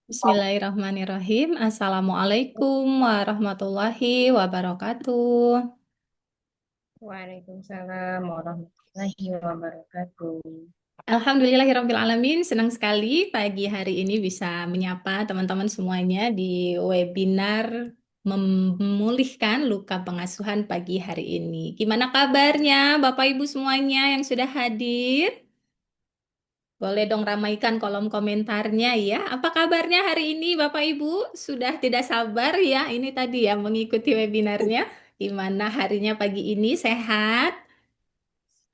Bismillahirrahmanirrahim. Assalamualaikum warahmatullahi wabarakatuh. Waalaikumsalam warahmatullahi wabarakatuh. Alhamdulillahirrahmanirrahim. Senang sekali pagi hari ini bisa menyapa teman-teman semuanya di webinar memulihkan luka pengasuhan pagi hari ini. Gimana kabarnya Bapak Ibu semuanya yang sudah hadir? Boleh dong ramaikan kolom komentarnya ya. Apa kabarnya hari ini Bapak Ibu? Sudah tidak sabar ya ini tadi ya mengikuti webinarnya. Gimana harinya pagi ini? Sehat?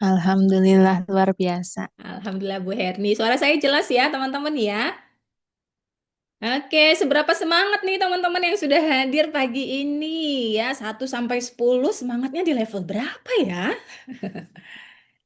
Alhamdulillah luar biasa. Alhamdulillah Bu Herni. Suara saya jelas ya teman-teman ya. Oke, seberapa semangat nih teman-teman yang sudah hadir pagi ini ya? 1 sampai 10 semangatnya di level berapa ya?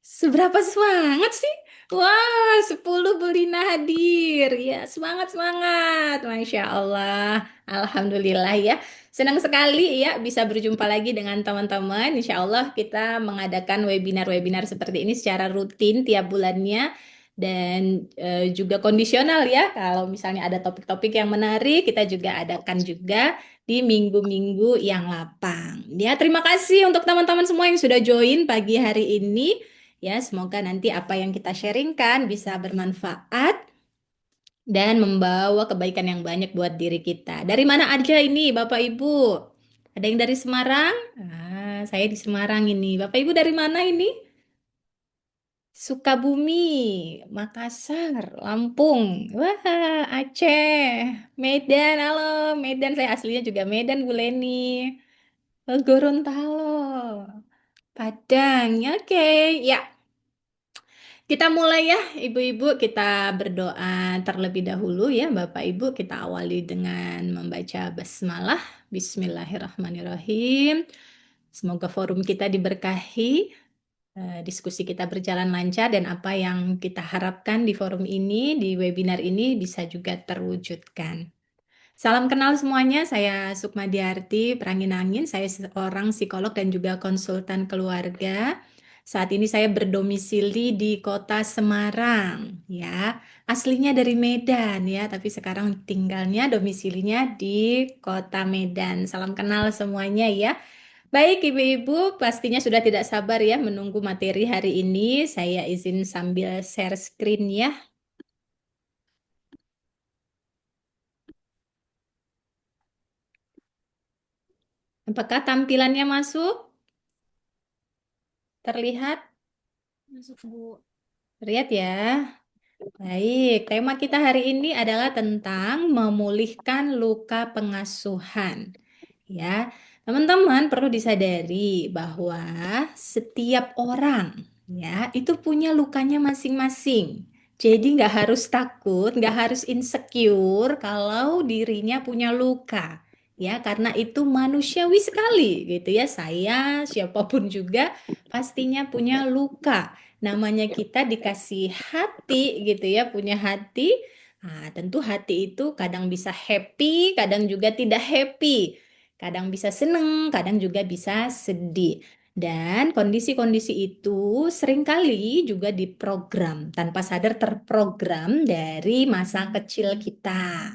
Seberapa semangat sih? Wah, 10 Belina hadir. Ya, semangat-semangat. Masya Allah. Alhamdulillah ya. Senang sekali ya bisa berjumpa lagi dengan teman-teman. Insya Allah kita mengadakan webinar-webinar seperti ini secara rutin tiap bulannya. Dan juga kondisional ya. Kalau misalnya ada topik-topik yang menarik, kita juga adakan juga di minggu-minggu yang lapang. Ya, terima kasih untuk teman-teman semua yang sudah join pagi hari ini. Ya, semoga nanti apa yang kita sharingkan bisa bermanfaat dan membawa kebaikan yang banyak buat diri kita. Dari mana aja ini, Bapak Ibu? Ada yang dari Semarang? Saya di Semarang ini. Bapak Ibu dari mana ini? Sukabumi, Makassar, Lampung, wah, Aceh, Medan, halo, Medan, saya aslinya juga Medan, Bu Leni. Gorontalo, Padang, oke, ya. Kita mulai ya, Ibu-ibu, kita berdoa terlebih dahulu ya, Bapak Ibu. Kita awali dengan membaca basmalah. Bismillahirrahmanirrahim. Semoga forum kita diberkahi, diskusi kita berjalan lancar, dan apa yang kita harapkan di forum ini, di webinar ini bisa juga terwujudkan. Salam kenal semuanya, saya Sukma Diarti Pranginangin, saya seorang psikolog dan juga konsultan keluarga. Saat ini saya berdomisili di kota Semarang, ya. Aslinya dari Medan ya, tapi sekarang tinggalnya domisilinya di kota Medan. Salam kenal semuanya ya. Baik Ibu-ibu, pastinya sudah tidak sabar ya menunggu materi hari ini. Saya izin sambil share screen ya. Apakah tampilannya masuk? Terlihat? Masuk Bu. Lihat ya. Baik, tema kita hari ini adalah tentang memulihkan luka pengasuhan. Ya, teman-teman perlu disadari bahwa setiap orang ya itu punya lukanya masing-masing. Jadi nggak harus takut, nggak harus insecure kalau dirinya punya luka. Ya, karena itu manusiawi sekali gitu ya. Saya, siapapun juga pastinya punya luka. Namanya kita dikasih hati gitu ya, punya hati. Nah, tentu hati itu kadang bisa happy, kadang juga tidak happy. Kadang bisa seneng, kadang juga bisa sedih. Dan kondisi-kondisi itu seringkali juga diprogram, tanpa sadar terprogram dari masa kecil kita.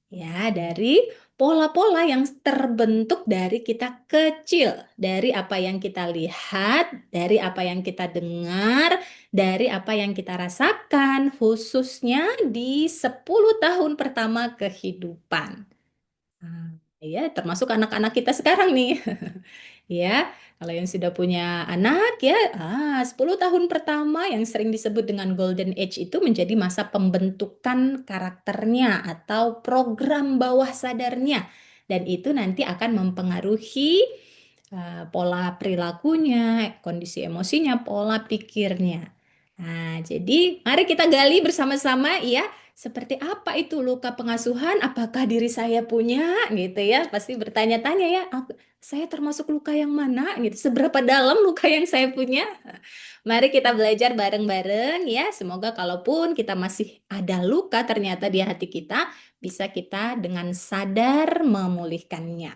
Ya, dari pola-pola yang terbentuk dari kita kecil, dari apa yang kita lihat, dari apa yang kita dengar, dari apa yang kita rasakan, khususnya di 10 tahun pertama kehidupan. Ya, termasuk anak-anak kita sekarang nih. Ya, kalau yang sudah punya anak ya, 10 tahun pertama yang sering disebut dengan golden age itu menjadi masa pembentukan karakternya atau program bawah sadarnya. Dan itu nanti akan mempengaruhi pola perilakunya, kondisi emosinya, pola pikirnya. Nah, jadi mari kita gali bersama-sama ya, seperti apa itu luka pengasuhan? Apakah diri saya punya gitu ya? Pasti bertanya-tanya ya, saya termasuk luka yang mana gitu? Seberapa dalam luka yang saya punya? Mari kita belajar bareng-bareng ya. Semoga kalaupun kita masih ada luka ternyata di hati kita, bisa kita dengan sadar memulihkannya.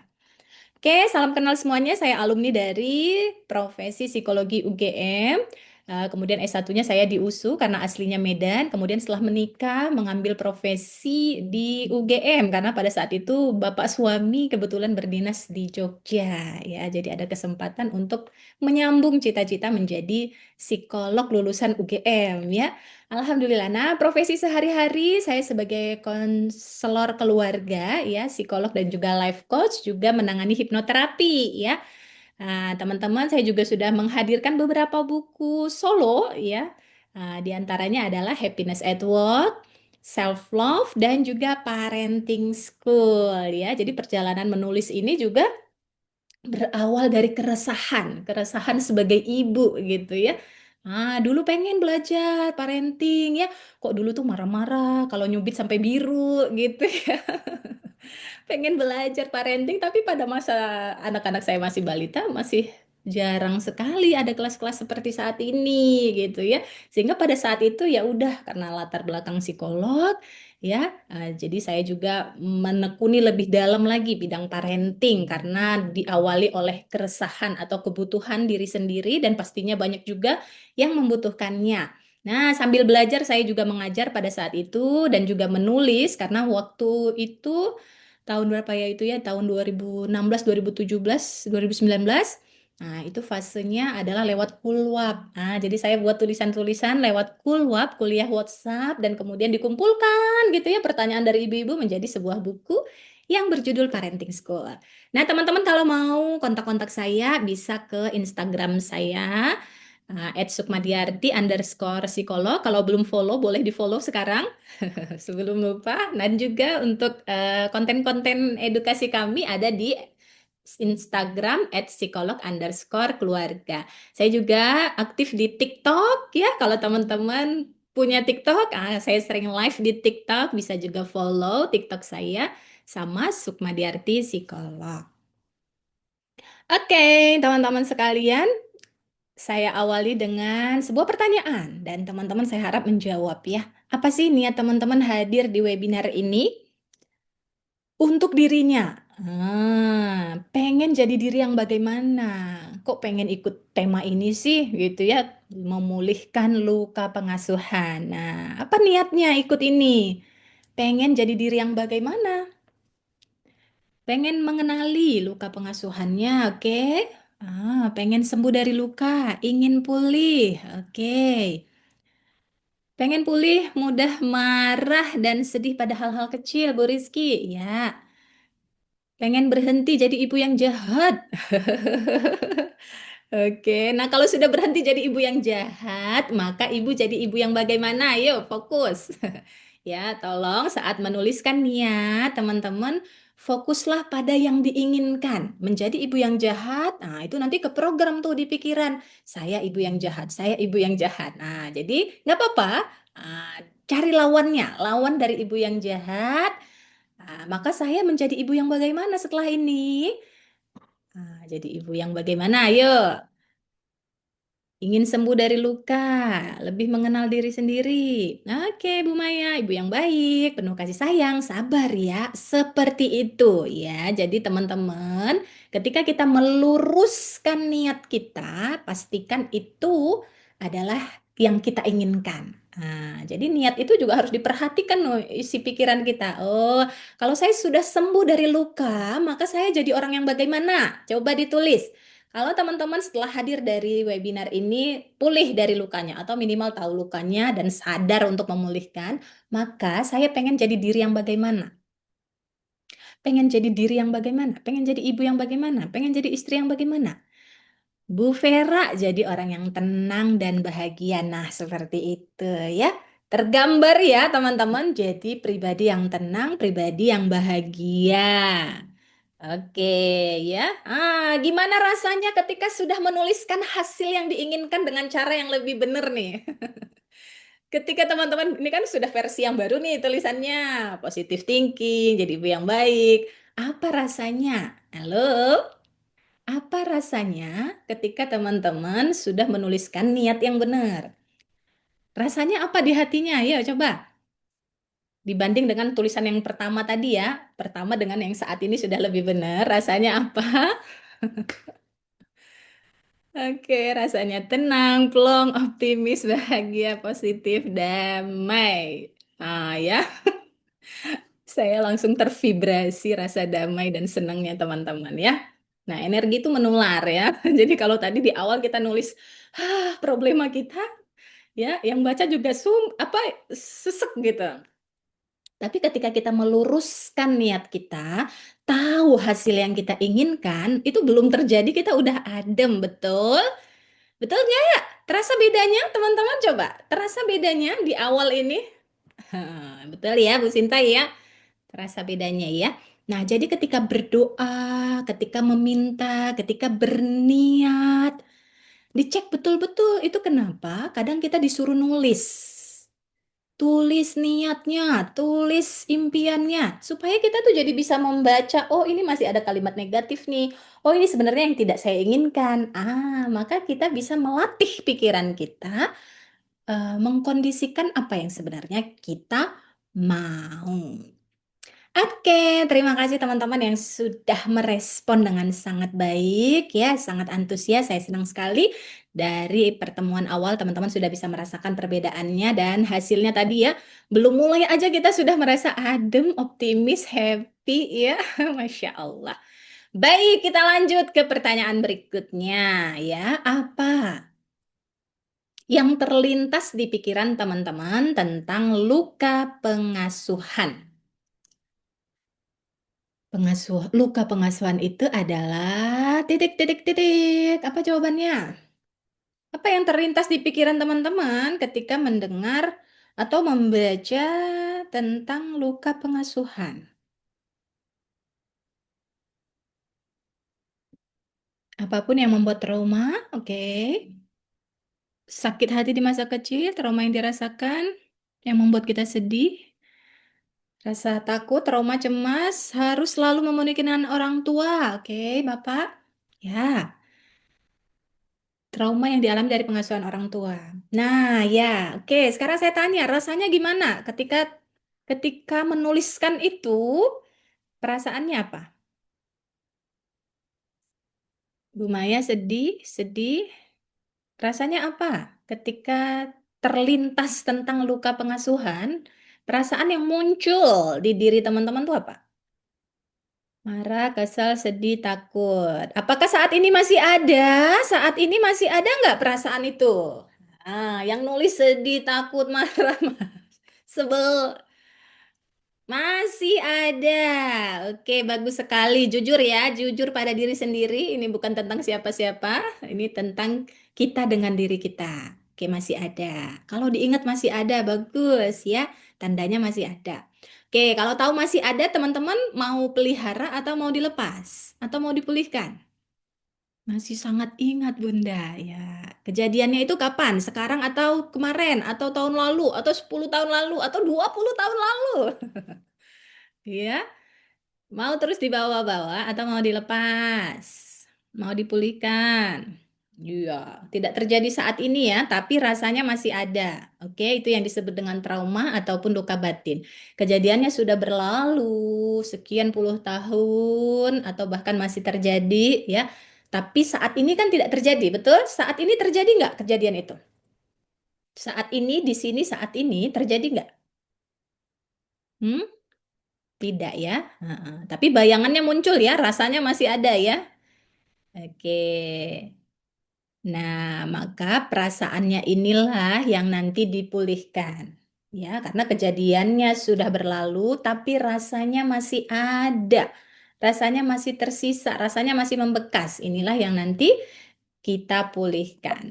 Oke, salam kenal semuanya. Saya alumni dari Profesi Psikologi UGM. Kemudian S1-nya saya di USU karena aslinya Medan. Kemudian setelah menikah mengambil profesi di UGM karena pada saat itu bapak suami kebetulan berdinas di Jogja ya. Jadi ada kesempatan untuk menyambung cita-cita menjadi psikolog lulusan UGM ya. Alhamdulillah. Nah, profesi sehari-hari saya sebagai konselor keluarga ya, psikolog dan juga life coach juga menangani hipnoterapi ya. Nah, teman-teman, saya juga sudah menghadirkan beberapa buku solo ya. Di antaranya adalah Happiness at Work, Self Love dan juga Parenting School ya. Jadi perjalanan menulis ini juga berawal dari keresahan, keresahan sebagai ibu gitu ya. Dulu pengen belajar parenting ya. Kok dulu tuh marah-marah kalau nyubit sampai biru gitu ya. Pengen belajar parenting, tapi pada masa anak-anak saya masih balita, masih jarang sekali ada kelas-kelas seperti saat ini gitu ya. Sehingga pada saat itu ya udah karena latar belakang psikolog ya, jadi saya juga menekuni lebih dalam lagi bidang parenting karena diawali oleh keresahan atau kebutuhan diri sendiri dan pastinya banyak juga yang membutuhkannya. Nah, sambil belajar saya juga mengajar pada saat itu dan juga menulis karena waktu itu tahun berapa ya itu ya tahun 2016 2017 2019. Nah itu fasenya adalah lewat Kulwap. Jadi saya buat tulisan-tulisan lewat Kulwap, kuliah WhatsApp, dan kemudian dikumpulkan gitu ya pertanyaan dari ibu-ibu menjadi sebuah buku yang berjudul Parenting School. Nah teman-teman kalau mau kontak-kontak saya bisa ke Instagram saya @sukmadiarti_psikolog. Kalau belum follow boleh di follow sekarang. Sebelum lupa, dan juga untuk konten-konten edukasi kami ada di Instagram @psikolog_keluarga. Saya juga aktif di TikTok ya. Kalau teman-teman punya TikTok, saya sering live di TikTok. Bisa juga follow TikTok saya sama Sukmadiarti Psikolog. Oke, teman-teman sekalian, saya awali dengan sebuah pertanyaan dan teman-teman saya harap menjawab ya. Apa sih niat teman-teman hadir di webinar ini? Untuk dirinya. Pengen jadi diri yang bagaimana? Kok pengen ikut tema ini sih gitu ya? Memulihkan luka pengasuhan. Nah, apa niatnya ikut ini? Pengen jadi diri yang bagaimana? Pengen mengenali luka pengasuhannya, oke? Pengen sembuh dari luka, ingin pulih, oke. Pengen pulih, mudah marah dan sedih pada hal-hal kecil, Bu Rizky, ya. Pengen berhenti jadi ibu yang jahat. Oke, nah kalau sudah berhenti jadi ibu yang jahat, maka ibu jadi ibu yang bagaimana? Ayo, fokus. Ya, tolong saat menuliskan niat, teman-teman, fokuslah pada yang diinginkan. Menjadi ibu yang jahat, nah itu nanti ke program tuh di pikiran. Saya ibu yang jahat, saya ibu yang jahat. Nah, jadi nggak apa-apa, cari lawannya, lawan dari ibu yang jahat. Maka saya menjadi ibu yang bagaimana setelah ini? Jadi ibu yang bagaimana? Ayo. Ingin sembuh dari luka, lebih mengenal diri sendiri. Oke, Bu Maya, ibu yang baik, penuh kasih sayang, sabar ya. Seperti itu ya. Jadi teman-teman, ketika kita meluruskan niat kita, pastikan itu adalah yang kita inginkan. Jadi niat itu juga harus diperhatikan loh isi pikiran kita. Oh, kalau saya sudah sembuh dari luka, maka saya jadi orang yang bagaimana? Coba ditulis. Kalau teman-teman setelah hadir dari webinar ini pulih dari lukanya atau minimal tahu lukanya dan sadar untuk memulihkan, maka saya pengen jadi diri yang bagaimana? Pengen jadi diri yang bagaimana? Pengen jadi ibu yang bagaimana? Pengen jadi istri yang bagaimana? Bu Vera jadi orang yang tenang dan bahagia. Nah, seperti itu ya. Tergambar ya, teman-teman. Jadi pribadi yang tenang, pribadi yang bahagia. Oke, ya. Gimana rasanya ketika sudah menuliskan hasil yang diinginkan dengan cara yang lebih benar nih? Ketika teman-teman ini kan sudah versi yang baru nih tulisannya, positive thinking, jadi ibu yang baik. Apa rasanya? Halo? Apa rasanya ketika teman-teman sudah menuliskan niat yang benar? Rasanya apa di hatinya? Ayo coba. Dibanding dengan tulisan yang pertama tadi ya, pertama dengan yang saat ini sudah lebih benar, rasanya apa? Oke, rasanya tenang, plong, optimis, bahagia, positif, damai. Ah ya, saya langsung tervibrasi rasa damai dan senangnya teman-teman ya. Nah, energi itu menular ya. Jadi kalau tadi di awal kita nulis problema kita, ya, yang baca juga apa sesek gitu. Tapi ketika kita meluruskan niat kita, tahu hasil yang kita inginkan, itu belum terjadi, kita udah adem, betul? Betul nggak ya? Terasa bedanya, teman-teman coba. Terasa bedanya di awal ini? Betul ya, Bu Sinta ya? Terasa bedanya ya. Nah, jadi ketika berdoa, ketika meminta, ketika berniat, dicek betul-betul itu kenapa kadang kita disuruh nulis. Tulis niatnya, tulis impiannya, supaya kita tuh jadi bisa membaca, oh ini masih ada kalimat negatif nih, oh ini sebenarnya yang tidak saya inginkan. Maka kita bisa melatih pikiran kita, mengkondisikan apa yang sebenarnya kita mau. Oke, terima kasih teman-teman yang sudah merespon dengan sangat baik ya, sangat antusias. Saya senang sekali dari pertemuan awal teman-teman sudah bisa merasakan perbedaannya dan hasilnya tadi ya, belum mulai aja kita sudah merasa adem, optimis, happy ya. Masya Allah. Baik, kita lanjut ke pertanyaan berikutnya ya. Apa yang terlintas di pikiran teman-teman tentang luka pengasuhan? Luka pengasuhan itu adalah titik, titik, titik. Apa jawabannya? Apa yang terlintas di pikiran teman-teman ketika mendengar atau membaca tentang luka pengasuhan? Apapun yang membuat trauma, oke. Sakit hati di masa kecil, trauma yang dirasakan, yang membuat kita sedih, rasa takut, trauma, cemas, harus selalu memenuhi keinginan orang tua, oke, Bapak? Ya. Trauma yang dialami dari pengasuhan orang tua. Nah, ya, oke. Sekarang saya tanya, rasanya gimana ketika ketika menuliskan itu? Perasaannya apa? Bu Maya sedih, sedih. Rasanya apa? Ketika terlintas tentang luka pengasuhan, perasaan yang muncul di diri teman-teman tuh apa? Marah, kesal, sedih, takut. Apakah saat ini masih ada? Saat ini masih ada nggak perasaan itu? Yang nulis sedih, takut, marah, sebel. Masih ada. Oke, bagus sekali. Jujur ya, jujur pada diri sendiri. Ini bukan tentang siapa-siapa. Ini tentang kita dengan diri kita. Oke, masih ada. Kalau diingat masih ada, bagus ya. Tandanya masih ada. Oke, kalau tahu masih ada, teman-teman mau pelihara atau mau dilepas? Atau mau dipulihkan? Masih sangat ingat, Bunda. Ya, kejadiannya itu kapan? Sekarang atau kemarin? Atau tahun lalu? Atau 10 tahun lalu? Atau 20 tahun lalu? Ya. Mau terus dibawa-bawa atau mau dilepas? Mau dipulihkan? Iya, tidak terjadi saat ini ya, tapi rasanya masih ada. Oke, itu yang disebut dengan trauma ataupun luka batin. Kejadiannya sudah berlalu sekian puluh tahun atau bahkan masih terjadi ya. Tapi saat ini kan tidak terjadi, betul? Saat ini terjadi nggak kejadian itu? Saat ini, di sini, saat ini terjadi nggak? Hmm? Tidak ya. Heeh. Tapi bayangannya muncul ya, rasanya masih ada ya. Oke. Nah, maka perasaannya inilah yang nanti dipulihkan. Ya, karena kejadiannya sudah berlalu, tapi rasanya masih ada. Rasanya masih tersisa, rasanya masih membekas. Inilah yang nanti kita pulihkan.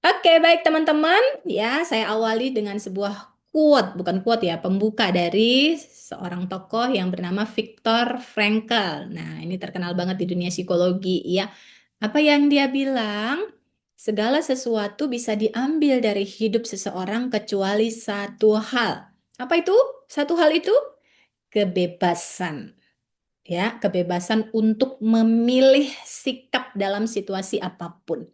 Oke, baik teman-teman. Ya, saya awali dengan sebuah quote, bukan quote ya, pembuka dari seorang tokoh yang bernama Viktor Frankl. Nah, ini terkenal banget di dunia psikologi ya. Apa yang dia bilang? Segala sesuatu bisa diambil dari hidup seseorang kecuali satu hal. Apa itu? Satu hal itu kebebasan. Ya, kebebasan untuk memilih sikap dalam situasi apapun.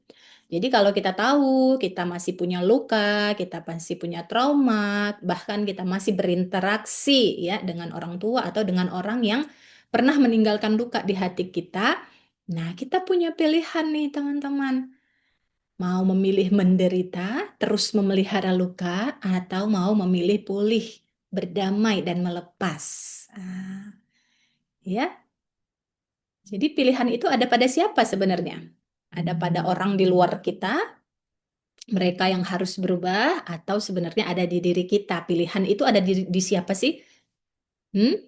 Jadi kalau kita tahu kita masih punya luka, kita masih punya trauma, bahkan kita masih berinteraksi ya dengan orang tua atau dengan orang yang pernah meninggalkan luka di hati kita. Nah, kita punya pilihan nih teman-teman. Mau memilih menderita, terus memelihara luka, atau mau memilih pulih, berdamai, dan melepas. Ah, ya, jadi pilihan itu ada pada siapa sebenarnya? Ada pada orang di luar kita, mereka yang harus berubah, atau sebenarnya ada di diri kita? Pilihan itu ada di siapa sih? Hmm?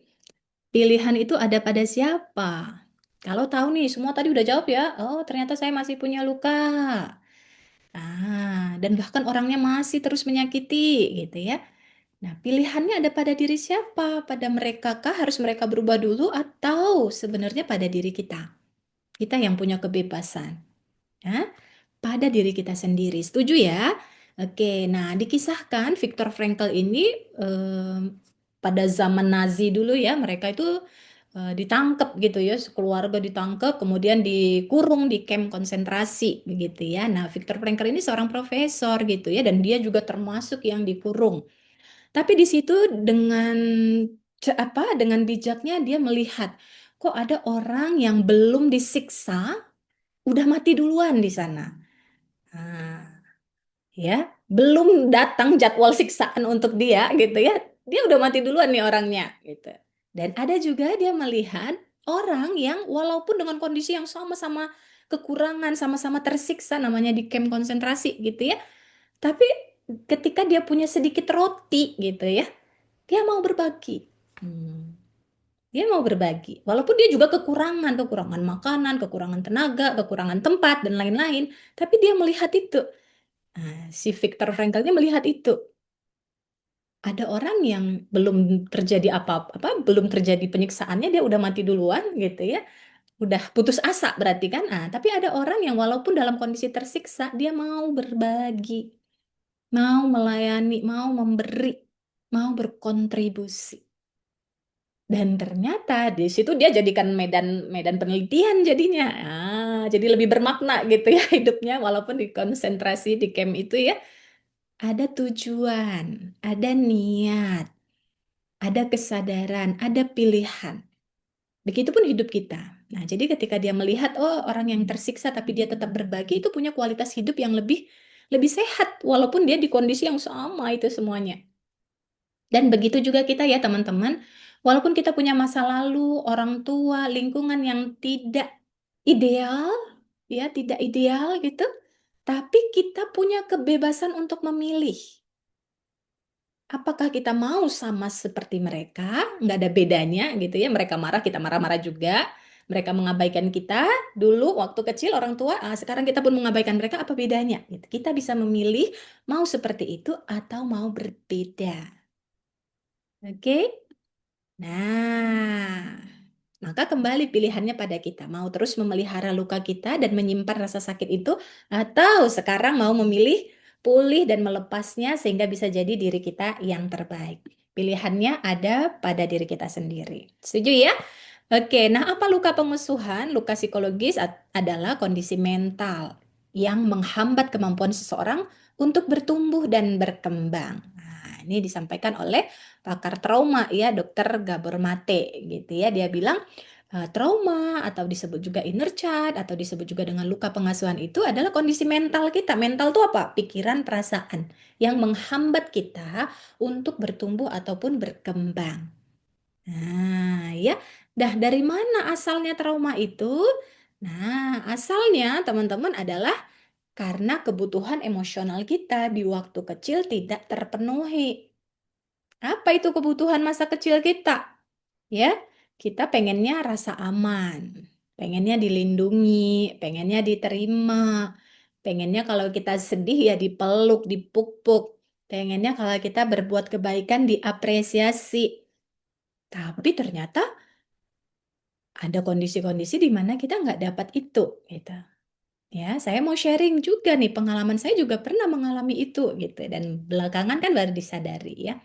Pilihan itu ada pada siapa? Kalau tahu nih, semua tadi udah jawab ya. Oh, ternyata saya masih punya luka. Dan bahkan orangnya masih terus menyakiti, gitu ya. Nah, pilihannya ada pada diri siapa? Pada mereka kah harus mereka berubah dulu atau sebenarnya pada diri kita? Kita yang punya kebebasan. Ya, pada diri kita sendiri. Setuju ya? Oke, nah dikisahkan Viktor Frankl ini pada zaman Nazi dulu ya, mereka itu ditangkap gitu ya, sekeluarga ditangkap, kemudian dikurung di kamp konsentrasi begitu ya. Nah, Viktor Frankl ini seorang profesor gitu ya, dan dia juga termasuk yang dikurung. Tapi di situ dengan dengan bijaknya dia melihat kok ada orang yang belum disiksa udah mati duluan di sana. Nah, ya, belum datang jadwal siksaan untuk dia gitu ya. Dia udah mati duluan nih orangnya gitu. Dan ada juga dia melihat orang yang walaupun dengan kondisi yang sama-sama kekurangan, sama-sama tersiksa namanya di kamp konsentrasi gitu ya. Tapi ketika dia punya sedikit roti gitu ya, dia mau berbagi. Hmm. Dia mau berbagi. Walaupun dia juga kekurangan, kekurangan makanan, kekurangan tenaga, kekurangan tempat dan lain-lain, tapi dia melihat itu. Nah, si Viktor Franklnya melihat itu. Ada orang yang belum terjadi apa-apa, belum terjadi penyiksaannya, dia udah mati duluan gitu ya. Udah putus asa berarti kan. Ah, tapi ada orang yang walaupun dalam kondisi tersiksa, dia mau berbagi, mau melayani, mau memberi, mau berkontribusi. Dan ternyata di situ dia jadikan medan medan penelitian jadinya. Jadi lebih bermakna gitu ya hidupnya walaupun di konsentrasi di camp itu ya. Ada tujuan, ada niat, ada kesadaran, ada pilihan. Begitupun hidup kita. Nah, jadi ketika dia melihat, oh orang yang tersiksa tapi dia tetap berbagi, itu punya kualitas hidup yang lebih lebih sehat, walaupun dia di kondisi yang sama itu semuanya. Dan begitu juga kita ya teman-teman, walaupun kita punya masa lalu, orang tua, lingkungan yang tidak ideal, ya tidak ideal gitu, tapi kita punya kebebasan untuk memilih. Apakah kita mau sama seperti mereka? Nggak ada bedanya gitu ya. Mereka marah, kita marah-marah juga. Mereka mengabaikan kita dulu waktu kecil orang tua. Sekarang kita pun mengabaikan mereka. Apa bedanya? Gitu. Kita bisa memilih mau seperti itu atau mau berbeda. Oke? Nah, maka kembali pilihannya pada kita. Mau terus memelihara luka kita dan menyimpan rasa sakit itu, atau sekarang mau memilih pulih dan melepasnya sehingga bisa jadi diri kita yang terbaik. Pilihannya ada pada diri kita sendiri. Setuju ya? Oke, nah apa luka pemusuhan? Luka psikologis adalah kondisi mental yang menghambat kemampuan seseorang untuk bertumbuh dan berkembang. Nah, ini disampaikan oleh pakar trauma ya, Dokter Gabor Mate gitu ya. Dia bilang trauma atau disebut juga inner child atau disebut juga dengan luka pengasuhan itu adalah kondisi mental kita. Mental itu apa? Pikiran, perasaan yang menghambat kita untuk bertumbuh ataupun berkembang. Nah, ya. Dah dari mana asalnya trauma itu? Nah, asalnya teman-teman adalah karena kebutuhan emosional kita di waktu kecil tidak terpenuhi. Apa itu kebutuhan masa kecil kita? Ya, kita pengennya rasa aman, pengennya dilindungi, pengennya diterima, pengennya kalau kita sedih ya dipeluk, dipuk-puk, pengennya kalau kita berbuat kebaikan diapresiasi. Tapi ternyata ada kondisi-kondisi di mana kita nggak dapat itu, gitu. Ya, saya mau sharing juga nih, pengalaman saya juga pernah mengalami itu, gitu. Dan belakangan kan baru disadari ya.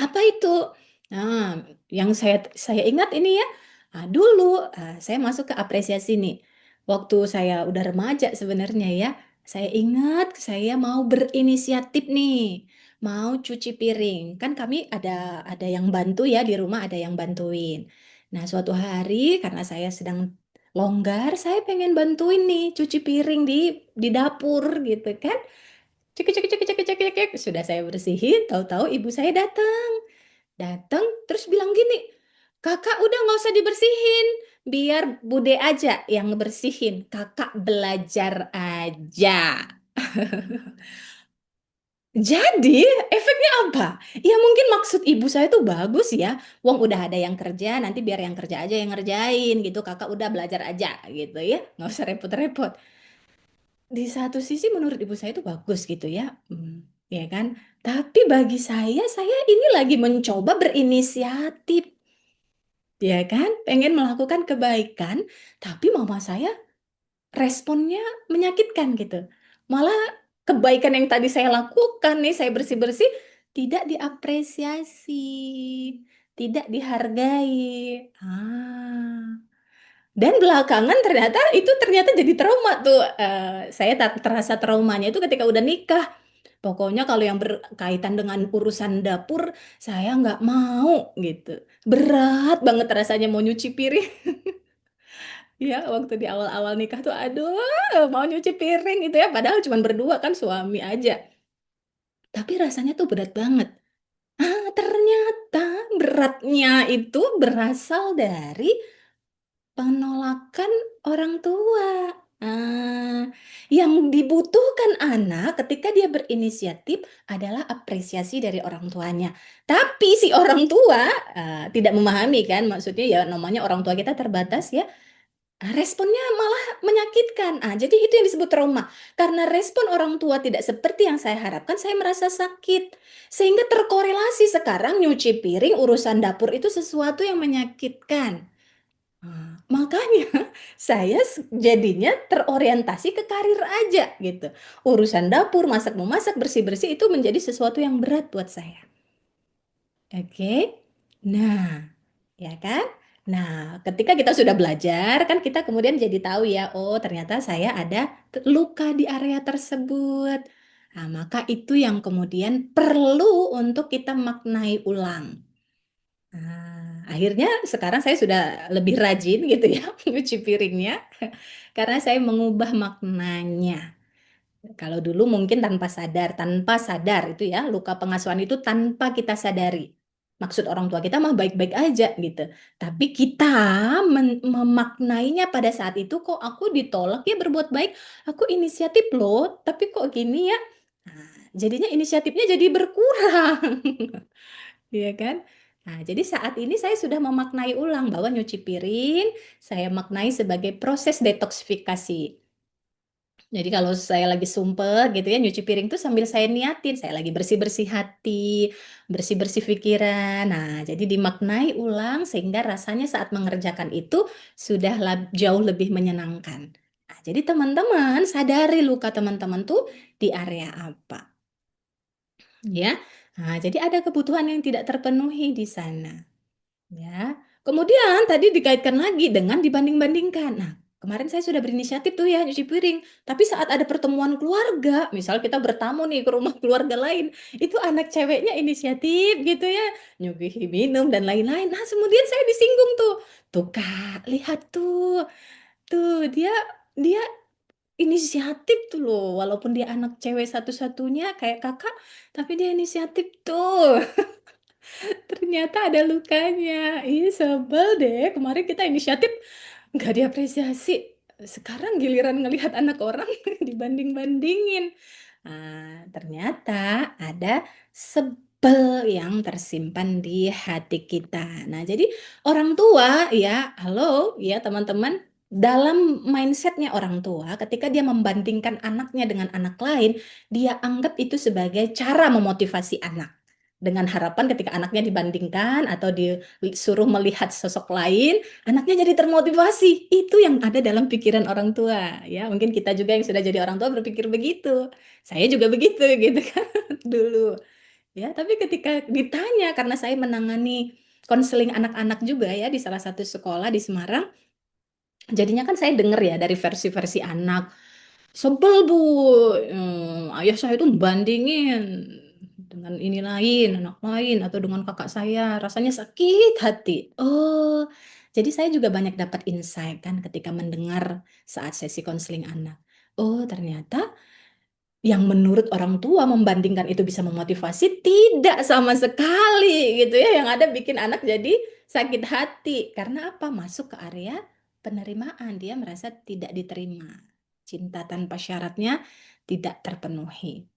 Apa itu? Nah, yang saya ingat ini ya, dulu saya masuk ke apresiasi nih. Waktu saya udah remaja sebenarnya ya, saya ingat saya mau berinisiatif nih, mau cuci piring. Kan kami ada yang bantu ya di rumah, ada yang bantuin. Nah, suatu hari karena saya sedang longgar, saya pengen bantuin nih cuci piring di dapur gitu kan. Cek cek cek cek cek cek cek. Sudah saya bersihin, tahu-tahu ibu saya datang. Datang terus bilang gini, kakak udah nggak usah dibersihin, biar bude aja yang ngebersihin. Kakak belajar aja. Jadi efeknya apa? Ya mungkin maksud ibu saya tuh bagus ya. Wong udah ada yang kerja, nanti biar yang kerja aja yang ngerjain gitu. Kakak udah belajar aja gitu ya. Nggak usah repot-repot. Di satu sisi menurut ibu saya itu bagus gitu ya. Ya kan? Tapi bagi saya ini lagi mencoba berinisiatif. Ya kan? Pengen melakukan kebaikan, tapi mama saya responnya menyakitkan gitu. Malah kebaikan yang tadi saya lakukan nih, saya bersih-bersih, tidak diapresiasi, tidak dihargai. Dan belakangan ternyata jadi trauma tuh. Saya terasa traumanya itu ketika udah nikah. Pokoknya kalau yang berkaitan dengan urusan dapur, saya nggak mau gitu. Berat banget rasanya mau nyuci piring. Ya, waktu di awal-awal nikah tuh, aduh, mau nyuci piring itu ya, padahal cuma berdua kan suami aja. Tapi rasanya tuh berat banget. Ternyata beratnya itu berasal dari penolakan orang tua. Yang dibutuhkan anak ketika dia berinisiatif adalah apresiasi dari orang tuanya. Tapi si orang tua tidak memahami kan, maksudnya ya namanya orang tua kita terbatas ya. Responnya malah menyakitkan. Jadi itu yang disebut trauma. Karena respon orang tua tidak seperti yang saya harapkan, saya merasa sakit. Sehingga terkorelasi sekarang nyuci piring, urusan dapur itu sesuatu yang menyakitkan. Makanya saya jadinya terorientasi ke karir aja gitu. Urusan dapur, masak memasak, bersih-bersih itu menjadi sesuatu yang berat buat saya. Oke. Nah, ya kan? Nah, ketika kita sudah belajar, kan kita kemudian jadi tahu ya, oh ternyata saya ada luka di area tersebut. Nah, maka itu yang kemudian perlu untuk kita maknai ulang. Akhirnya sekarang saya sudah lebih rajin gitu ya nyuci piringnya karena saya mengubah maknanya. Kalau dulu mungkin tanpa sadar itu ya, luka pengasuhan itu tanpa kita sadari. Maksud orang tua kita mah baik-baik aja gitu. Tapi kita memaknainya pada saat itu kok aku ditolak ya berbuat baik. Aku inisiatif loh, tapi kok gini ya. Nah, jadinya inisiatifnya jadi berkurang. Iya kan? Nah, jadi saat ini saya sudah memaknai ulang bahwa nyuci piring, saya maknai sebagai proses detoksifikasi. Jadi kalau saya lagi sumpah gitu ya nyuci piring tuh sambil saya niatin, saya lagi bersih-bersih hati, bersih-bersih pikiran. Nah, jadi dimaknai ulang sehingga rasanya saat mengerjakan itu sudah jauh lebih menyenangkan. Nah, jadi teman-teman sadari luka teman-teman tuh di area apa, ya. Nah, jadi ada kebutuhan yang tidak terpenuhi di sana. Ya, kemudian tadi dikaitkan lagi dengan dibanding-bandingkan. Nah, kemarin saya sudah berinisiatif tuh ya nyuci piring. Tapi saat ada pertemuan keluarga, misal kita bertamu nih ke rumah keluarga lain, itu anak ceweknya inisiatif gitu ya, nyuguhi minum dan lain-lain. Nah, kemudian saya disinggung tuh. Tuh Kak, lihat tuh dia dia inisiatif tuh loh, walaupun dia anak cewek satu-satunya kayak kakak, tapi dia inisiatif tuh. Ternyata ada lukanya. Ih, sebel deh. Kemarin kita inisiatif nggak diapresiasi. Sekarang giliran ngelihat anak orang dibanding-bandingin. Ternyata ada sebel yang tersimpan di hati kita. Nah, jadi orang tua ya, halo ya teman-teman, dalam mindsetnya orang tua, ketika dia membandingkan anaknya dengan anak lain, dia anggap itu sebagai cara memotivasi anak dengan harapan ketika anaknya dibandingkan atau disuruh melihat sosok lain, anaknya jadi termotivasi. Itu yang ada dalam pikiran orang tua, ya. Mungkin kita juga yang sudah jadi orang tua berpikir begitu. Saya juga begitu gitu kan dulu. Ya, tapi ketika ditanya karena saya menangani konseling anak-anak juga ya di salah satu sekolah di Semarang, jadinya kan saya dengar ya dari versi-versi anak. Sebel bu, ayah saya itu bandingin dengan ini lain, anak lain, atau dengan kakak saya, rasanya sakit hati. Oh, Jadi saya juga banyak dapat insight kan ketika mendengar saat sesi konseling anak. Oh, ternyata yang menurut orang tua membandingkan itu bisa memotivasi, tidak sama sekali gitu ya. Yang ada bikin anak jadi sakit hati. Karena apa? Masuk ke area penerimaan. Dia merasa tidak diterima. Cinta tanpa syaratnya tidak terpenuhi.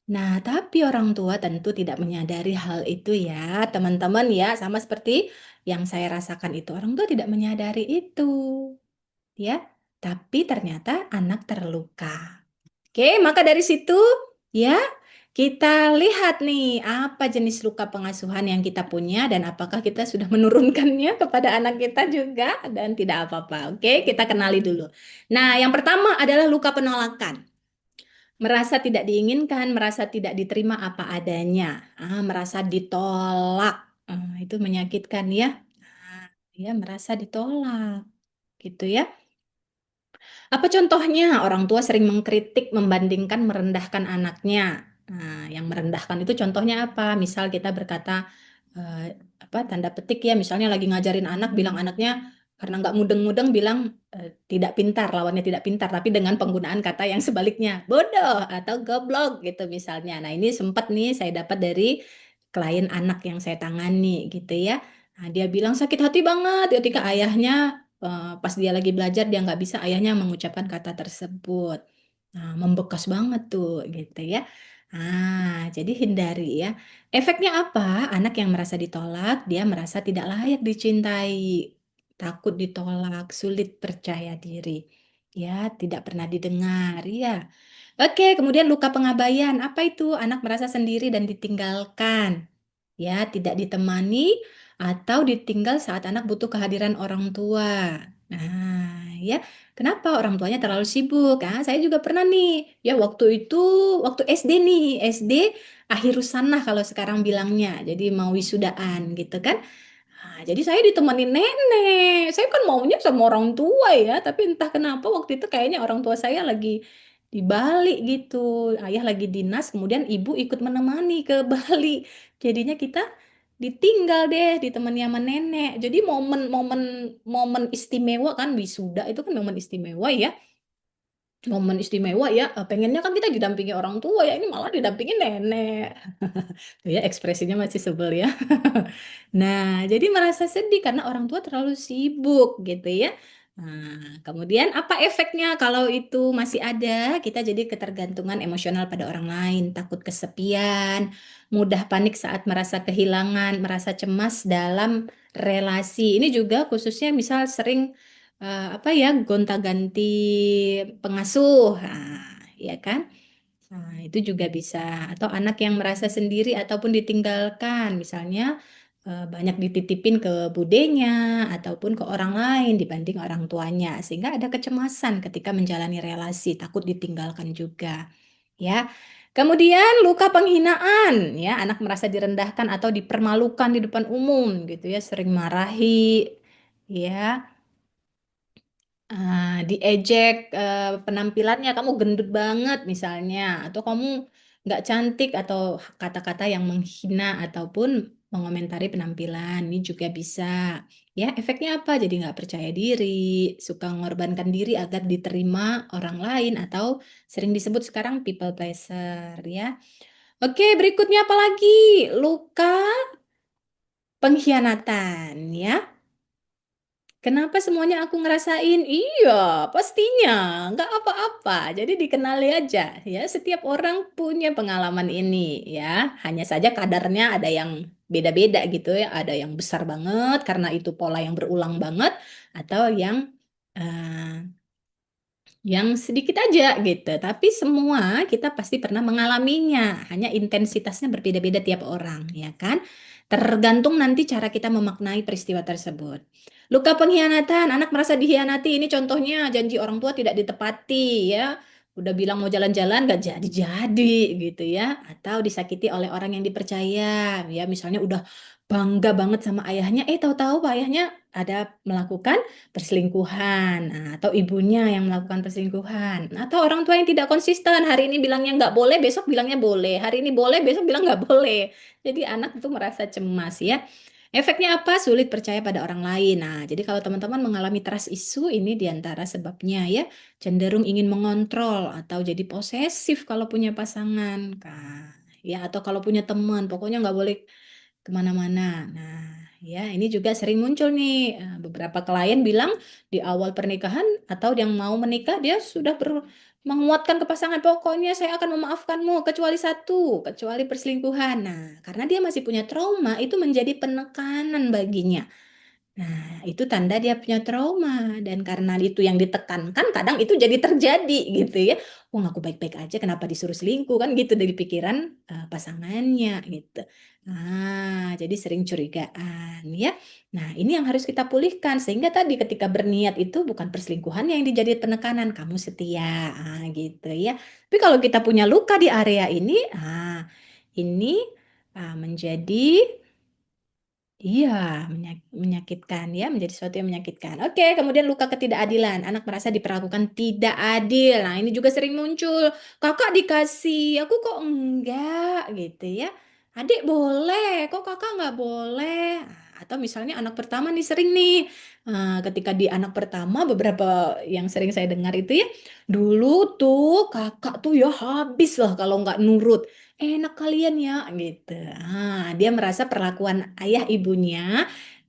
Nah, tapi orang tua tentu tidak menyadari hal itu ya, teman-teman ya, sama seperti yang saya rasakan itu. Orang tua tidak menyadari itu, ya. Tapi ternyata anak terluka. Oke, maka dari situ ya, kita lihat nih apa jenis luka pengasuhan yang kita punya dan apakah kita sudah menurunkannya kepada anak kita juga dan tidak apa-apa. Oke, kita kenali dulu. Nah, yang pertama adalah luka penolakan. Merasa tidak diinginkan, merasa tidak diterima apa adanya, merasa ditolak. Itu menyakitkan ya. Ya, merasa ditolak gitu ya. Apa contohnya? Orang tua sering mengkritik, membandingkan, merendahkan anaknya. Nah, yang merendahkan itu contohnya apa? Misal kita berkata, eh, apa tanda petik ya, misalnya lagi ngajarin anak, bilang anaknya karena nggak mudeng-mudeng bilang tidak pintar, lawannya tidak pintar, tapi dengan penggunaan kata yang sebaliknya, bodoh atau goblok gitu misalnya. Nah, ini sempat nih saya dapat dari klien anak yang saya tangani gitu ya. Nah, dia bilang sakit hati banget ketika ayahnya pas dia lagi belajar dia nggak bisa ayahnya mengucapkan kata tersebut. Nah, membekas banget tuh gitu ya. Jadi hindari ya. Efeknya apa? Anak yang merasa ditolak, dia merasa tidak layak dicintai, takut ditolak, sulit percaya diri. Ya, tidak pernah didengar, ya. Oke, kemudian luka pengabaian. Apa itu? Anak merasa sendiri dan ditinggalkan. Ya, tidak ditemani atau ditinggal saat anak butuh kehadiran orang tua. Ya, kenapa orang tuanya terlalu sibuk? Saya juga pernah nih. Ya, waktu itu, waktu SD nih, SD akhir sanah kalau sekarang bilangnya. Jadi mau wisudaan gitu kan. Jadi saya ditemenin nenek. Saya kan maunya sama orang tua ya, tapi entah kenapa waktu itu kayaknya orang tua saya lagi di Bali gitu. Ayah lagi dinas, kemudian ibu ikut menemani ke Bali. Jadinya kita ditinggal deh, ditemani sama nenek. Jadi momen-momen momen istimewa kan wisuda itu kan momen istimewa ya. Momen istimewa ya, pengennya kan kita didampingi orang tua ya, ini malah didampingi nenek. Tuh ya ekspresinya masih sebel ya. Nah, jadi merasa sedih karena orang tua terlalu sibuk gitu ya. Nah, kemudian apa efeknya kalau itu masih ada? Kita jadi ketergantungan emosional pada orang lain, takut kesepian, mudah panik saat merasa kehilangan, merasa cemas dalam relasi. Ini juga khususnya misal sering apa ya gonta-ganti pengasuh, ya kan? Nah, itu juga bisa. Atau anak yang merasa sendiri ataupun ditinggalkan, misalnya banyak dititipin ke budenya ataupun ke orang lain dibanding orang tuanya, sehingga ada kecemasan ketika menjalani relasi, takut ditinggalkan juga. Ya. Kemudian luka penghinaan, ya, anak merasa direndahkan atau dipermalukan di depan umum, gitu ya, sering marahi, ya. Diejek penampilannya, kamu gendut banget misalnya, atau kamu nggak cantik, atau kata-kata yang menghina ataupun mengomentari penampilan, ini juga bisa. Ya, efeknya apa? Jadi nggak percaya diri, suka mengorbankan diri agar diterima orang lain, atau sering disebut sekarang people pleaser, ya. Oke, berikutnya apa lagi? Luka pengkhianatan, ya. Kenapa semuanya aku ngerasain? Iya, pastinya. Nggak apa-apa. Jadi dikenali aja ya. Setiap orang punya pengalaman ini ya. Hanya saja kadarnya ada yang beda-beda gitu ya. Ada yang besar banget karena itu pola yang berulang banget. Atau yang sedikit aja gitu. Tapi semua kita pasti pernah mengalaminya. Hanya intensitasnya berbeda-beda tiap orang, ya kan? Tergantung nanti cara kita memaknai peristiwa tersebut. Luka pengkhianatan, anak merasa dihianati. Ini contohnya janji orang tua tidak ditepati, ya. Udah bilang mau jalan-jalan, gak jadi-jadi gitu ya. Atau disakiti oleh orang yang dipercaya, ya. Misalnya udah bangga banget sama ayahnya, tahu-tahu ayahnya ada melakukan perselingkuhan, atau ibunya yang melakukan perselingkuhan, atau orang tua yang tidak konsisten, hari ini bilangnya nggak boleh, besok bilangnya boleh, hari ini boleh, besok bilang nggak boleh. Jadi anak itu merasa cemas ya. Efeknya apa? Sulit percaya pada orang lain. Nah, jadi kalau teman-teman mengalami trust issue, ini diantara sebabnya ya, cenderung ingin mengontrol atau jadi posesif kalau punya pasangan. Nah, ya, atau kalau punya teman, pokoknya nggak boleh kemana-mana. Nah, ya ini juga sering muncul nih. Beberapa klien bilang di awal pernikahan atau yang mau menikah dia sudah menguatkan ke pasangan. Pokoknya saya akan memaafkanmu kecuali satu, kecuali perselingkuhan. Nah, karena dia masih punya trauma, itu menjadi penekanan baginya. Nah, itu tanda dia punya trauma dan karena itu yang ditekankan, kadang itu jadi terjadi gitu ya. Wah, aku baik-baik aja, kenapa disuruh selingkuh kan gitu dari pikiran pasangannya gitu. Nah, jadi sering curigaan ya. Nah, ini yang harus kita pulihkan sehingga tadi ketika berniat itu bukan perselingkuhan yang dijadi penekanan, kamu setia, gitu ya. Tapi kalau kita punya luka di area ini, ini menjadi iya, menyakitkan ya, menjadi sesuatu yang menyakitkan. Oke, kemudian luka ketidakadilan. Anak merasa diperlakukan tidak adil. Nah, ini juga sering muncul. Kakak dikasih, aku kok enggak gitu ya. Adik boleh, kok kakak nggak boleh. Nah, atau misalnya anak pertama nih sering nih, ketika di anak pertama beberapa yang sering saya dengar itu ya, dulu tuh kakak tuh ya habis lah kalau nggak nurut. Enak kalian ya gitu. Dia merasa perlakuan ayah ibunya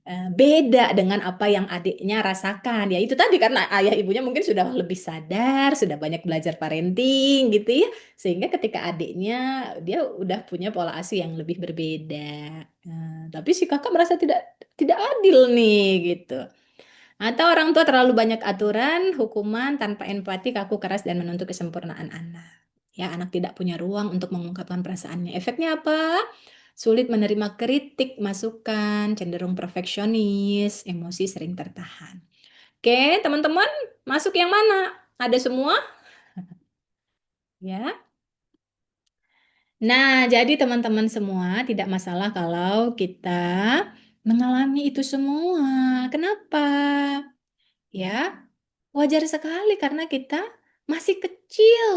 beda dengan apa yang adiknya rasakan. Ya itu tadi karena ayah ibunya mungkin sudah lebih sadar, sudah banyak belajar parenting gitu ya. Sehingga ketika adiknya dia udah punya pola asuh yang lebih berbeda. Tapi si kakak merasa tidak tidak adil nih gitu. Atau orang tua terlalu banyak aturan, hukuman tanpa empati, kaku keras dan menuntut kesempurnaan anak. Ya, anak tidak punya ruang untuk mengungkapkan perasaannya. Efeknya apa? Sulit menerima kritik, masukan, cenderung perfeksionis, emosi sering tertahan. Oke, teman-teman, masuk yang mana? Ada semua? Ya. Nah, jadi teman-teman semua tidak masalah kalau kita mengalami itu semua. Kenapa? Ya, wajar sekali karena kita masih kecil.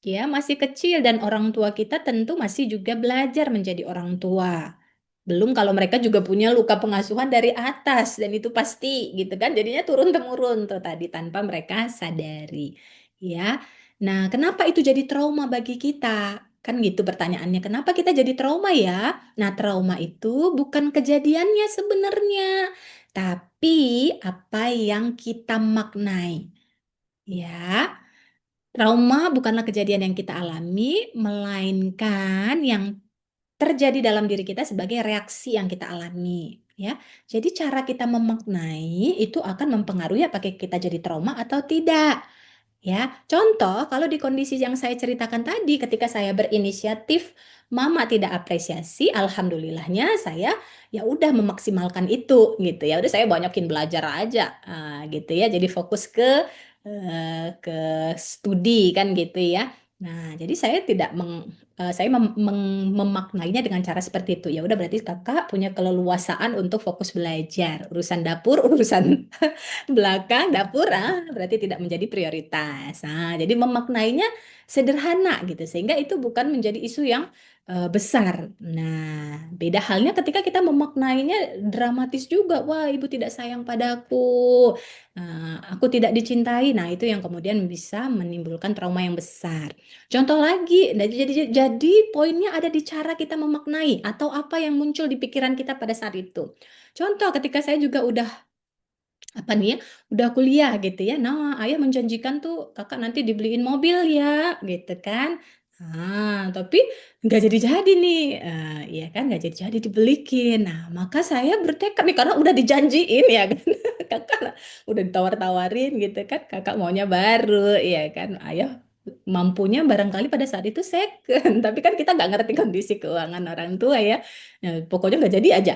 Ya, masih kecil dan orang tua kita tentu masih juga belajar menjadi orang tua. Belum kalau mereka juga punya luka pengasuhan dari atas dan itu pasti gitu kan. Jadinya turun temurun tuh tadi tanpa mereka sadari. Ya. Nah, kenapa itu jadi trauma bagi kita? Kan gitu pertanyaannya. Kenapa kita jadi trauma ya? Nah, trauma itu bukan kejadiannya sebenarnya, tapi apa yang kita maknai. Ya. Trauma bukanlah kejadian yang kita alami, melainkan yang terjadi dalam diri kita sebagai reaksi yang kita alami. Ya, jadi cara kita memaknai itu akan mempengaruhi apakah kita jadi trauma atau tidak. Ya, contoh kalau di kondisi yang saya ceritakan tadi, ketika saya berinisiatif, mama tidak apresiasi, alhamdulillahnya saya ya udah memaksimalkan itu gitu ya. Udah saya banyakin belajar aja, gitu ya. Jadi fokus ke studi kan gitu ya. Nah, jadi saya tidak saya memaknainya dengan cara seperti itu. Ya udah berarti kakak punya keleluasaan untuk fokus belajar. Urusan dapur, urusan belakang dapur berarti tidak menjadi prioritas. Nah, jadi memaknainya sederhana gitu sehingga itu bukan menjadi isu yang besar. Nah, beda halnya ketika kita memaknainya dramatis juga. Wah, ibu tidak sayang padaku. Aku tidak dicintai. Nah, itu yang kemudian bisa menimbulkan trauma yang besar. Contoh lagi, nah, jadi poinnya ada di cara kita memaknai atau apa yang muncul di pikiran kita pada saat itu. Contoh ketika saya juga udah apa nih ya, udah kuliah gitu ya. Nah, ayah menjanjikan tuh kakak nanti dibeliin mobil ya, gitu kan. Tapi nggak jadi-jadi nih, ya kan nggak jadi-jadi dibelikin. Nah, maka saya bertekad nih karena udah dijanjiin ya kan, kakak udah ditawar-tawarin gitu kan, kakak maunya baru, ya kan. Ayah mampunya barangkali pada saat itu second, tapi kan kita nggak ngerti kondisi keuangan orang tua ya. Nah, pokoknya nggak jadi aja.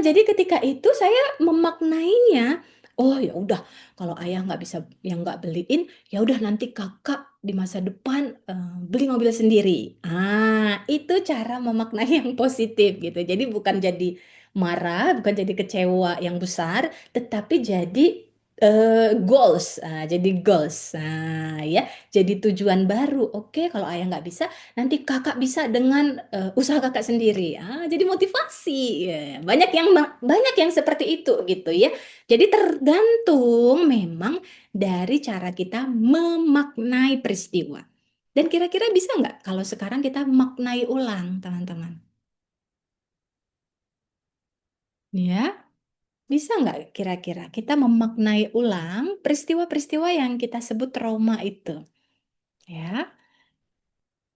Jadi ketika itu saya memaknainya, oh ya udah, kalau ayah nggak bisa yang nggak beliin, ya udah nanti kakak di masa depan beli mobil sendiri. Itu cara memaknai yang positif gitu. Jadi bukan jadi marah, bukan jadi kecewa yang besar, tetapi jadi Goals. Jadi goals. Ya, jadi tujuan baru. Oke, kalau ayah nggak bisa, nanti kakak bisa dengan usaha kakak sendiri. Jadi motivasi. Ya, banyak yang seperti itu gitu ya. Jadi tergantung memang dari cara kita memaknai peristiwa. Dan kira-kira bisa nggak kalau sekarang kita maknai ulang, teman-teman? Ya. Bisa nggak kira-kira kita memaknai ulang peristiwa-peristiwa yang kita sebut trauma itu? Ya,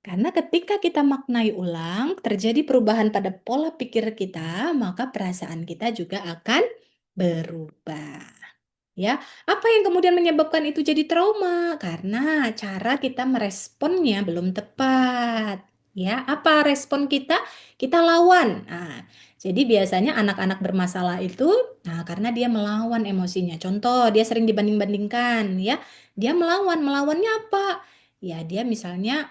karena ketika kita maknai ulang, terjadi perubahan pada pola pikir kita, maka perasaan kita juga akan berubah. Ya, apa yang kemudian menyebabkan itu jadi trauma? Karena cara kita meresponnya belum tepat. Ya, apa respon kita? Kita lawan. Jadi biasanya anak-anak bermasalah itu, karena dia melawan emosinya. Contoh, dia sering dibanding-bandingkan, ya. Dia melawan, melawannya apa? Ya, dia misalnya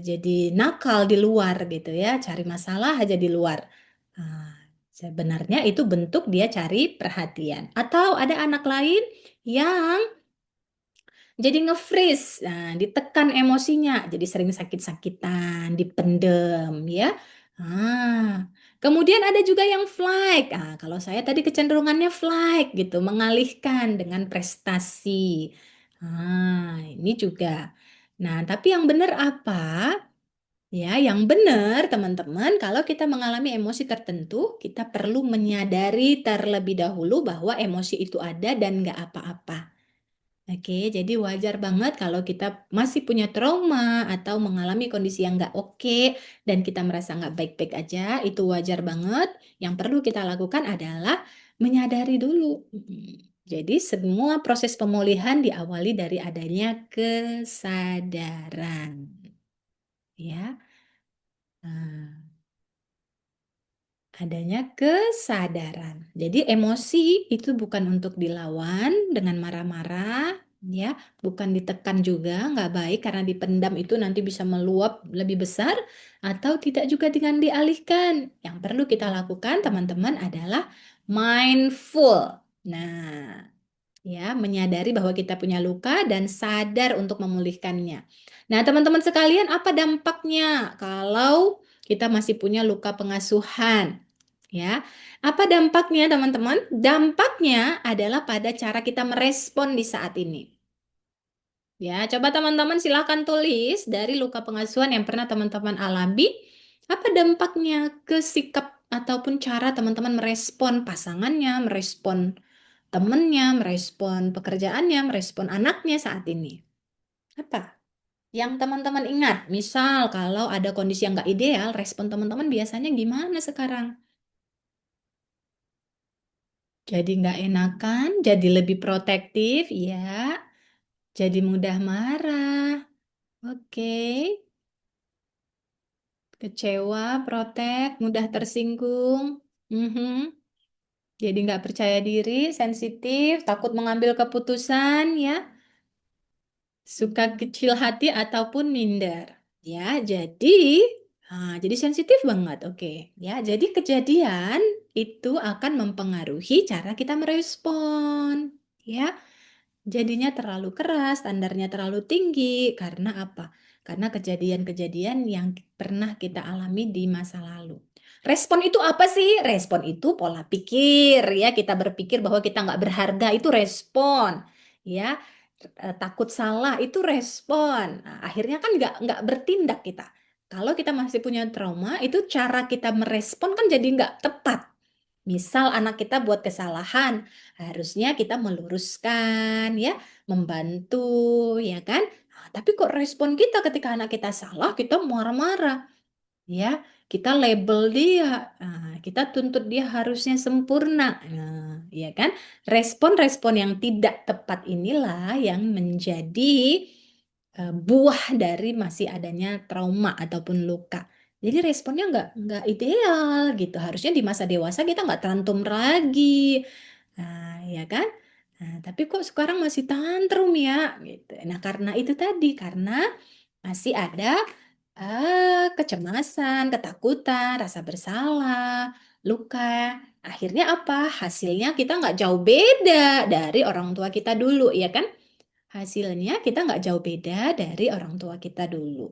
jadi nakal di luar gitu ya, cari masalah aja di luar. Nah, sebenarnya itu bentuk dia cari perhatian. Atau ada anak lain yang jadi nge-freeze, ditekan emosinya, jadi sering sakit-sakitan, dipendem ya. Kemudian ada juga yang flight. Kalau saya tadi kecenderungannya flight gitu, mengalihkan dengan prestasi. Ini juga. Nah, tapi yang benar apa? Ya, yang benar, teman-teman, kalau kita mengalami emosi tertentu, kita perlu menyadari terlebih dahulu bahwa emosi itu ada dan nggak apa-apa. Oke, jadi wajar banget kalau kita masih punya trauma atau mengalami kondisi yang nggak oke dan kita merasa nggak baik-baik aja, itu wajar banget. Yang perlu kita lakukan adalah menyadari dulu. Jadi semua proses pemulihan diawali dari adanya kesadaran. Ya. Nah, adanya kesadaran. Jadi emosi itu bukan untuk dilawan dengan marah-marah, ya, bukan ditekan juga, nggak baik karena dipendam itu nanti bisa meluap lebih besar, atau tidak juga dengan dialihkan. Yang perlu kita lakukan, teman-teman, adalah mindful. Nah, ya, menyadari bahwa kita punya luka dan sadar untuk memulihkannya. Nah, teman-teman sekalian, apa dampaknya kalau kita masih punya luka pengasuhan? Ya, apa dampaknya, teman-teman? Dampaknya adalah pada cara kita merespon di saat ini. Ya, coba teman-teman silahkan tulis dari luka pengasuhan yang pernah teman-teman alami. Apa dampaknya ke sikap ataupun cara teman-teman merespon pasangannya, merespon temennya, merespon pekerjaannya, merespon anaknya saat ini. Apa? Yang teman-teman ingat, misal kalau ada kondisi yang nggak ideal, respon teman-teman biasanya gimana sekarang? Jadi nggak enakan, jadi lebih protektif, ya. Jadi mudah marah, oke. Kecewa, protek, mudah tersinggung. Mhm. Jadi nggak percaya diri, sensitif, takut mengambil keputusan, ya. Suka kecil hati ataupun minder. Ya, jadi sensitif banget. Oke, ya. Jadi kejadian itu akan mempengaruhi cara kita merespon. Ya, jadinya terlalu keras, standarnya terlalu tinggi. Karena apa? Karena kejadian-kejadian yang pernah kita alami di masa lalu. Respon itu apa sih? Respon itu pola pikir, ya. Kita berpikir bahwa kita nggak berharga, itu respon. Ya, takut salah itu respon. Akhirnya kan nggak bertindak kita. Kalau kita masih punya trauma, itu cara kita merespon kan jadi nggak tepat. Misal anak kita buat kesalahan, harusnya kita meluruskan, ya, membantu, ya kan? Tapi kok respon kita ketika anak kita salah, kita marah-marah, ya, kita label dia, kita tuntut dia harusnya sempurna, ya kan? Respon-respon yang tidak tepat inilah yang menjadi buah dari masih adanya trauma ataupun luka. Jadi responnya nggak ideal gitu. Harusnya di masa dewasa kita nggak tantrum lagi, ya kan? Tapi kok sekarang masih tantrum ya, gitu. Nah, karena itu tadi, karena masih ada kecemasan, ketakutan, rasa bersalah, luka. Akhirnya apa? Hasilnya kita nggak jauh beda dari orang tua kita dulu, ya kan? Hasilnya kita nggak jauh beda dari orang tua kita dulu.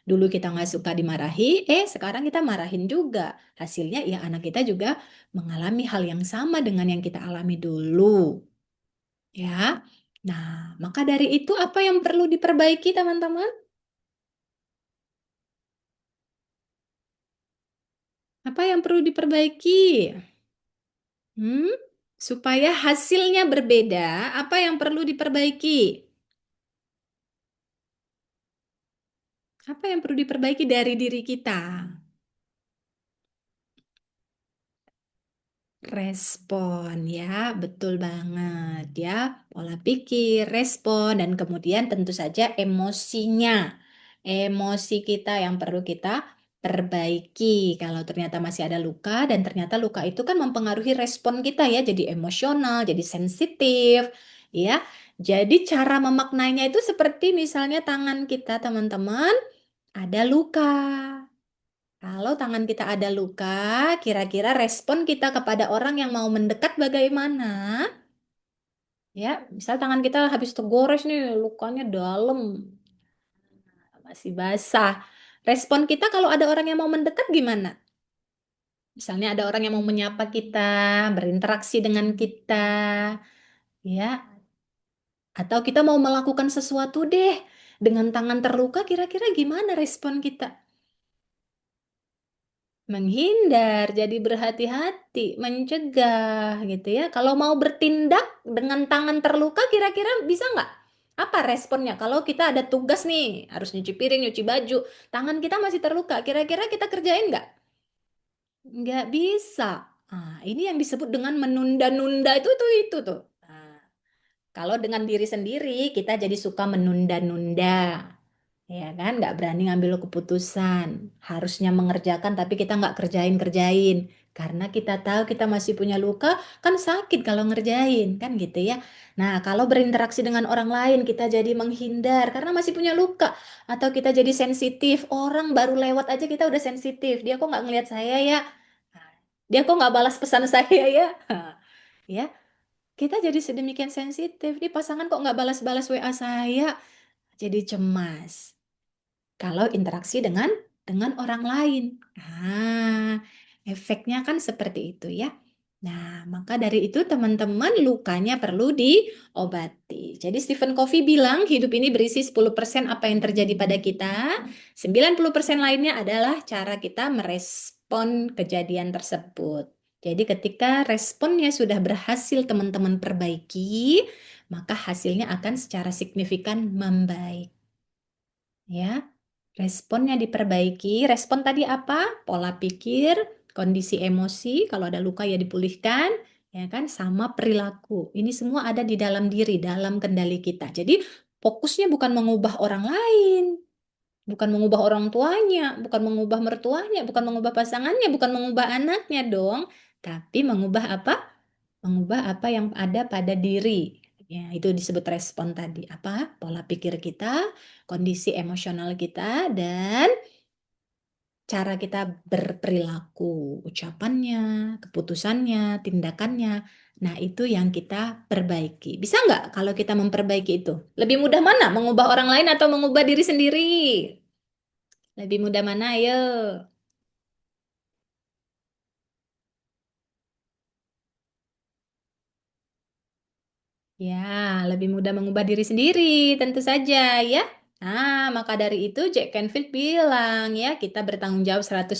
Dulu kita nggak suka dimarahi, sekarang kita marahin juga. Hasilnya ya anak kita juga mengalami hal yang sama dengan yang kita alami dulu. Ya, nah maka dari itu apa yang perlu diperbaiki teman-teman? Apa yang perlu diperbaiki? Hmm? Supaya hasilnya berbeda, apa yang perlu diperbaiki? Apa yang perlu diperbaiki dari diri kita? Respon ya, betul banget ya. Pola pikir, respon, dan kemudian tentu saja emosinya. Emosi kita yang perlu kita perbaiki. Kalau ternyata masih ada luka dan ternyata luka itu kan mempengaruhi respon kita ya, jadi emosional, jadi sensitif, ya. Jadi cara memaknainya itu seperti misalnya tangan kita, teman-teman, ada luka. Kalau tangan kita ada luka, kira-kira respon kita kepada orang yang mau mendekat bagaimana? Ya, misal tangan kita habis tergores nih, lukanya dalam, masih basah. Respon kita kalau ada orang yang mau mendekat gimana? Misalnya ada orang yang mau menyapa kita, berinteraksi dengan kita, ya, atau kita mau melakukan sesuatu deh dengan tangan terluka, kira-kira gimana respon kita? Menghindar, jadi berhati-hati, mencegah gitu ya. Kalau mau bertindak dengan tangan terluka, kira-kira bisa nggak? Apa responnya? Kalau kita ada tugas nih, harus nyuci piring, nyuci baju, tangan kita masih terluka, kira-kira kita kerjain nggak? Nggak bisa. Ah, ini yang disebut dengan menunda-nunda itu tuh. Nah, kalau dengan diri sendiri, kita jadi suka menunda-nunda. Ya kan, nggak berani ngambil keputusan. Harusnya mengerjakan, tapi kita nggak kerjain-kerjain. Karena kita tahu kita masih punya luka, kan sakit kalau ngerjain, kan gitu ya. Nah, kalau berinteraksi dengan orang lain, kita jadi menghindar karena masih punya luka. Atau kita jadi sensitif, orang baru lewat aja kita udah sensitif. Dia kok nggak ngeliat saya ya? Nah, dia kok nggak balas pesan saya ya? Ya, kita jadi sedemikian sensitif. Di pasangan kok nggak balas-balas WA saya? Jadi cemas kalau interaksi dengan orang lain. Ah, efeknya kan seperti itu ya. Nah, maka dari itu teman-teman lukanya perlu diobati. Jadi Stephen Covey bilang hidup ini berisi 10% apa yang terjadi pada kita, 90% lainnya adalah cara kita merespon kejadian tersebut. Jadi ketika responnya sudah berhasil teman-teman perbaiki, maka hasilnya akan secara signifikan membaik. Ya. Responnya diperbaiki. Respon tadi apa? Pola pikir, kondisi emosi, kalau ada luka ya dipulihkan, ya kan? Sama perilaku. Ini semua ada di dalam diri, dalam kendali kita. Jadi fokusnya bukan mengubah orang lain, bukan mengubah orang tuanya, bukan mengubah mertuanya, bukan mengubah pasangannya, bukan mengubah anaknya dong, tapi mengubah apa? Mengubah apa yang ada pada diri. Ya, itu disebut respon tadi. Apa? Pola pikir kita, kondisi emosional kita, dan cara kita berperilaku, ucapannya, keputusannya, tindakannya. Nah, itu yang kita perbaiki. Bisa nggak kalau kita memperbaiki itu? Lebih mudah mana? Mengubah orang lain atau mengubah diri sendiri? Lebih mudah mana? Ayo. Ya, lebih mudah mengubah diri sendiri, tentu saja ya. Nah, maka dari itu Jack Canfield bilang ya, kita bertanggung jawab 100%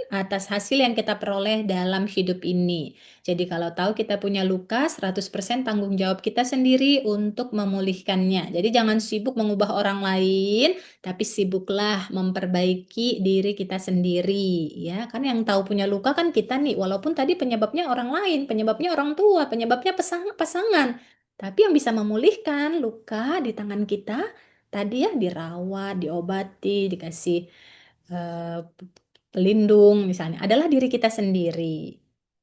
atas hasil yang kita peroleh dalam hidup ini. Jadi kalau tahu kita punya luka, 100% tanggung jawab kita sendiri untuk memulihkannya. Jadi jangan sibuk mengubah orang lain, tapi sibuklah memperbaiki diri kita sendiri ya. Kan yang tahu punya luka kan kita nih, walaupun tadi penyebabnya orang lain, penyebabnya orang tua, penyebabnya pasangan. Tapi yang bisa memulihkan luka di tangan kita tadi ya dirawat, diobati, dikasih eh, pelindung misalnya adalah diri kita sendiri.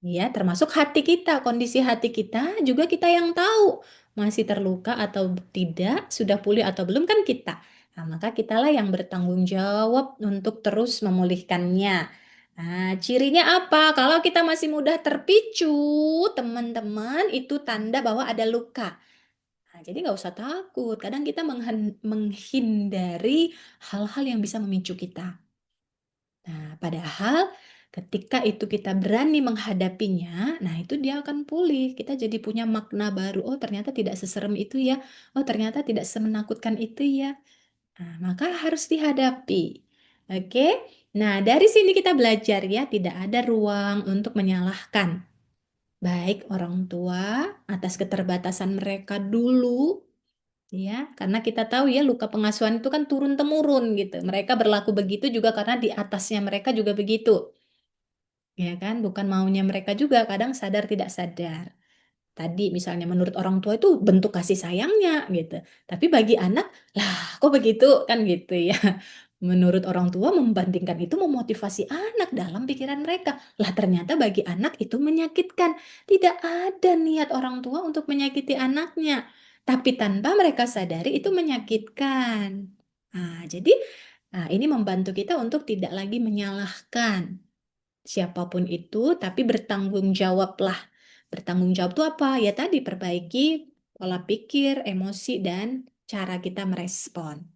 Ya, termasuk hati kita, kondisi hati kita juga kita yang tahu masih terluka atau tidak, sudah pulih atau belum kan kita. Nah, maka kitalah yang bertanggung jawab untuk terus memulihkannya. Nah, cirinya apa? Kalau kita masih mudah terpicu, teman-teman, itu tanda bahwa ada luka. Nah, jadi nggak usah takut. Kadang kita menghindari hal-hal yang bisa memicu kita. Nah, padahal ketika itu kita berani menghadapinya, nah itu dia akan pulih. Kita jadi punya makna baru. Oh, ternyata tidak seserem itu ya. Oh, ternyata tidak semenakutkan itu ya. Nah, maka harus dihadapi. Oke. Nah, dari sini kita belajar ya, tidak ada ruang untuk menyalahkan baik orang tua atas keterbatasan mereka dulu, ya, karena kita tahu ya luka pengasuhan itu kan turun temurun gitu. Mereka berlaku begitu juga karena di atasnya mereka juga begitu, ya kan? Bukan maunya mereka juga, kadang sadar tidak sadar. Tadi misalnya menurut orang tua itu bentuk kasih sayangnya gitu. Tapi bagi anak, lah kok begitu kan gitu ya. Menurut orang tua membandingkan itu memotivasi anak dalam pikiran mereka. Lah ternyata bagi anak itu menyakitkan. Tidak ada niat orang tua untuk menyakiti anaknya. Tapi tanpa mereka sadari itu menyakitkan. Nah, jadi ini membantu kita untuk tidak lagi menyalahkan siapapun itu, tapi bertanggung jawablah. Bertanggung jawab itu apa? Ya tadi perbaiki pola pikir, emosi, dan cara kita merespon.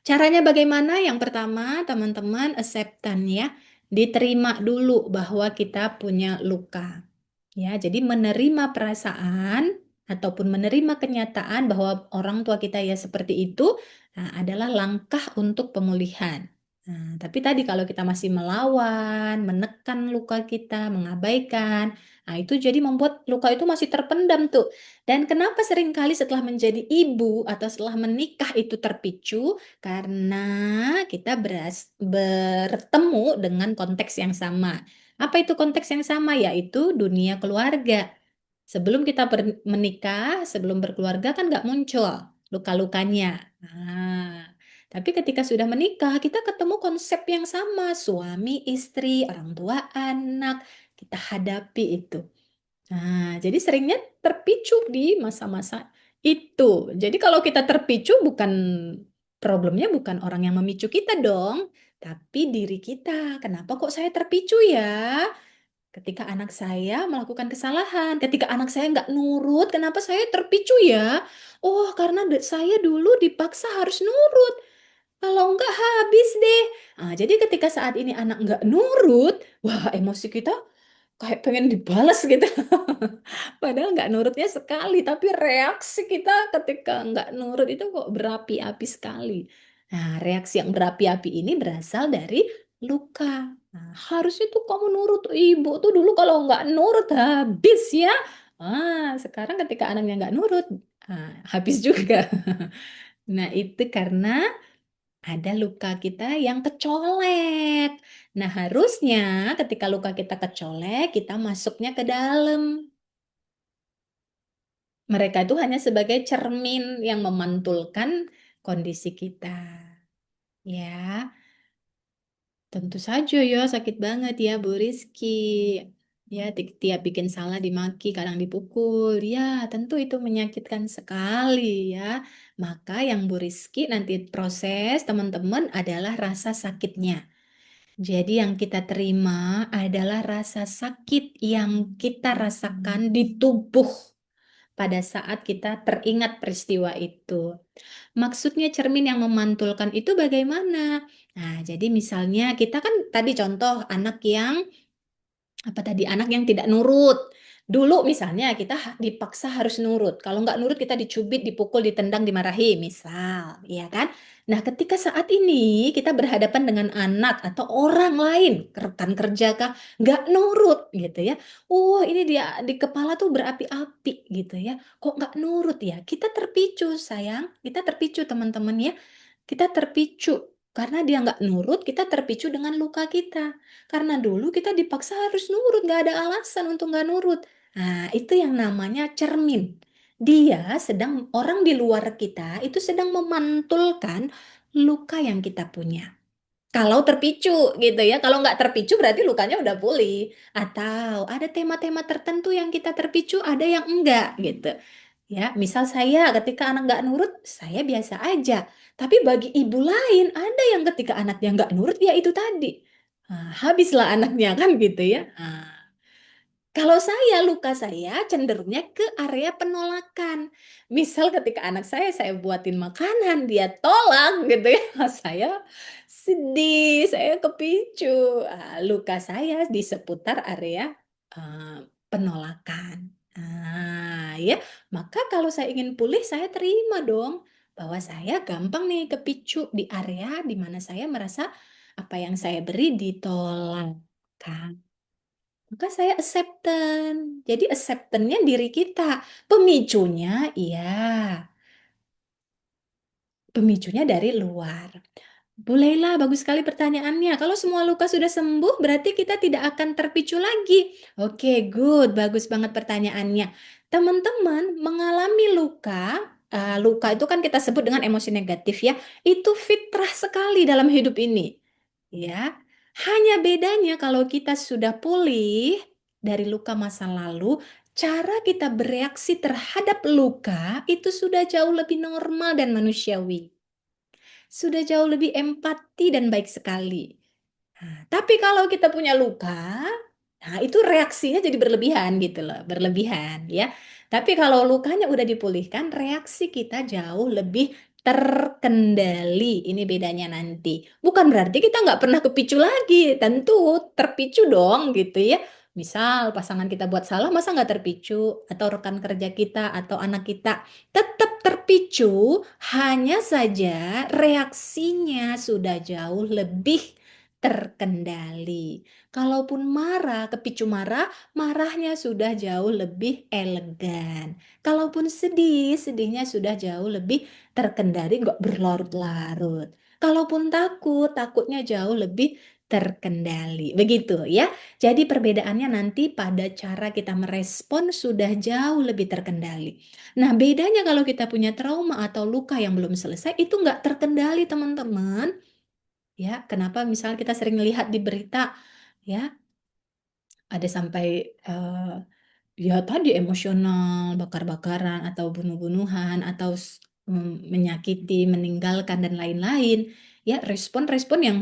Caranya bagaimana? Yang pertama, teman-teman, acceptance ya. Diterima dulu bahwa kita punya luka. Ya, jadi menerima perasaan ataupun menerima kenyataan bahwa orang tua kita ya seperti itu adalah langkah untuk pemulihan. Nah, tapi tadi kalau kita masih melawan, menekan luka kita, mengabaikan, nah itu jadi membuat luka itu masih terpendam tuh. Dan kenapa seringkali setelah menjadi ibu atau setelah menikah itu terpicu? Karena kita bertemu dengan konteks yang sama. Apa itu konteks yang sama? Yaitu dunia keluarga. Sebelum kita menikah, sebelum berkeluarga kan nggak muncul luka-lukanya. Nah, tapi ketika sudah menikah, kita ketemu konsep yang sama, suami, istri, orang tua, anak, kita hadapi itu. Nah, jadi seringnya terpicu di masa-masa itu. Jadi kalau kita terpicu problemnya bukan orang yang memicu kita dong, tapi diri kita. Kenapa kok saya terpicu ya? Ketika anak saya melakukan kesalahan, ketika anak saya nggak nurut, kenapa saya terpicu ya? Oh, karena saya dulu dipaksa harus nurut. Kalau nggak habis deh. Nah, jadi ketika saat ini anak nggak nurut, wah emosi kita kayak pengen dibalas gitu. Padahal nggak nurutnya sekali, tapi reaksi kita ketika nggak nurut itu kok berapi-api sekali. Nah, reaksi yang berapi-api ini berasal dari luka. Nah, harusnya tuh kamu nurut ibu tuh dulu kalau nggak nurut habis ya. Sekarang ketika anaknya nggak nurut, habis juga. Nah, itu karena ada luka kita yang kecolek. Nah, harusnya ketika luka kita kecolek, kita masuknya ke dalam. Mereka itu hanya sebagai cermin yang memantulkan kondisi kita. Ya, tentu saja ya sakit banget ya Bu Rizky. Ya, tiap bikin salah dimaki, kadang dipukul. Ya, tentu itu menyakitkan sekali ya. Maka yang Bu Rizky nanti proses teman-teman adalah rasa sakitnya. Jadi yang kita terima adalah rasa sakit yang kita rasakan di tubuh pada saat kita teringat peristiwa itu. Maksudnya cermin yang memantulkan itu bagaimana? Nah, jadi misalnya kita kan tadi contoh anak yang apa tadi anak yang tidak nurut. Dulu misalnya kita dipaksa harus nurut. Kalau nggak nurut kita dicubit, dipukul, ditendang, dimarahi, misal, ya kan? Nah, ketika saat ini kita berhadapan dengan anak atau orang lain, rekan kerja kah, nggak nurut gitu ya. Oh, ini dia di kepala tuh berapi-api gitu ya. Kok nggak nurut ya? Kita terpicu, sayang. Kita terpicu, teman-teman ya. Kita terpicu. Karena dia nggak nurut, kita terpicu dengan luka kita. Karena dulu kita dipaksa harus nurut, nggak ada alasan untuk nggak nurut. Nah, itu yang namanya cermin. Dia sedang, orang di luar kita itu sedang memantulkan luka yang kita punya. Kalau terpicu gitu ya, kalau nggak terpicu berarti lukanya udah pulih. Atau ada tema-tema tertentu yang kita terpicu, ada yang enggak gitu. Ya, misal saya ketika anak nggak nurut, saya biasa aja. Tapi bagi ibu lain, ada yang ketika anaknya nggak nurut, ya itu tadi. Habislah anaknya kan gitu ya. Kalau saya, luka saya cenderungnya ke area penolakan. Misal ketika anak saya buatin makanan, dia tolak gitu ya. Saya sedih, saya kepicu. Luka saya di seputar area penolakan. Ya, maka kalau saya ingin pulih, saya terima dong bahwa saya gampang nih kepicu di area di mana saya merasa apa yang saya beri ditolak. Kan? Maka saya acceptance. Jadi acceptance-nya diri kita. Pemicunya, iya. Pemicunya dari luar. Bolehlah, bagus sekali pertanyaannya. Kalau semua luka sudah sembuh, berarti kita tidak akan terpicu lagi. Oke, good. Bagus banget pertanyaannya. Teman-teman mengalami luka, luka itu kan kita sebut dengan emosi negatif ya. Itu fitrah sekali dalam hidup ini. Ya, hanya bedanya kalau kita sudah pulih dari luka masa lalu, cara kita bereaksi terhadap luka itu sudah jauh lebih normal dan manusiawi. Sudah jauh lebih empati dan baik sekali. Tapi kalau kita punya luka, nah itu reaksinya jadi berlebihan gitu loh, berlebihan ya. Tapi kalau lukanya udah dipulihkan, reaksi kita jauh lebih terkendali. Ini bedanya nanti. Bukan berarti kita nggak pernah kepicu lagi, tentu terpicu dong gitu ya. Misal pasangan kita buat salah, masa nggak terpicu? Atau rekan kerja kita, atau anak kita tetap terpicu, hanya saja reaksinya sudah jauh lebih terkendali. Kalaupun marah, kepicu marah, marahnya sudah jauh lebih elegan. Kalaupun sedih, sedihnya sudah jauh lebih terkendali, nggak berlarut-larut. Kalaupun takut, takutnya jauh lebih terkendali. Begitu ya. Jadi perbedaannya nanti pada cara kita merespon sudah jauh lebih terkendali. Nah, bedanya kalau kita punya trauma atau luka yang belum selesai, itu nggak terkendali, teman-teman. Ya, kenapa misalnya kita sering lihat di berita, ya, ada sampai ya tadi emosional, bakar-bakaran atau bunuh-bunuhan atau menyakiti, meninggalkan dan lain-lain. Ya, respon-respon yang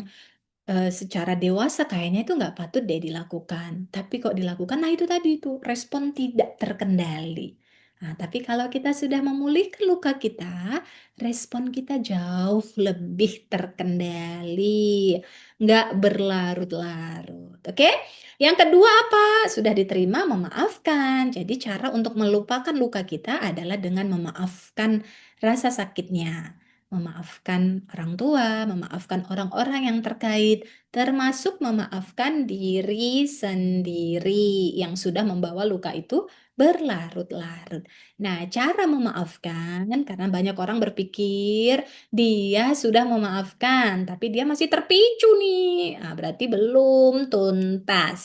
secara dewasa kayaknya itu nggak patut deh dilakukan. Tapi kok dilakukan, nah itu tadi itu respon tidak terkendali. Nah, tapi kalau kita sudah memulihkan luka kita, respon kita jauh lebih terkendali, nggak berlarut-larut. Oke? Yang kedua apa? Sudah diterima, memaafkan. Jadi cara untuk melupakan luka kita adalah dengan memaafkan rasa sakitnya. Memaafkan orang tua, memaafkan orang-orang yang terkait, termasuk memaafkan diri sendiri yang sudah membawa luka itu berlarut-larut. Nah, cara memaafkan, karena banyak orang berpikir dia sudah memaafkan, tapi dia masih terpicu nih. Nah, berarti belum tuntas.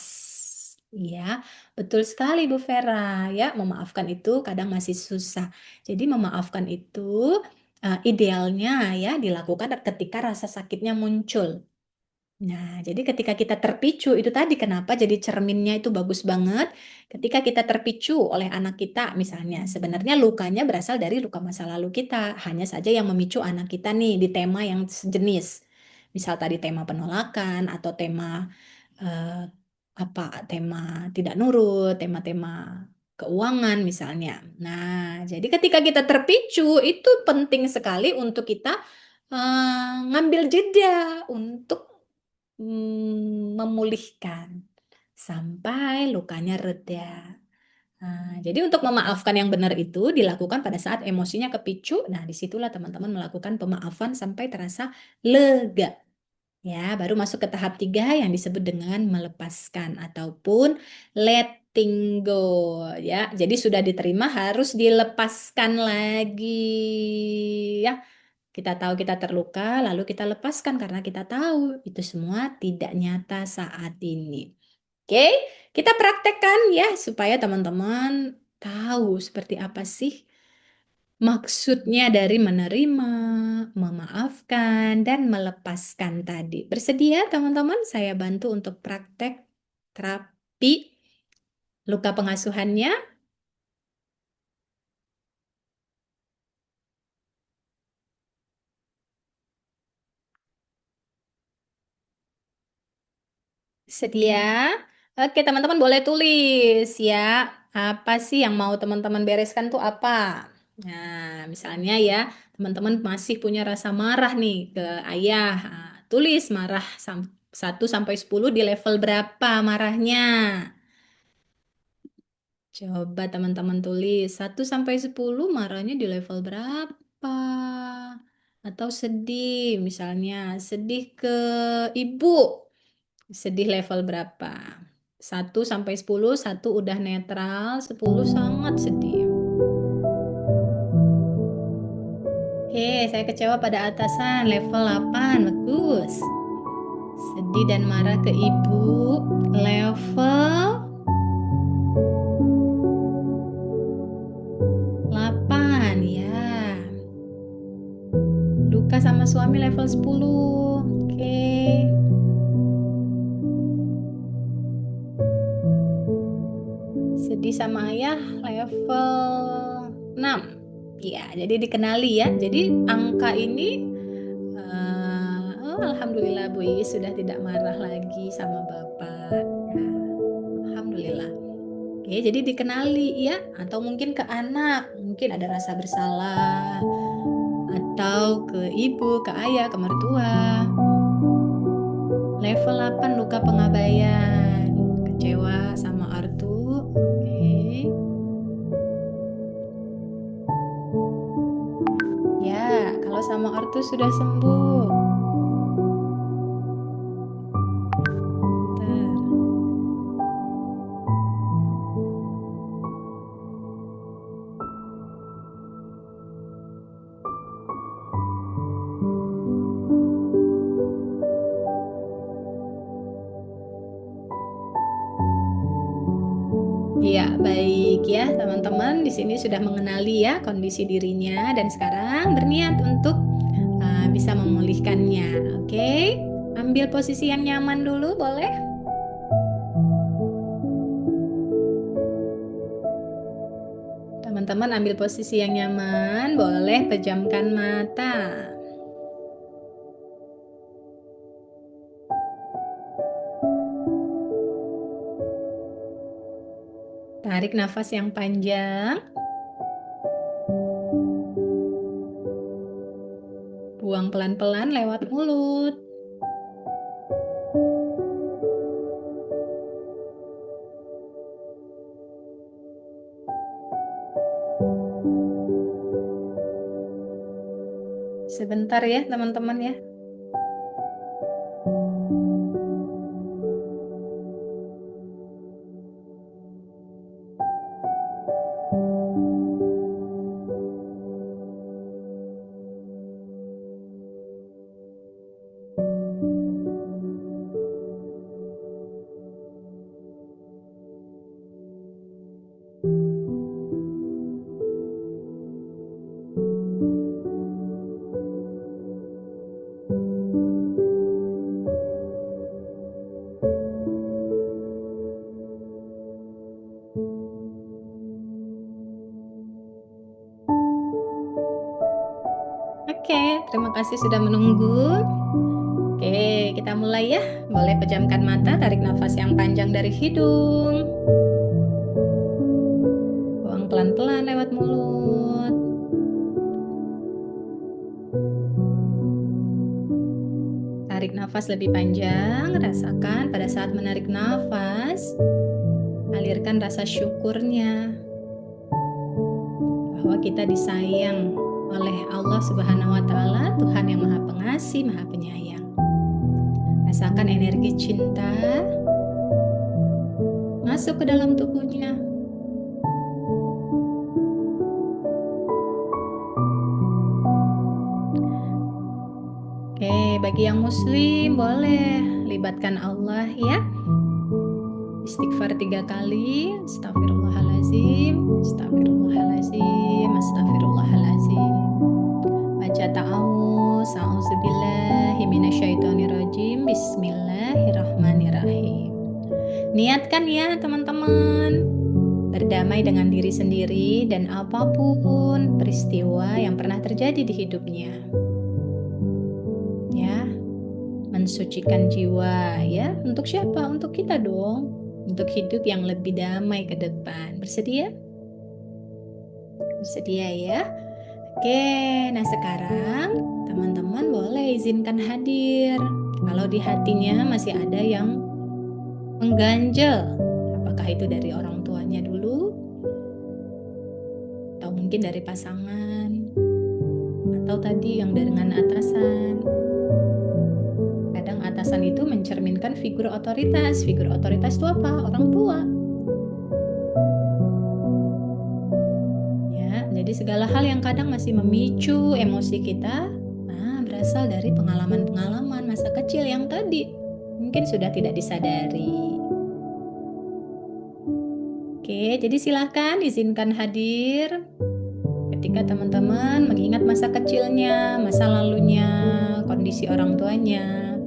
Ya, betul sekali Bu Vera. Ya, memaafkan itu kadang masih susah. Jadi memaafkan itu idealnya ya dilakukan ketika rasa sakitnya muncul. Nah, jadi ketika kita terpicu, itu tadi kenapa jadi cerminnya itu bagus banget. Ketika kita terpicu oleh anak kita, misalnya, sebenarnya lukanya berasal dari luka masa lalu kita. Hanya saja yang memicu anak kita nih di tema yang sejenis. Misal tadi tema penolakan atau tema eh, apa tema tidak nurut, tema-tema keuangan misalnya. Nah, jadi ketika kita terpicu, itu penting sekali untuk kita ngambil jeda untuk memulihkan sampai lukanya reda. Nah, jadi untuk memaafkan yang benar itu dilakukan pada saat emosinya kepicu. Nah, disitulah teman-teman melakukan pemaafan sampai terasa lega. Ya, baru masuk ke tahap 3 yang disebut dengan melepaskan ataupun letting go. Ya, jadi sudah diterima harus dilepaskan lagi. Ya, kita tahu kita terluka, lalu kita lepaskan karena kita tahu itu semua tidak nyata saat ini. Oke, kita praktekkan ya supaya teman-teman tahu seperti apa sih maksudnya dari menerima, memaafkan, dan melepaskan tadi. Bersedia teman-teman? Saya bantu untuk praktek terapi luka pengasuhannya. Sedia? Oke, teman-teman boleh tulis ya. Apa sih yang mau teman-teman bereskan tuh apa? Nah, misalnya ya, teman-teman masih punya rasa marah nih ke ayah. Nah, tulis marah 1 sampai 10 di level berapa marahnya. Coba teman-teman tulis 1 sampai 10 marahnya di level berapa? Atau sedih, misalnya sedih ke ibu. Sedih level berapa? 1 sampai 10, 1 udah netral, 10 sangat sedih. Oke, saya kecewa pada atasan, level 8, bagus. Sedih dan marah ke ibu, level 8, ya. Duka sama suami level 10, oke. Sedih sama ayah level 6. Ya, jadi dikenali ya. Jadi angka ini alhamdulillah Bu Iis sudah tidak marah lagi sama Bapak. Ya, alhamdulillah. Oke, jadi dikenali ya, atau mungkin ke anak, mungkin ada rasa bersalah, atau ke ibu, ke ayah, ke mertua. Level 8 luka pengabaian, kecewa sama ortu. Oke. Ya, kalau sama ortu sudah sembuh. Bentar. Iya, baik ya teman-teman. Di sini sudah mengenali ya kondisi dirinya dan sekarang berniat untuk bisa memulihkannya. Oke, ambil posisi yang nyaman dulu, boleh? Teman-teman ambil posisi yang nyaman, boleh pejamkan mata. Tarik nafas yang panjang. Buang pelan-pelan lewat mulut. Sebentar ya teman-teman ya. Oke, terima kasih sudah menunggu. Oke, kita mulai ya. Boleh pejamkan mata, tarik nafas yang panjang dari hidung. Buang pelan-pelan lewat mulut. Tarik nafas lebih panjang, rasakan pada saat menarik nafas, alirkan rasa syukurnya bahwa kita disayang oleh Allah Subhanahu wa Ta'ala, Tuhan yang Maha Pengasih, Maha Penyayang. Rasakan energi cinta masuk ke dalam tubuhnya. Oke, bagi yang muslim boleh libatkan Allah ya. Istighfar 3 kali. Astagfirullahalazim, astagfirullahalazim, astagfirullahalazim. Baca ta'awuz, a'udzubillahi minasyaitonirrajim, bismillahirrahmanirrahim. Niatkan ya teman-teman, berdamai dengan diri sendiri dan apapun peristiwa yang pernah terjadi di hidupnya. Ya, mensucikan jiwa, ya. Untuk siapa? Untuk kita dong. Untuk hidup yang lebih damai ke depan. Bersedia? Bersedia ya? Oke, nah sekarang teman-teman boleh izinkan hadir. Kalau di hatinya masih ada yang mengganjal, apakah itu dari orang tuanya dulu, atau mungkin dari pasangan, atau tadi yang dengan atasan. Kadang atasan itu mencerminkan figur otoritas. Figur otoritas itu apa? Orang tua. Ya, jadi segala hal yang kadang masih memicu emosi kita, berasal dari pengalaman-pengalaman masa kecil yang tadi mungkin sudah tidak disadari. Oke, jadi silahkan izinkan hadir ketika teman-teman mengingat masa kecilnya, masa lalunya, kondisi orang tuanya,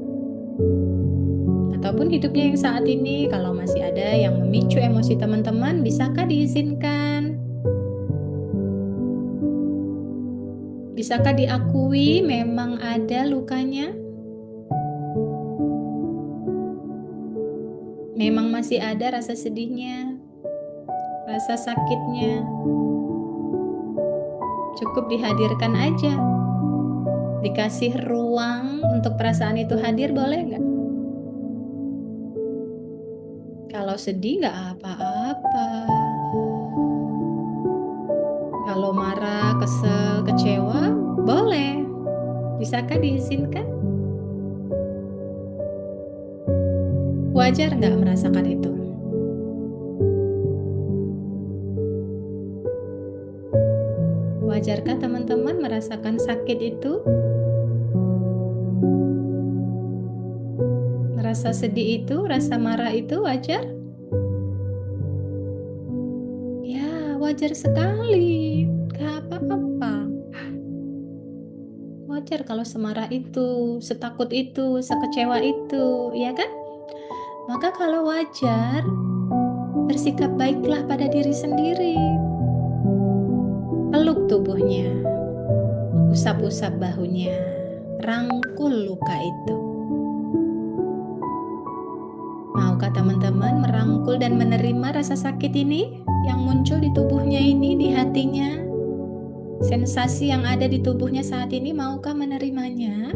ataupun hidupnya yang saat ini. Kalau masih ada yang memicu emosi teman-teman, bisakah diizinkan? Bisakah diakui memang ada lukanya? Memang masih ada rasa sedihnya, rasa sakitnya. Cukup dihadirkan aja. Dikasih ruang untuk perasaan itu hadir, boleh nggak? Kalau sedih nggak apa-apa. Kalau marah, kesel, kecewa, boleh. Bisakah diizinkan? Wajar nggak merasakan itu? Wajarkah teman-teman merasakan sakit itu? Merasa sedih itu, rasa marah itu wajar? Ya, wajar sekali. Gak apa-apa. Wajar kalau semarah itu, setakut itu, sekecewa itu, ya kan? Maka kalau wajar, bersikap baiklah pada diri sendiri. Peluk tubuhnya, usap-usap bahunya, rangkul luka itu. Maukah teman-teman merangkul dan menerima rasa sakit ini yang muncul di tubuhnya ini, di hatinya? Sensasi yang ada di tubuhnya saat ini, maukah menerimanya?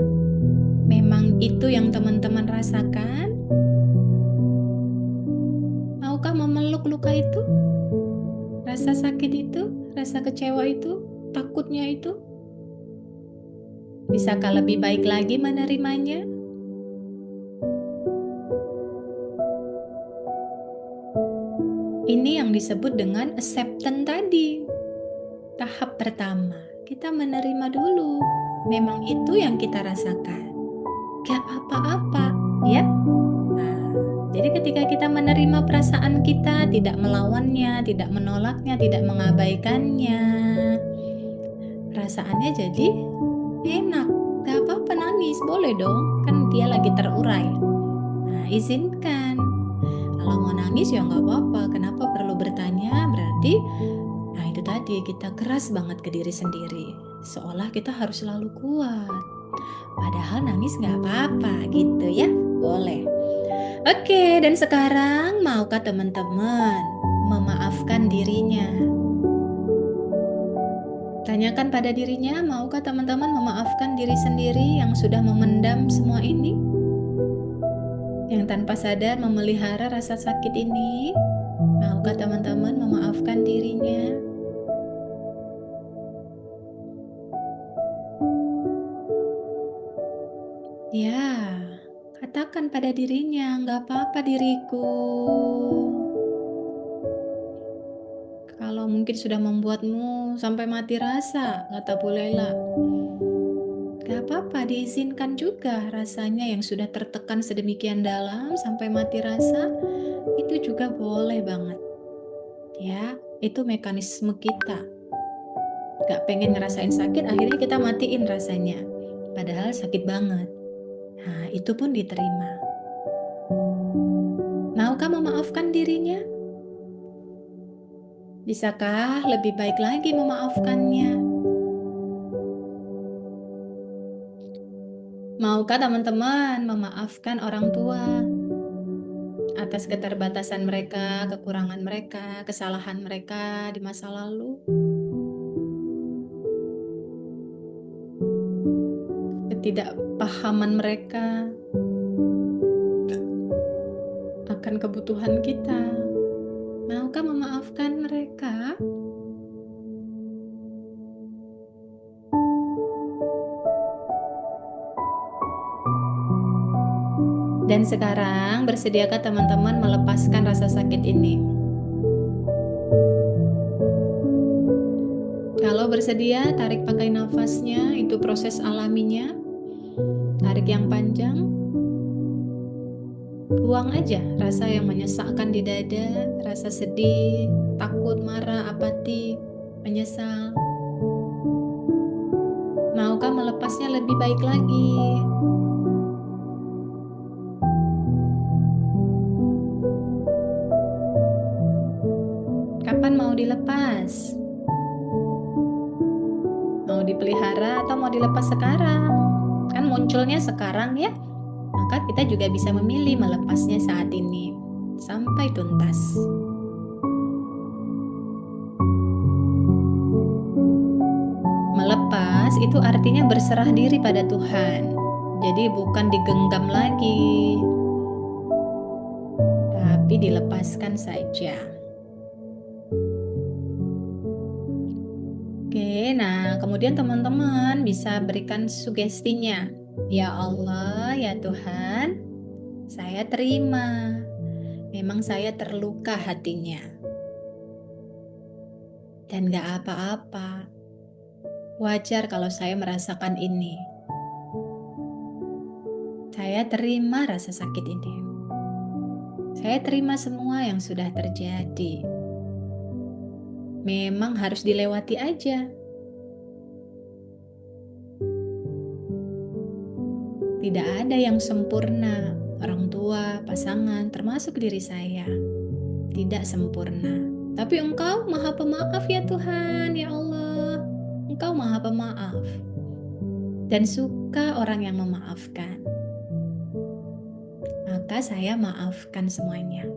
Memang itu yang teman-teman rasakan? Maukah memeluk luka itu? Rasa sakit itu, rasa kecewa itu, takutnya itu? Bisakah lebih baik lagi menerimanya? Ini yang disebut dengan acceptance tadi. Tahap pertama, kita menerima dulu. Memang itu yang kita rasakan. Gak apa-apa, ya. Nah, jadi ketika kita menerima perasaan kita, tidak melawannya, tidak menolaknya, tidak mengabaikannya, perasaannya jadi enak. Gak apa-apa nangis, boleh dong. Kan dia lagi terurai. Nah, izinkan. Kalau mau nangis ya nggak apa-apa. Kenapa perlu bertanya? Berarti, nah itu tadi kita keras banget ke diri sendiri. Seolah kita harus selalu kuat. Padahal nangis nggak apa-apa gitu ya. Boleh. Oke, dan sekarang maukah teman-teman memaafkan dirinya? Tanyakan pada dirinya, maukah teman-teman memaafkan diri sendiri yang sudah memendam semua ini? Yang tanpa sadar memelihara rasa sakit ini? Maukah teman-teman memaafkan dirinya? Ya, katakan pada dirinya, nggak apa-apa diriku. Kalau mungkin sudah membuatmu sampai mati rasa, kata Bu Lela. Gak apa-apa, diizinkan juga rasanya yang sudah tertekan sedemikian dalam sampai mati rasa, itu juga boleh banget. Ya, itu mekanisme kita. Gak pengen ngerasain sakit, akhirnya kita matiin rasanya. Padahal sakit banget. Nah, itu pun diterima. Maukah memaafkan dirinya? Bisakah lebih baik lagi memaafkannya? Maukah teman-teman memaafkan orang tua atas keterbatasan mereka, kekurangan mereka, kesalahan mereka di masa lalu? Ketidakpahaman mereka akan kebutuhan kita. Maukah memaafkan mereka? Dan sekarang bersediakah teman-teman melepaskan rasa sakit ini? Kalau bersedia, tarik pakai nafasnya, itu proses alaminya. Tarik yang panjang. Buang aja rasa yang menyesakkan di dada, rasa sedih, takut, marah, apati, menyesal. Maukah melepasnya lebih baik lagi? Kapan mau dilepas? Mau dipelihara atau mau dilepas sekarang? Kan munculnya sekarang ya. Maka kita juga bisa memilih melepasnya saat ini sampai tuntas. Melepas itu artinya berserah diri pada Tuhan. Jadi bukan digenggam lagi, tapi dilepaskan saja. Oke, nah kemudian teman-teman bisa berikan sugestinya. Ya Allah, ya Tuhan, saya terima. Memang saya terluka hatinya. Dan gak apa-apa. Wajar kalau saya merasakan ini. Saya terima rasa sakit ini. Saya terima semua yang sudah terjadi. Memang harus dilewati aja. Tidak ada yang sempurna. Orang tua, pasangan, termasuk diri saya. Tidak sempurna. Tapi Engkau Maha Pemaaf ya Tuhan, ya Allah. Engkau Maha Pemaaf. Dan suka orang yang memaafkan. Maka saya maafkan semuanya.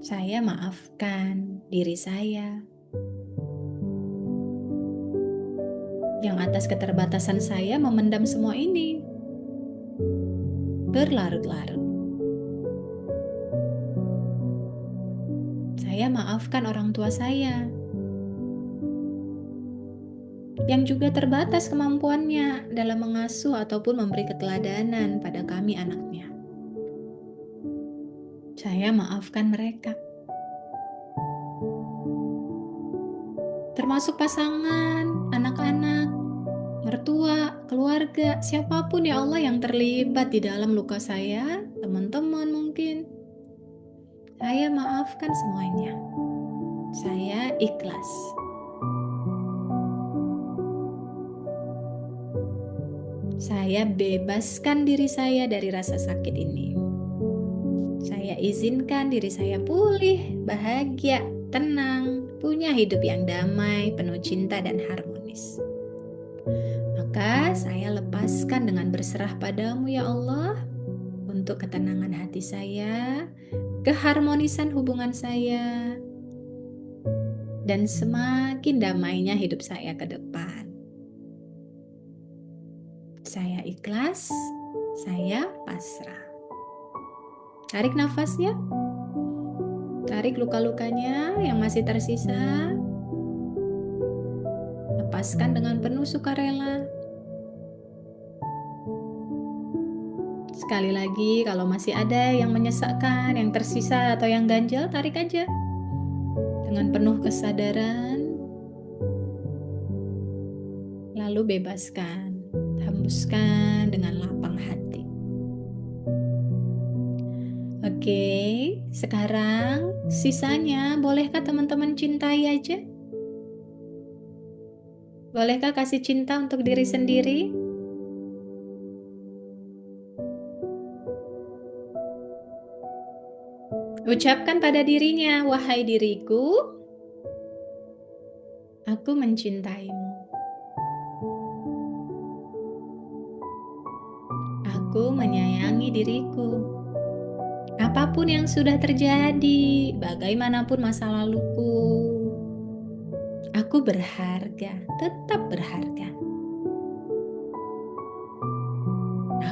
Saya maafkan diri saya. Yang atas keterbatasan saya memendam semua ini. Berlarut-larut. Saya maafkan orang tua saya. Yang juga terbatas kemampuannya dalam mengasuh ataupun memberi keteladanan pada kami anaknya. Saya maafkan mereka. Termasuk pasangan, anak-anak, mertua, keluarga, siapapun ya Allah yang terlibat di dalam luka saya, teman-teman mungkin. Saya maafkan semuanya. Saya ikhlas. Saya bebaskan diri saya dari rasa sakit ini. Saya izinkan diri saya pulih, bahagia, tenang, punya hidup yang damai, penuh cinta dan harmonis. Maka saya lepaskan dengan berserah padamu ya Allah, untuk ketenangan hati saya, keharmonisan hubungan saya, dan semakin damainya hidup saya ke depan. Saya ikhlas, saya pasrah. Tarik nafasnya, tarik luka-lukanya yang masih tersisa, lepaskan dengan penuh sukarela. Sekali lagi, kalau masih ada yang menyesakkan, yang tersisa atau yang ganjal, tarik aja. Dengan penuh kesadaran, lalu bebaskan, hembuskan dengan lapang hati. Oke, sekarang sisanya bolehkah teman-teman cintai aja? Bolehkah kasih cinta untuk diri sendiri? Ucapkan pada dirinya, wahai diriku, aku mencintaimu. Aku menyayangi diriku. Apapun yang sudah terjadi, bagaimanapun masa laluku, aku berharga, tetap berharga.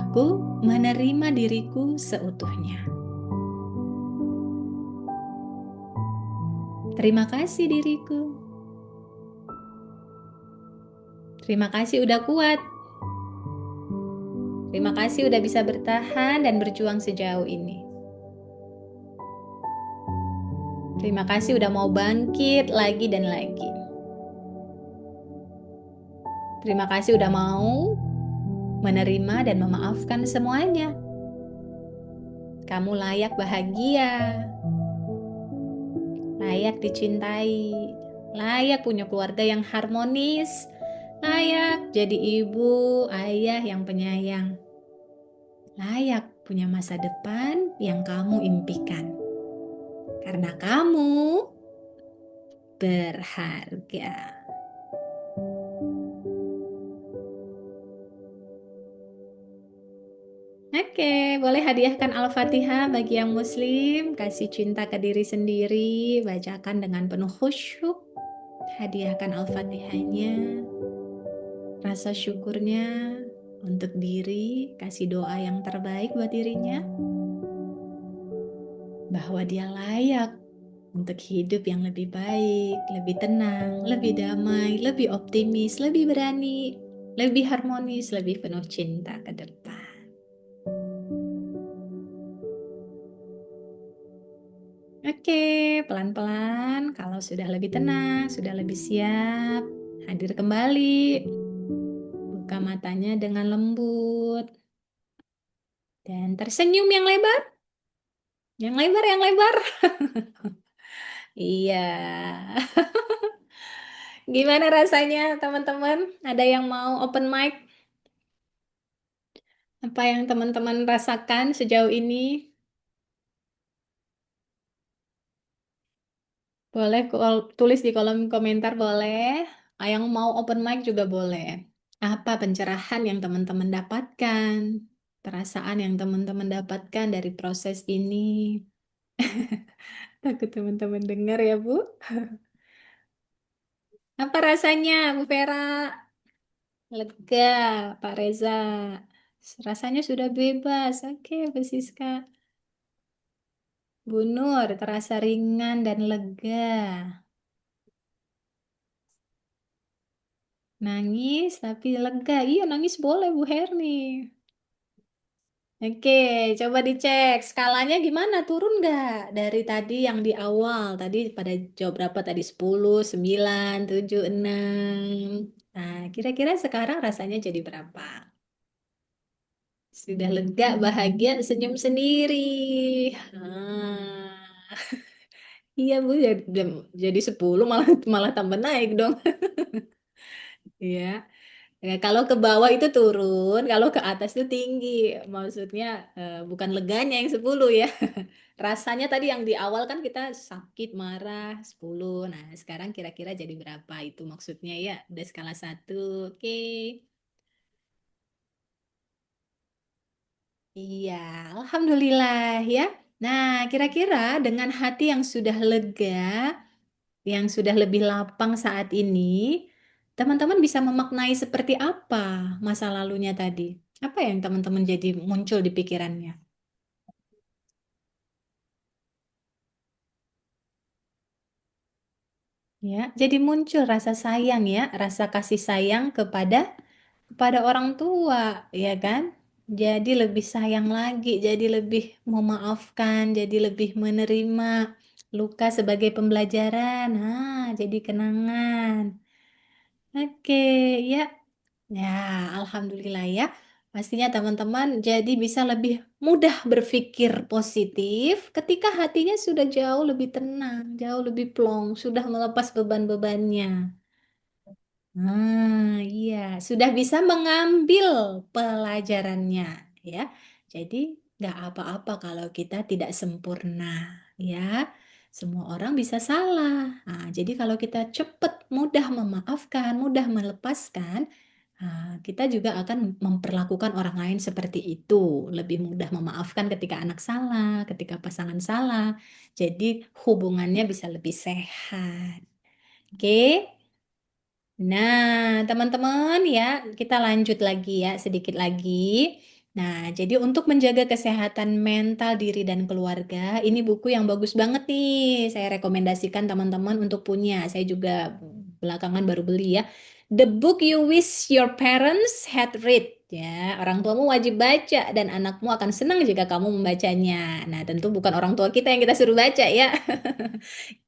Aku menerima diriku seutuhnya. Terima kasih diriku. Terima kasih udah kuat. Terima kasih udah bisa bertahan dan berjuang sejauh ini. Terima kasih udah mau bangkit lagi dan lagi. Terima kasih udah mau menerima dan memaafkan semuanya. Kamu layak bahagia, layak dicintai, layak punya keluarga yang harmonis, layak jadi ibu, ayah yang penyayang, layak punya masa depan yang kamu impikan. Karena kamu berharga. Oke, boleh hadiahkan Al-Fatihah bagi yang Muslim. Kasih cinta ke diri sendiri. Bacakan dengan penuh khusyuk. Hadiahkan Al-Fatihahnya. Rasa syukurnya untuk diri. Kasih doa yang terbaik buat dirinya. Bahwa dia layak untuk hidup yang lebih baik, lebih tenang, lebih damai, lebih optimis, lebih berani, lebih harmonis, lebih penuh cinta ke depan. Oke, pelan-pelan. Kalau sudah lebih tenang, sudah lebih siap, hadir kembali. Buka matanya dengan lembut. Dan tersenyum yang lebar. Yang lebar, yang lebar. Iya. Gimana rasanya, teman-teman? Ada yang mau open mic? Apa yang teman-teman rasakan sejauh ini? Boleh tulis di kolom komentar, boleh. Yang mau open mic juga boleh. Apa pencerahan yang teman-teman dapatkan? Perasaan yang teman-teman dapatkan dari proses ini? Takut teman-teman dengar ya, Bu. Apa rasanya, Bu Vera? Lega, Pak Reza. Rasanya sudah bebas. Oke, Bu Siska. Bu Nur, terasa ringan dan lega. Nangis tapi lega. Iya, nangis boleh, Bu Herni. Oke, coba dicek skalanya gimana, turun nggak dari tadi yang di awal? Tadi pada jawab berapa tadi? 10, 9, 7, 6. Nah, kira-kira sekarang rasanya jadi berapa? Sudah lega, bahagia, senyum sendiri. Ah, iya Bu, jadi 10 malah malah tambah naik dong. Iya. Ya, kalau ke bawah itu turun, kalau ke atas itu tinggi. Maksudnya bukan leganya yang 10 ya. Rasanya tadi yang di awal kan kita sakit, marah, 10. Nah, sekarang kira-kira jadi berapa itu maksudnya ya? Udah skala 1. Oke. Iya, Alhamdulillah ya. Nah, kira-kira dengan hati yang sudah lega, yang sudah lebih lapang saat ini, teman-teman bisa memaknai seperti apa masa lalunya tadi? Apa yang teman-teman jadi muncul di pikirannya? Ya, jadi muncul rasa sayang ya, rasa kasih sayang kepada orang tua, ya kan? Jadi lebih sayang lagi, jadi lebih memaafkan, jadi lebih menerima luka sebagai pembelajaran. Nah, jadi kenangan. Oke, ya. Ya, alhamdulillah ya. Pastinya teman-teman jadi bisa lebih mudah berpikir positif ketika hatinya sudah jauh lebih tenang, jauh lebih plong, sudah melepas beban-bebannya. Nah, iya, sudah bisa mengambil pelajarannya, ya. Jadi, nggak apa-apa kalau kita tidak sempurna, ya. Semua orang bisa salah. Nah, jadi kalau kita cepat, mudah memaafkan, mudah melepaskan, Kita juga akan memperlakukan orang lain seperti itu, lebih mudah memaafkan ketika anak salah, ketika pasangan salah. Jadi hubungannya bisa lebih sehat. Oke. Nah, teman-teman ya, kita lanjut lagi ya, sedikit lagi. Nah, jadi untuk menjaga kesehatan mental diri dan keluarga, ini buku yang bagus banget nih. Saya rekomendasikan teman-teman untuk punya. Saya juga belakangan baru beli ya. The Book You Wish Your Parents Had Read. Ya, orang tuamu wajib baca dan anakmu akan senang jika kamu membacanya. Nah, tentu bukan orang tua kita yang kita suruh baca ya.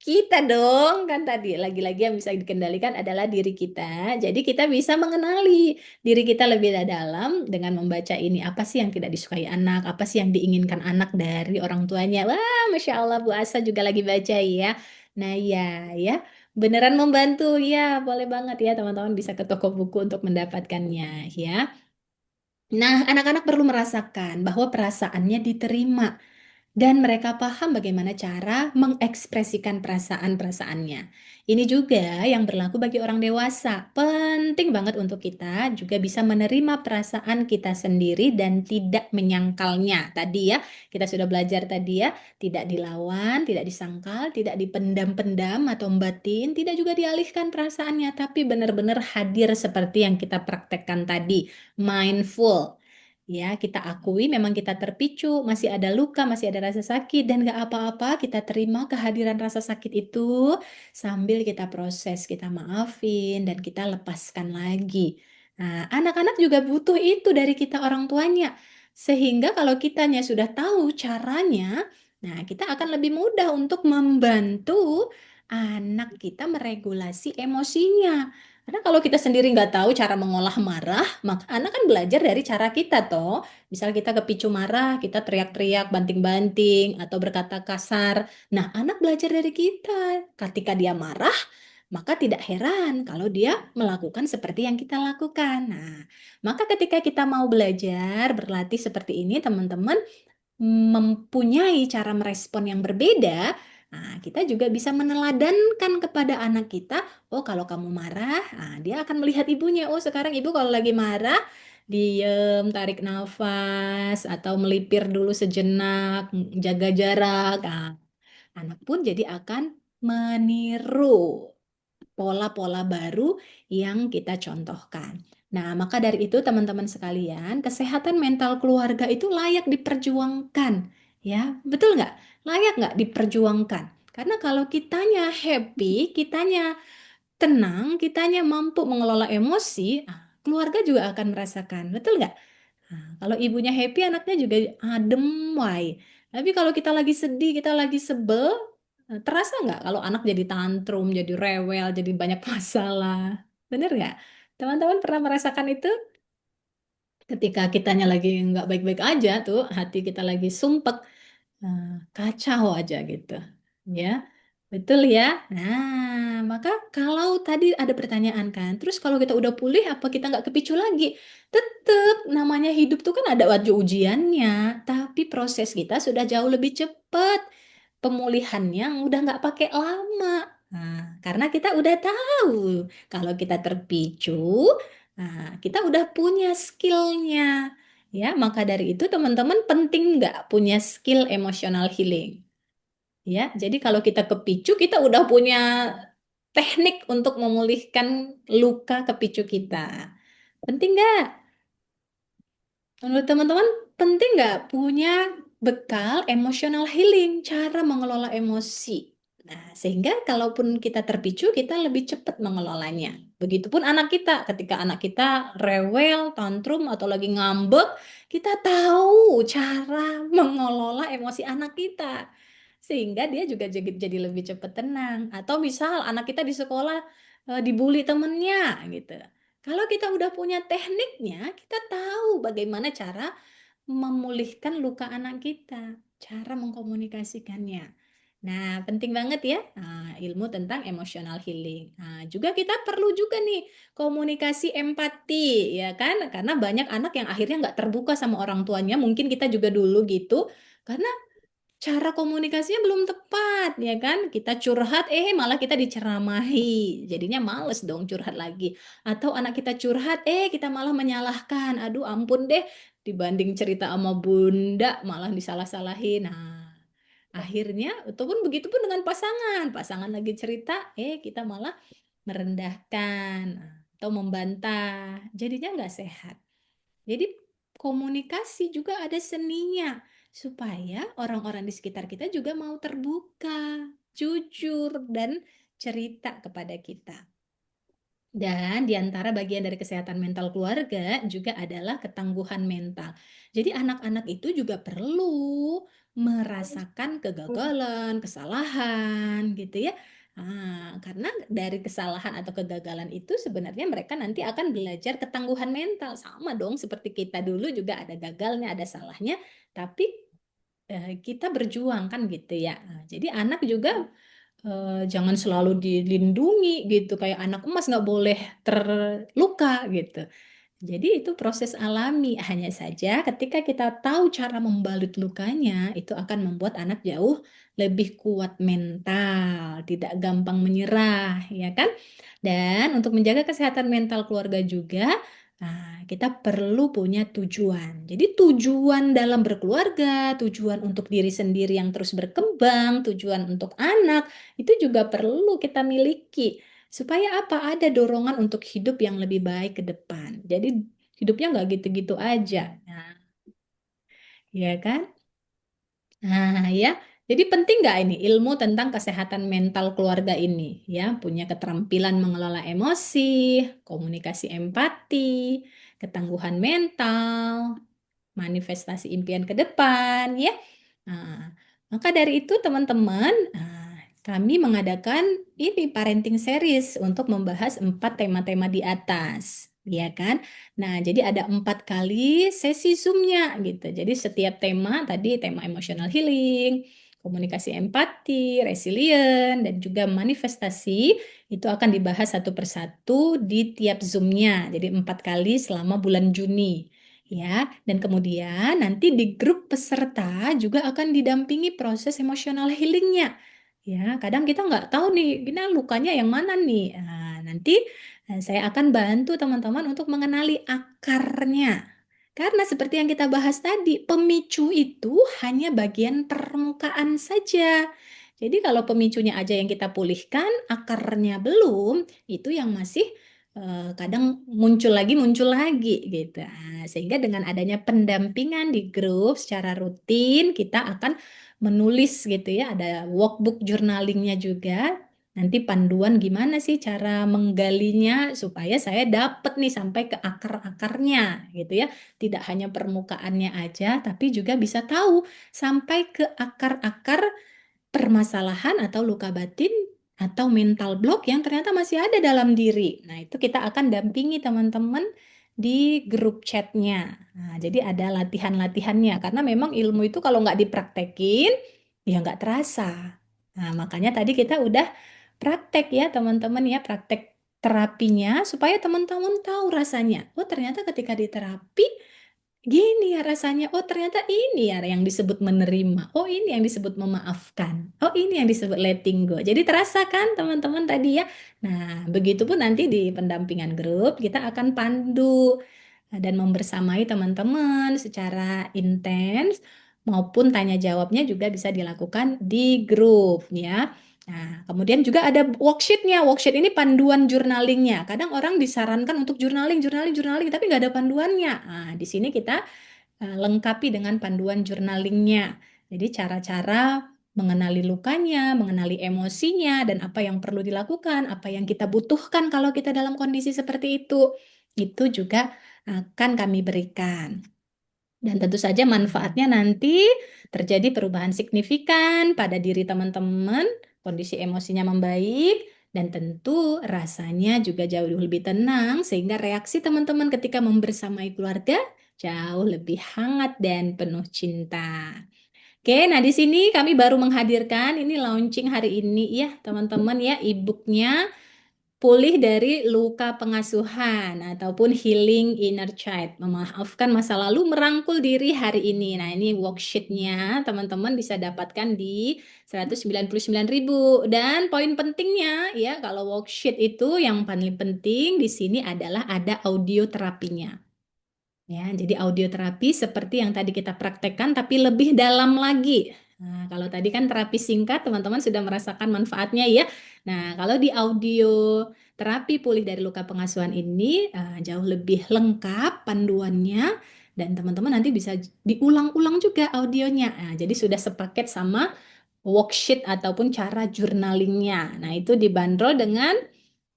Kita dong, kan tadi lagi-lagi yang bisa dikendalikan adalah diri kita. Jadi kita bisa mengenali diri kita lebih dalam dengan membaca ini. Apa sih yang tidak disukai anak? Apa sih yang diinginkan anak dari orang tuanya? Wah, Masya Allah, Bu Asa juga lagi baca ya. Nah, ya, beneran membantu ya. Boleh banget ya, teman-teman bisa ke toko buku untuk mendapatkannya ya. Nah, anak-anak perlu merasakan bahwa perasaannya diterima dan mereka paham bagaimana cara mengekspresikan perasaan-perasaannya. Ini juga yang berlaku bagi orang dewasa. Penting banget untuk kita juga bisa menerima perasaan kita sendiri dan tidak menyangkalnya. Tadi ya, kita sudah belajar tadi ya, tidak dilawan, tidak disangkal, tidak dipendam-pendam atau membatin, tidak juga dialihkan perasaannya, tapi benar-benar hadir seperti yang kita praktekkan tadi, mindful. Ya, kita akui memang kita terpicu, masih ada luka, masih ada rasa sakit, dan gak apa-apa, kita terima kehadiran rasa sakit itu sambil kita proses, kita maafin, dan kita lepaskan lagi. Nah, anak-anak juga butuh itu dari kita orang tuanya. Sehingga kalau kitanya sudah tahu caranya, nah kita akan lebih mudah untuk membantu anak kita meregulasi emosinya. Karena kalau kita sendiri nggak tahu cara mengolah marah, maka anak kan belajar dari cara kita toh. Misal kita kepicu marah, kita teriak-teriak, banting-banting, atau berkata kasar. Nah, anak belajar dari kita. Ketika dia marah, maka tidak heran kalau dia melakukan seperti yang kita lakukan. Nah, maka ketika kita mau belajar, berlatih seperti ini, teman-teman, mempunyai cara merespon yang berbeda, nah, kita juga bisa meneladankan kepada anak kita, oh kalau kamu marah, nah, dia akan melihat ibunya, oh sekarang ibu kalau lagi marah, diem, tarik nafas, atau melipir dulu sejenak, jaga jarak. Nah, anak pun jadi akan meniru pola-pola baru yang kita contohkan. Nah, maka dari itu teman-teman sekalian, kesehatan mental keluarga itu layak diperjuangkan. Ya, betul nggak? Layak nggak diperjuangkan? Karena kalau kitanya happy, kitanya tenang, kitanya mampu mengelola emosi, keluarga juga akan merasakan. Betul nggak? Nah, kalau ibunya happy, anaknya juga adem, wae. Tapi kalau kita lagi sedih, kita lagi sebel, terasa nggak kalau anak jadi tantrum, jadi rewel, jadi banyak masalah? Bener nggak? Teman-teman pernah merasakan itu? Ketika kitanya lagi nggak baik-baik aja tuh, hati kita lagi sumpek, eh, kacau aja gitu. Ya, betul ya. Nah, maka kalau tadi ada pertanyaan kan, terus kalau kita udah pulih, apa kita nggak kepicu lagi? Tetap, namanya hidup tuh kan ada wajah ujiannya, tapi proses kita sudah jauh lebih cepat. Pemulihannya udah nggak pakai lama. Nah, karena kita udah tahu kalau kita terpicu, kita udah punya skillnya. Ya, maka dari itu teman-teman penting nggak punya skill emotional healing. Ya, jadi kalau kita kepicu, kita udah punya teknik untuk memulihkan luka kepicu kita. Penting nggak? Menurut teman-teman, penting nggak punya bekal emotional healing, cara mengelola emosi. Nah, sehingga kalaupun kita terpicu, kita lebih cepat mengelolanya. Begitupun anak kita, ketika anak kita rewel, tantrum, atau lagi ngambek, kita tahu cara mengelola emosi anak kita. Sehingga dia juga jadi lebih cepat tenang. Atau misal anak kita di sekolah dibully temennya gitu. Kalau kita udah punya tekniknya, kita tahu bagaimana cara memulihkan luka anak kita, cara mengkomunikasikannya. Nah, penting banget ya, ilmu tentang emotional healing. Nah, juga kita perlu juga nih komunikasi empati, ya kan? Karena banyak anak yang akhirnya nggak terbuka sama orang tuanya. Mungkin kita juga dulu gitu, karena cara komunikasinya belum tepat, ya kan? Kita curhat, malah kita diceramahi. Jadinya males dong curhat lagi. Atau anak kita curhat, kita malah menyalahkan. Aduh, ampun deh, dibanding cerita sama bunda, malah disalah-salahin. Nah, akhirnya, ataupun begitu pun dengan pasangan. Pasangan lagi cerita, kita malah merendahkan atau membantah. Jadinya nggak sehat. Jadi komunikasi juga ada seninya supaya orang-orang di sekitar kita juga mau terbuka, jujur dan cerita kepada kita. Dan di antara bagian dari kesehatan mental keluarga juga adalah ketangguhan mental. Jadi anak-anak itu juga perlu merasakan kegagalan, kesalahan gitu ya. Karena dari kesalahan atau kegagalan itu sebenarnya mereka nanti akan belajar ketangguhan mental. Sama dong seperti kita dulu juga ada gagalnya, ada salahnya, tapi kita berjuang kan gitu ya. Jadi anak juga jangan selalu dilindungi gitu kayak anak emas nggak boleh terluka gitu. Jadi itu proses alami. Hanya saja ketika kita tahu cara membalut lukanya, itu akan membuat anak jauh lebih kuat mental, tidak gampang menyerah, ya kan? Dan untuk menjaga kesehatan mental keluarga juga, kita perlu punya tujuan. Jadi tujuan dalam berkeluarga, tujuan untuk diri sendiri yang terus berkembang, tujuan untuk anak, itu juga perlu kita miliki. Supaya apa? Ada dorongan untuk hidup yang lebih baik ke depan. Jadi hidupnya nggak gitu-gitu aja. Nah, ya kan? Nah, ya. Jadi penting nggak ini ilmu tentang kesehatan mental keluarga ini? Ya, punya keterampilan mengelola emosi, komunikasi empati, ketangguhan mental, manifestasi impian ke depan, ya. Nah, maka dari itu teman-teman, kami mengadakan ini parenting series untuk membahas 4 tema-tema di atas, ya kan? Nah, jadi ada 4 kali sesi Zoom-nya gitu. Jadi setiap tema tadi tema emotional healing, komunikasi empati, resilient, dan juga manifestasi itu akan dibahas satu persatu di tiap Zoom-nya. Jadi 4 kali selama bulan Juni. Ya, dan kemudian nanti di grup peserta juga akan didampingi proses emotional healingnya. Ya, kadang kita nggak tahu nih, ini lukanya yang mana nih. Nanti saya akan bantu teman-teman untuk mengenali akarnya. Karena seperti yang kita bahas tadi, pemicu itu hanya bagian permukaan saja. Jadi kalau pemicunya aja yang kita pulihkan, akarnya belum, itu yang masih kadang muncul lagi gitu. Sehingga dengan adanya pendampingan di grup secara rutin, kita akan menulis gitu ya, ada workbook journalingnya juga. Nanti panduan gimana sih cara menggalinya supaya saya dapat nih sampai ke akar-akarnya gitu ya. Tidak hanya permukaannya aja, tapi juga bisa tahu sampai ke akar-akar permasalahan atau luka batin atau mental block yang ternyata masih ada dalam diri. Nah, itu kita akan dampingi teman-teman di grup chatnya. Nah, jadi ada latihan-latihannya karena memang ilmu itu kalau nggak dipraktekin ya nggak terasa. Nah, makanya tadi kita udah praktek ya teman-teman ya, praktek terapinya supaya teman-teman tahu rasanya. Oh, ternyata ketika diterapi gini ya rasanya, oh ternyata ini ya yang disebut menerima, oh ini yang disebut memaafkan, oh ini yang disebut letting go. Jadi terasa kan teman-teman tadi ya. Nah, begitupun nanti di pendampingan grup kita akan pandu dan membersamai teman-teman secara intens maupun tanya jawabnya juga bisa dilakukan di grup ya. Nah, kemudian juga ada worksheetnya. Worksheet ini panduan journalingnya. Kadang orang disarankan untuk journaling, tapi nggak ada panduannya. Nah, di sini kita lengkapi dengan panduan journalingnya. Jadi cara-cara mengenali lukanya, mengenali emosinya, dan apa yang perlu dilakukan, apa yang kita butuhkan kalau kita dalam kondisi seperti itu juga akan kami berikan. Dan tentu saja manfaatnya nanti terjadi perubahan signifikan pada diri teman-teman, kondisi emosinya membaik, dan tentu rasanya juga jauh lebih tenang, sehingga reaksi teman-teman ketika membersamai keluarga jauh lebih hangat dan penuh cinta. Oke, nah di sini kami baru menghadirkan ini launching hari ini ya teman-teman ya e-booknya pulih dari luka pengasuhan ataupun healing inner child, memaafkan masa lalu, merangkul diri hari ini. Nah, ini worksheetnya teman-teman bisa dapatkan di 199.000. Dan poin pentingnya ya, kalau worksheet itu yang paling penting di sini adalah ada audio terapinya. Ya, jadi audio terapi seperti yang tadi kita praktekkan, tapi lebih dalam lagi. Nah, kalau tadi kan terapi singkat, teman-teman sudah merasakan manfaatnya ya. Nah, kalau di audio terapi pulih dari luka pengasuhan ini jauh lebih lengkap panduannya, dan teman-teman nanti bisa diulang-ulang juga audionya. Nah, jadi sudah sepaket sama worksheet ataupun cara journalingnya. Nah, itu dibanderol dengan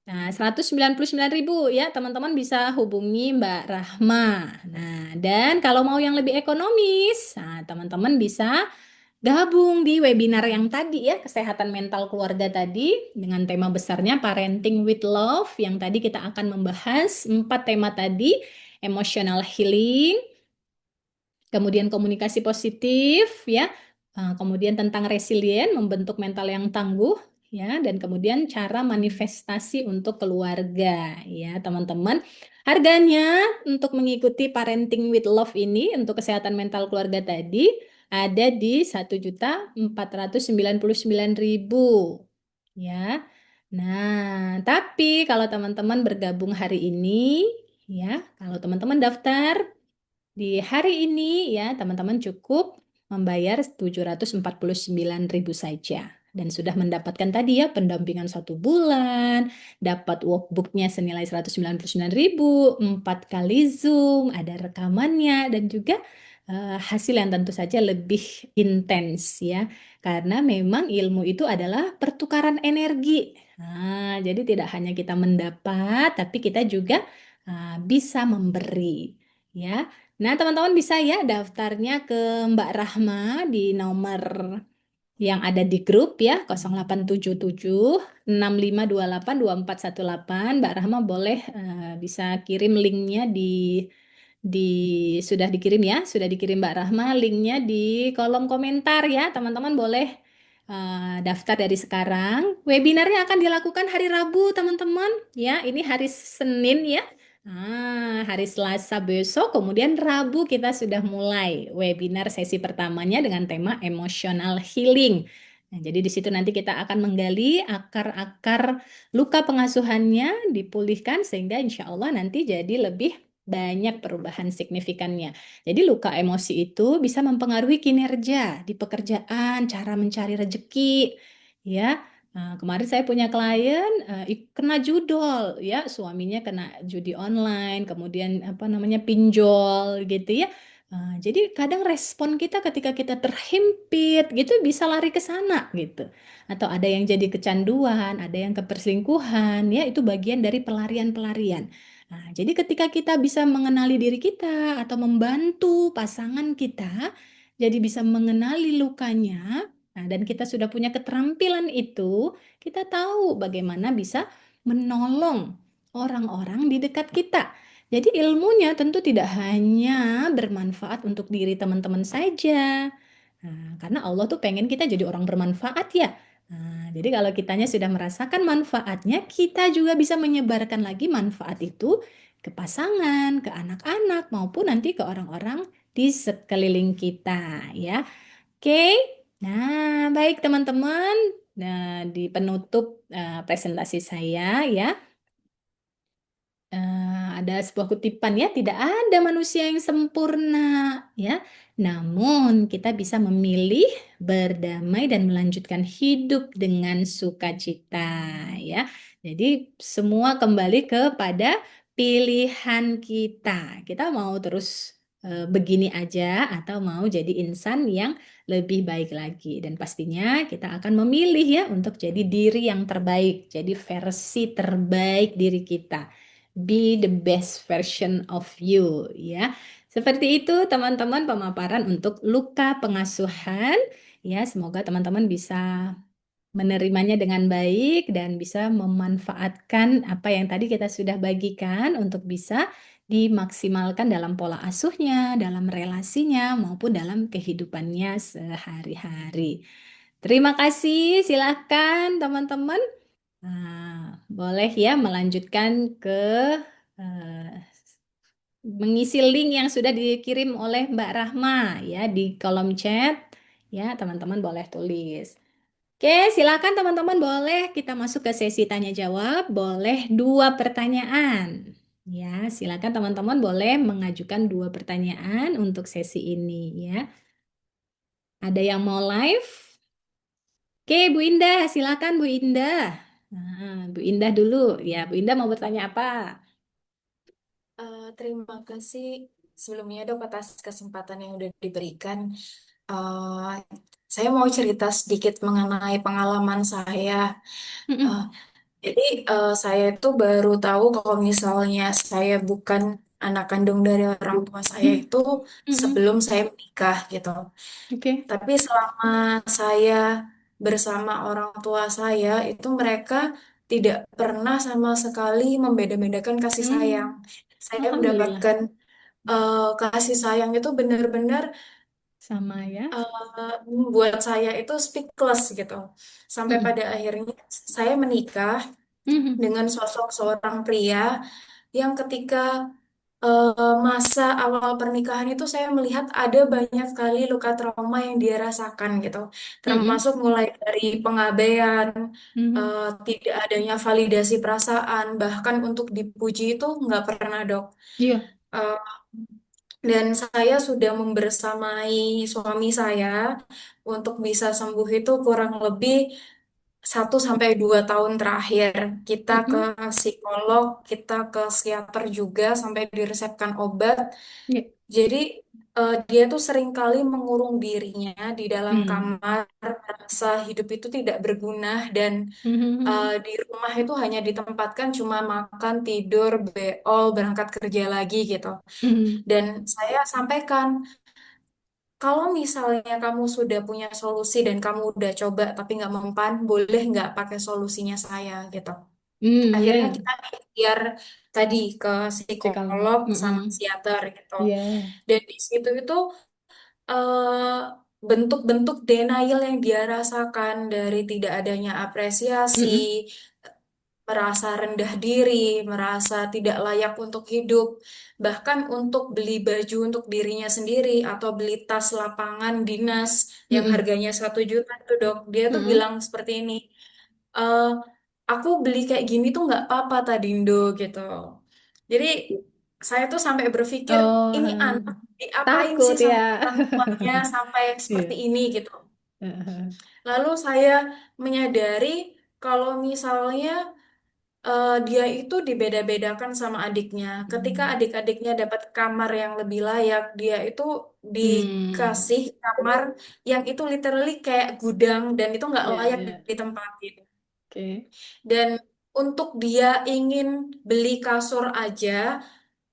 199.000 ya, teman-teman bisa hubungi Mbak Rahma. Nah, dan kalau mau yang lebih ekonomis, nah, teman-teman bisa gabung di webinar yang tadi ya, kesehatan mental keluarga tadi dengan tema besarnya Parenting with Love, yang tadi kita akan membahas 4 tema tadi: emotional healing, kemudian komunikasi positif ya, kemudian tentang resilient, membentuk mental yang tangguh ya, dan kemudian cara manifestasi untuk keluarga ya teman-teman. Harganya untuk mengikuti Parenting with Love ini untuk kesehatan mental keluarga tadi ada di 1.499.000 ya. Nah, tapi kalau teman-teman bergabung hari ini ya, kalau teman-teman daftar di hari ini ya, teman-teman cukup membayar 749.000 saja. Dan sudah mendapatkan tadi ya pendampingan 1 bulan, dapat workbooknya senilai 199.000, 4 kali Zoom, ada rekamannya, dan juga hasil yang tentu saja lebih intens ya. Karena memang ilmu itu adalah pertukaran energi. Nah, jadi tidak hanya kita mendapat, tapi kita juga bisa memberi ya. Nah, teman-teman bisa ya daftarnya ke Mbak Rahma di nomor yang ada di grup ya, 0877 6528 2418. Mbak Rahma boleh bisa kirim linknya di sudah dikirim ya, sudah dikirim Mbak Rahma linknya di kolom komentar ya. Teman-teman boleh daftar dari sekarang. Webinarnya akan dilakukan hari Rabu, teman-teman. Ya, ini hari Senin ya. Hari Selasa besok, kemudian Rabu kita sudah mulai webinar sesi pertamanya dengan tema emotional healing. Nah, jadi di situ nanti kita akan menggali akar-akar luka pengasuhannya, dipulihkan sehingga insya Allah nanti jadi lebih banyak perubahan signifikannya. Jadi luka emosi itu bisa mempengaruhi kinerja di pekerjaan, cara mencari rezeki, ya. Nah, kemarin saya punya klien kena judol, ya, suaminya kena judi online, kemudian apa namanya pinjol, gitu ya. Jadi kadang respon kita ketika kita terhimpit, gitu bisa lari ke sana, gitu. Atau ada yang jadi kecanduan, ada yang keperselingkuhan, ya itu bagian dari pelarian-pelarian. Nah, jadi ketika kita bisa mengenali diri kita atau membantu pasangan kita, jadi bisa mengenali lukanya. Nah, dan kita sudah punya keterampilan itu, kita tahu bagaimana bisa menolong orang-orang di dekat kita. Jadi ilmunya tentu tidak hanya bermanfaat untuk diri teman-teman saja. Nah, karena Allah tuh pengen kita jadi orang bermanfaat ya. Nah, jadi kalau kitanya sudah merasakan manfaatnya, kita juga bisa menyebarkan lagi manfaat itu ke pasangan, ke anak-anak, maupun nanti ke orang-orang di sekeliling kita ya. Oke, nah baik teman-teman. Nah, di penutup presentasi saya ya, ada sebuah kutipan ya, tidak ada manusia yang sempurna ya. Namun kita bisa memilih berdamai dan melanjutkan hidup dengan sukacita ya. Jadi semua kembali kepada pilihan kita. Kita mau terus begini aja atau mau jadi insan yang lebih baik lagi. Dan pastinya kita akan memilih ya untuk jadi diri yang terbaik, jadi versi terbaik diri kita. Be the best version of you ya. Seperti itu teman-teman pemaparan untuk luka pengasuhan ya. Semoga teman-teman bisa menerimanya dengan baik dan bisa memanfaatkan apa yang tadi kita sudah bagikan untuk bisa dimaksimalkan dalam pola asuhnya, dalam relasinya maupun dalam kehidupannya sehari-hari. Terima kasih, silakan teman-teman. Nah, boleh ya melanjutkan ke eh, mengisi link yang sudah dikirim oleh Mbak Rahma ya di kolom chat. Ya, teman-teman boleh tulis. Oke, silakan teman-teman boleh kita masuk ke sesi tanya jawab. Boleh dua pertanyaan. Ya, silakan teman-teman boleh mengajukan dua pertanyaan untuk sesi ini ya. Ada yang mau live? Oke, Bu Indah, silakan Bu Indah. Bu Indah dulu. Ya, Bu Indah mau bertanya apa? Terima kasih sebelumnya dok atas kesempatan yang udah diberikan. Eh, saya mau cerita sedikit mengenai pengalaman saya. Eh, Mm-mm. jadi saya itu baru tahu kalau misalnya saya bukan anak kandung dari orang tua saya itu Mm-mm. sebelum saya menikah gitu. Oke. Tapi selama saya bersama orang tua saya itu mereka tidak pernah sama sekali membeda-bedakan kasih sayang. Hmm, Saya Alhamdulillah. mendapatkan kasih sayang itu benar-benar Sama ya. membuat saya itu speechless gitu. Sampai Mm-mm. pada akhirnya saya menikah Mhm. dengan sosok seorang pria yang ketika masa awal pernikahan itu saya melihat ada banyak kali luka trauma yang dia rasakan gitu. Mhm. Termasuk mulai dari pengabaian, Mhm. tidak adanya validasi perasaan, bahkan untuk dipuji itu nggak pernah dok. Iya. Eh, dan saya sudah membersamai suami saya untuk bisa sembuh itu kurang lebih 1 sampai 2 tahun terakhir. Kita ke Mhm. psikolog, kita ke psikiater juga sampai diresepkan obat. Iya. Jadi dia tuh seringkali mengurung dirinya di dalam Hmm. kamar, merasa hidup itu tidak berguna dan Mhm. di rumah itu hanya ditempatkan cuma makan, tidur, beol, berangkat kerja lagi gitu. Mhm. Dan saya sampaikan, kalau misalnya kamu sudah punya solusi dan kamu udah coba tapi nggak mempan, boleh nggak pakai solusinya saya gitu. Hmm, Akhirnya ya. kita biar tadi ke Psikolog. psikolog sama Mhm. psikiater gitu. Iya. Dan di situ itu eh, bentuk-bentuk denial yang dia rasakan dari tidak adanya apresiasi, Mhm. merasa rendah diri, merasa tidak layak untuk hidup, bahkan untuk beli baju untuk dirinya sendiri atau beli tas lapangan dinas yang Mhm. harganya 1 juta itu dok, dia tuh Mhm. bilang seperti ini, "Eh, aku beli kayak gini tuh nggak apa-apa Tadindo gitu." Jadi saya tuh sampai berpikir Oh, ini anak diapain takut sih sama ya. orang tuanya sampai seperti Iya. ini gitu. Heeh. Lalu saya menyadari kalau misalnya dia itu dibeda-bedakan sama adiknya. Ketika Hmm. adik-adiknya dapat kamar yang lebih layak, dia itu Hmm. dikasih kamar yang itu literally kayak gudang dan itu nggak Iya, layak iya. ditempatin. Oke. Dan untuk dia ingin beli kasur aja,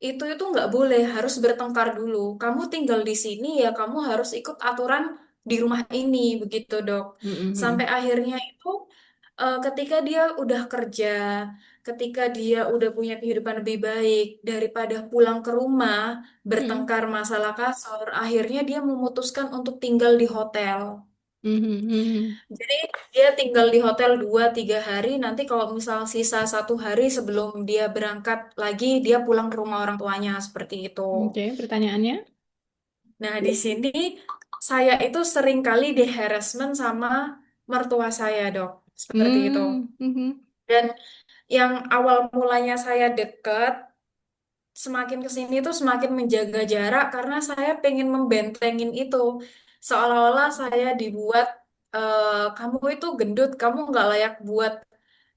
itu nggak boleh, harus bertengkar dulu. Kamu tinggal di sini ya, kamu harus ikut aturan di rumah ini, begitu dok. Sampai Mhm. akhirnya itu ketika dia udah kerja, ketika dia udah punya kehidupan lebih baik, daripada pulang ke rumah Mhm. bertengkar masalah kasur, akhirnya dia memutuskan untuk tinggal di hotel. Mhm. Mhm. Jadi dia tinggal di hotel 2 3 hari. Nanti kalau misal sisa 1 hari sebelum dia berangkat lagi, dia pulang ke rumah orang tuanya seperti itu. Oke, pertanyaannya? Nah di sini saya itu sering kali di harassment sama mertua saya dok, seperti itu. Hmm. Mhm. Dan yang awal mulanya saya deket, semakin kesini tuh semakin menjaga jarak karena saya pengen membentengin itu. Seolah-olah saya dibuat, kamu itu gendut, kamu nggak layak buat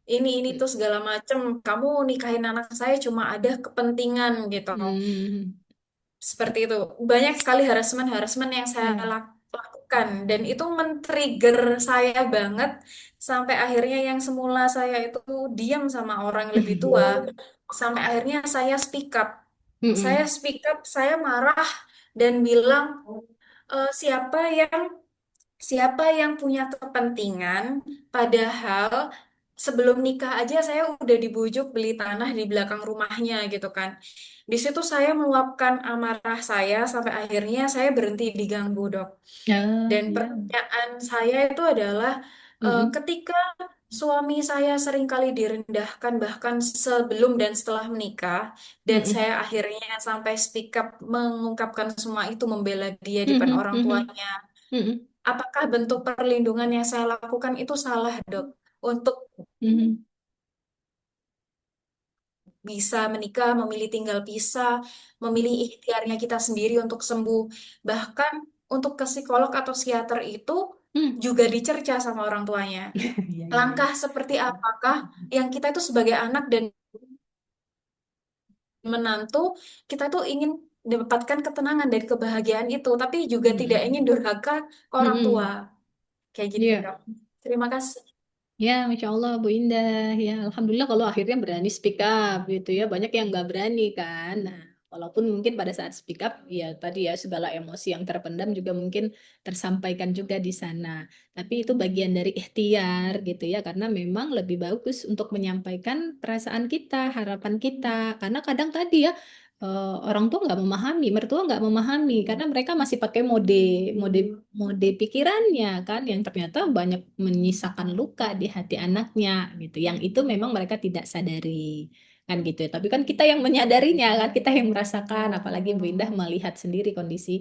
ini tuh segala macem. Kamu nikahin anak saya cuma ada kepentingan gitu. Hmm. Seperti itu. Banyak sekali harassment-harassment yang saya Ya. lakukan dan itu men-trigger saya banget sampai akhirnya yang semula saya itu diam sama orang yang lebih tua, sampai akhirnya saya speak up. Saya Mhm. speak up, saya marah dan bilang, siapa yang punya kepentingan, padahal sebelum nikah aja saya udah dibujuk beli tanah di belakang rumahnya gitu kan. Di situ saya meluapkan amarah saya sampai akhirnya saya berhenti diganggu, Dok. Ah, Dan ya. pertanyaan saya itu adalah, Mhm. ketika Suami saya seringkali direndahkan bahkan sebelum dan setelah menikah, dan Mm-mm. saya akhirnya sampai speak up mengungkapkan semua itu membela dia di depan Mhm, orang mhm, tuanya. mhm, Apakah bentuk perlindungan yang saya lakukan itu salah, Dok? Untuk mhm, bisa menikah, memilih tinggal pisah, memilih ikhtiarnya kita sendiri untuk sembuh. Bahkan untuk ke psikolog atau psikiater itu mhm. juga dicerca sama orang tuanya. Iya, iya, iya. Langkah seperti apakah yang kita itu sebagai anak dan menantu, kita tuh ingin mendapatkan ketenangan dan kebahagiaan itu, tapi juga tidak ingin Mhm, durhaka ke orang tua. mhm. Kayak gitu, Iya. Dok. Terima kasih. Ya, Masya Allah, Bu Indah. Ya, Alhamdulillah kalau akhirnya berani speak up gitu ya. Banyak yang nggak berani kan. Nah, walaupun mungkin pada saat speak up, ya tadi ya segala emosi yang terpendam juga mungkin tersampaikan juga di sana. Tapi itu bagian dari ikhtiar gitu ya. Karena memang lebih bagus untuk menyampaikan perasaan kita, harapan kita. Karena kadang tadi ya, orang tua nggak memahami, mertua nggak memahami. Karena mereka masih pakai mode, mode mode pikirannya kan yang ternyata banyak menyisakan luka di hati anaknya gitu yang itu memang mereka tidak sadari kan gitu ya. Tapi kan kita yang menyadarinya kan kita yang merasakan apalagi Bu Indah melihat sendiri kondisi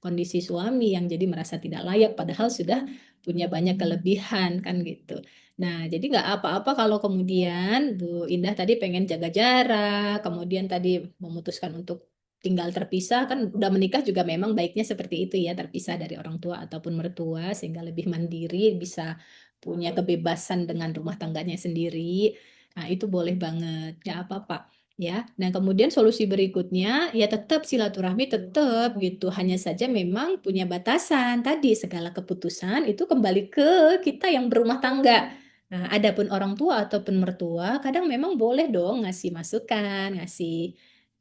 kondisi suami yang jadi merasa tidak layak padahal sudah punya banyak kelebihan kan gitu. Nah, jadi nggak apa-apa kalau kemudian Bu Indah tadi pengen jaga jarak, kemudian tadi memutuskan untuk tinggal terpisah kan udah menikah juga memang baiknya seperti itu ya terpisah dari orang tua ataupun mertua sehingga lebih mandiri bisa punya kebebasan dengan rumah tangganya sendiri. Nah, itu boleh banget, nggak apa-apa ya. Nah, kemudian solusi berikutnya ya tetap silaturahmi tetap gitu. Hanya saja memang punya batasan tadi segala keputusan itu kembali ke kita yang berumah tangga. Nah, adapun orang tua ataupun mertua kadang memang boleh dong ngasih masukan, ngasih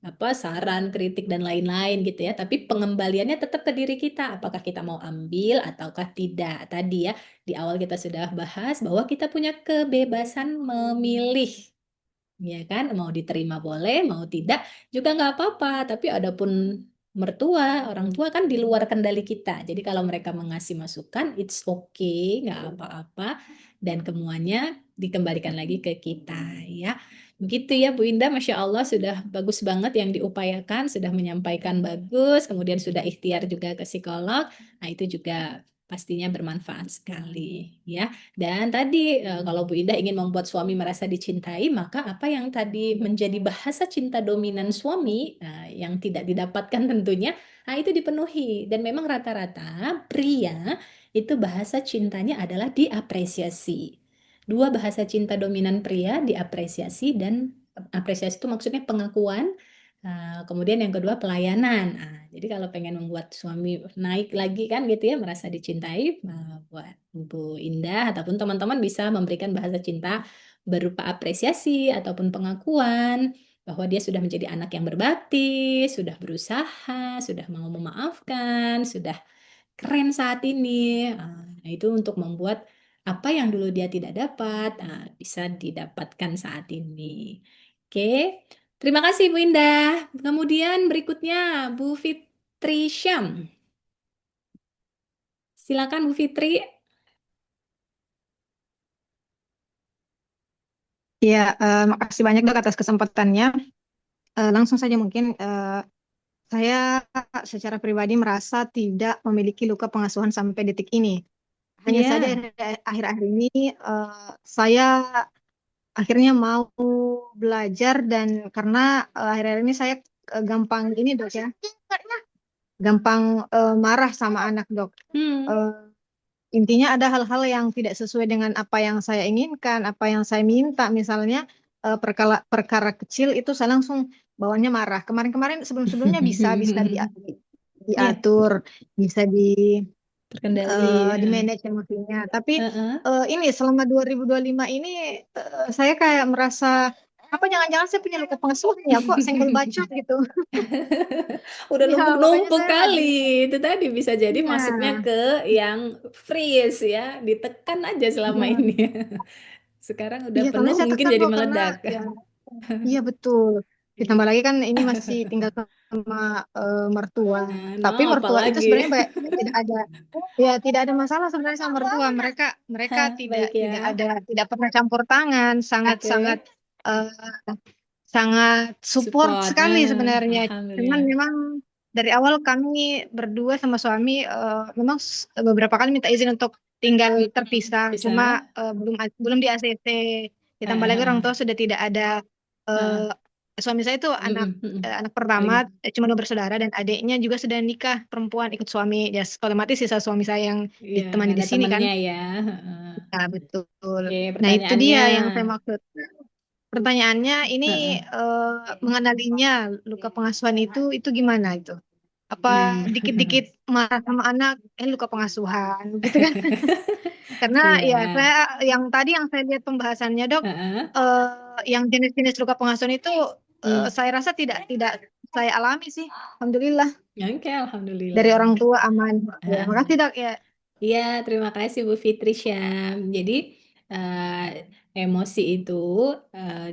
apa saran, kritik dan lain-lain gitu ya. Tapi pengembaliannya tetap ke diri kita. Apakah kita mau ambil ataukah tidak? Tadi ya di awal kita sudah bahas bahwa kita punya kebebasan memilih. Ya kan, mau diterima boleh, mau tidak juga nggak apa-apa. Tapi adapun mertua, orang tua kan di luar kendali kita. Jadi kalau mereka mengasih masukan, it's okay, nggak apa-apa. Dan kemuanya dikembalikan lagi ke kita, ya. Begitu ya Bu Indah, Masya Allah sudah bagus banget yang diupayakan, sudah menyampaikan bagus, kemudian sudah ikhtiar juga ke psikolog. Nah itu juga pastinya bermanfaat sekali, ya. Dan tadi kalau Bu Ida ingin membuat suami merasa dicintai, maka apa yang tadi menjadi bahasa cinta dominan suami yang tidak didapatkan tentunya, nah itu dipenuhi. Dan memang rata-rata pria itu bahasa cintanya adalah diapresiasi. Dua bahasa cinta dominan pria diapresiasi dan apresiasi itu maksudnya pengakuan. Kemudian yang kedua pelayanan. Jadi kalau pengen membuat suami naik lagi kan gitu ya, merasa dicintai, buat Bu Indah ataupun teman-teman bisa memberikan bahasa cinta berupa apresiasi ataupun pengakuan bahwa dia sudah menjadi anak yang berbakti, sudah berusaha, sudah mau memaafkan, sudah keren saat ini. Nah, itu untuk membuat apa yang dulu dia tidak dapat, bisa didapatkan saat ini. Oke, terima kasih Bu Indah. Kemudian berikutnya Bu Fitri Syam. Silakan Bu Fitri. Ya, makasih banyak Dok atas kesempatannya. Langsung saja mungkin saya secara pribadi merasa tidak memiliki luka pengasuhan sampai detik ini. Hanya saja Ya. akhir-akhir ini saya akhirnya mau belajar dan karena akhir-akhir ini saya gampang ini Dok ya, gampang marah sama anak Dok. Hmm. Eh, Intinya ada hal-hal yang tidak sesuai dengan apa yang saya inginkan, apa yang saya minta. Misalnya perkara perkara kecil itu saya langsung bawanya marah. Kemarin-kemarin sebelum-sebelumnya bisa bisa Ya, diatur, bisa terkendali. di manage emosinya. Tapi Heeh. ini selama 2025 ini saya kayak merasa apa jangan-jangan saya punya luka pengasuhan ya kok senggol bacok gitu. Udah Iya, makanya numpuk-numpuk saya kali. lagi Itu tadi bisa jadi iya, masuknya ke yang freeze ya, ditekan aja selama iya. ini. Sekarang udah Iya, penuh soalnya saya mungkin tekan jadi kok karena meledak. ya iya betul. Ditambah lagi kan ini masih tinggal sama mertua. Tapi No, mertua itu apalagi. sebenarnya tidak ada, ya tidak ada masalah sebenarnya sama mertua. Mereka mereka Hah, tidak baik tidak ya. ada tidak pernah campur tangan, sangat sangat Oke. eh, sangat support Support. sekali sebenarnya. Cuman Alhamdulillah. memang dari awal kami berdua sama suami memang beberapa kali minta izin untuk tinggal terpisah. Cuma Bisa. belum di ACC. Ditambah lagi orang tua Heeh. sudah tidak ada. Heeh. eh, Suami saya itu anak Mm-mm, mm-mm. anak pertama, Lagi. cuma dua bersaudara dan adiknya juga sudah nikah perempuan ikut suami. Ya otomatis sisa suami saya yang Iya, ditemani nggak di ada sini kan. temennya ya. Heeh. Ya betul. Oke, Nah itu pertanyaannya. dia yang saya maksud. Pertanyaannya ini Heeh. mengenalinya luka pengasuhan itu gimana itu? Apa Hmm. dikit-dikit marah sama anak, luka pengasuhan gitu kan? Karena Iya. ya saya yang tadi yang saya lihat pembahasannya dok, Heeh. yang jenis-jenis luka pengasuhan itu Hmm. saya rasa tidak saya alami sih, alhamdulillah Oke, dari alhamdulillah. orang tua aman. Ya makasih Heeh. dok ya. Iya, terima kasih Bu Fitri Syam. Jadi emosi itu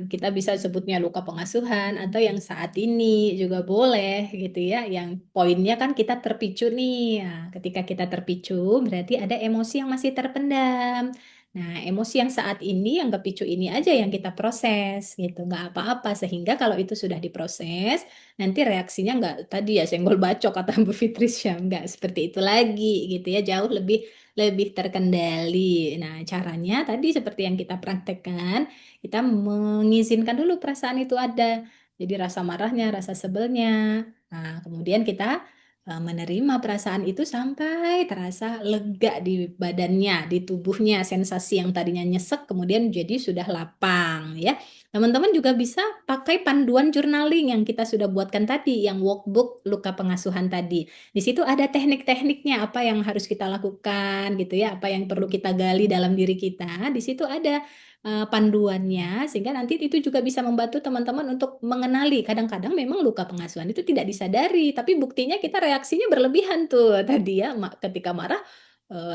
kita bisa sebutnya luka pengasuhan atau yang saat ini juga boleh gitu ya. Yang poinnya kan kita terpicu nih. Nah, ketika kita terpicu berarti ada emosi yang masih terpendam. Nah, emosi yang saat ini, yang kepicu ini aja yang kita proses gitu, nggak apa-apa. Sehingga kalau itu sudah diproses, nanti reaksinya nggak tadi ya senggol bacok kata Bu Fitri Syam, nggak seperti itu lagi gitu ya, jauh lebih lebih terkendali. Nah, caranya tadi seperti yang kita praktekkan, kita mengizinkan dulu perasaan itu ada. Jadi rasa marahnya, rasa sebelnya. Nah, kemudian kita menerima perasaan itu sampai terasa lega di badannya, di tubuhnya, sensasi yang tadinya nyesek kemudian jadi sudah lapang ya. Teman-teman juga bisa pakai panduan journaling yang kita sudah buatkan tadi, yang workbook luka pengasuhan tadi. Di situ ada teknik-tekniknya, apa yang harus kita lakukan gitu ya, apa yang perlu kita gali dalam diri kita. Di situ ada panduannya, sehingga nanti itu juga bisa membantu teman-teman untuk mengenali. Kadang-kadang memang luka pengasuhan itu tidak disadari, tapi buktinya kita reaksinya berlebihan tuh tadi ya, ketika marah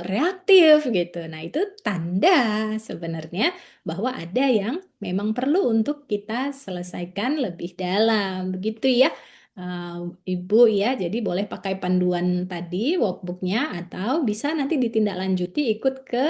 reaktif gitu. Nah, itu tanda sebenarnya bahwa ada yang memang perlu untuk kita selesaikan lebih dalam, begitu ya. uh, Ibu ya, jadi boleh pakai panduan tadi, workbooknya, atau bisa nanti ditindaklanjuti ikut ke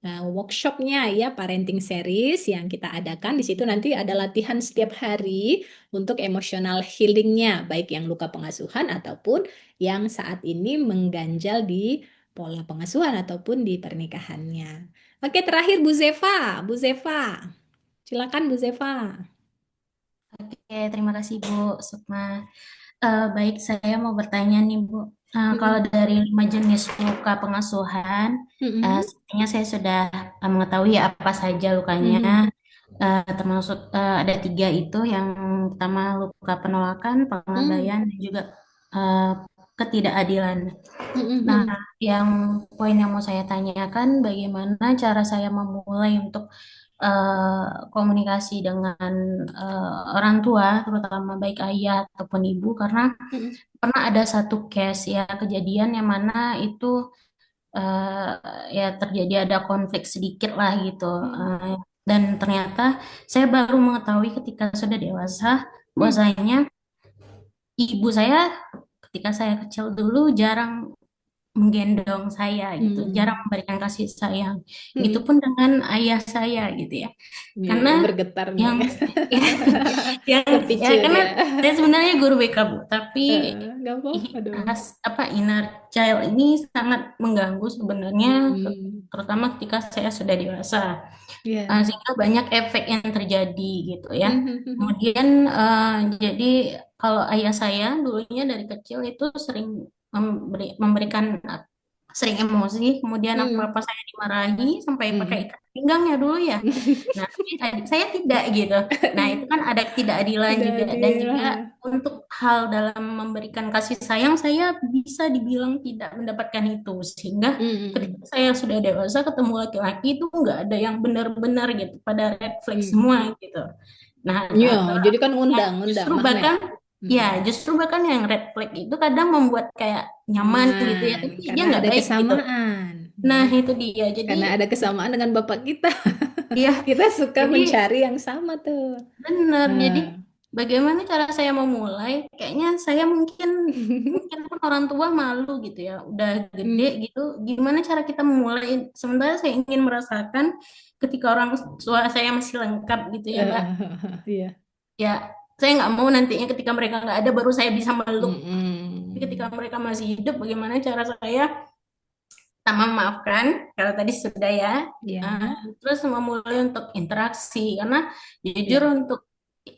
workshopnya ya, parenting series yang kita adakan. Di situ nanti ada latihan setiap hari untuk emotional healingnya, baik yang luka pengasuhan ataupun yang saat ini mengganjal di pola pengasuhan ataupun di pernikahannya. Oke, terakhir Bu Zeva. Bu Zeva, silakan Bu Zeva. Oke, terima kasih Bu Sukma. Baik, saya mau bertanya nih Bu. Kalau Mm-mm. dari 5 jenis luka pengasuhan, Mm-mm. sepertinya saya sudah mengetahui ya apa saja lukanya. Mm-mm. Termasuk ada 3 itu. Yang pertama luka penolakan, Mm. pengabaian, dan juga eh, ketidakadilan. Nah, Mm-mm. yang poin yang mau saya tanyakan, bagaimana cara saya memulai untuk komunikasi dengan orang tua, terutama baik ayah ataupun ibu, karena Mm-mm. pernah ada satu case ya kejadian yang mana itu eh, ya terjadi ada konflik sedikit lah gitu. Mm. Eh, dan ternyata saya baru mengetahui ketika sudah dewasa Mm. bahwasanya ibu saya ketika saya kecil dulu jarang menggendong saya gitu, jarang Mm. memberikan kasih sayang. Gitu Mm. pun dengan ayah saya gitu ya. Iya, Karena ya, bergetar nih. yang yang ya Terpicu karena dia. saya sebenarnya guru BK Bu, tapi Nggak apa-apa dong. apa inner child ini sangat mengganggu sebenarnya, Mm. terutama ketika saya sudah dewasa. Iya. Sehingga banyak efek yang terjadi gitu ya. Mm. Kemudian jadi kalau ayah saya dulunya dari kecil itu sering memberikan sering emosi, kemudian Mm. apa-apa saya dimarahi sampai pakai Mm. ikat pinggangnya dulu ya. Nah, tapi saya tidak gitu. Nah, itu kan ada ketidakadilan Tidak juga, dan adil. juga untuk hal dalam memberikan kasih sayang saya bisa dibilang tidak mendapatkan itu, sehingga ketika Mm. saya sudah dewasa ketemu laki-laki itu nggak ada yang benar-benar gitu, pada red flag Mm. semua gitu. Nah, Iya, jadi kan ya, undang-undang justru magnet. bahkan Mm. yang red flag itu kadang membuat kayak nyaman gitu ya, Nyaman, tapi dia karena nggak ada baik gitu. kesamaan. Nah, Ya. itu dia. Jadi, Karena ada kesamaan dengan bapak kita. ya, Kita suka jadi mencari yang sama tuh. benar. Jadi Nah. bagaimana cara saya memulai? Kayaknya saya mungkin mungkin pun orang tua malu gitu ya, udah gede Hmm. gitu. Gimana cara kita memulai? Sementara saya ingin merasakan ketika orang tua saya masih lengkap gitu ya, Mbak. Iya. Ya, saya nggak mau nantinya ketika mereka nggak ada baru saya bisa meluk. Tapi ketika Mm-mm. mereka masih hidup, bagaimana cara saya tak memaafkan kalau tadi sudah ya. Ya, Terus memulai untuk interaksi karena jujur ya. untuk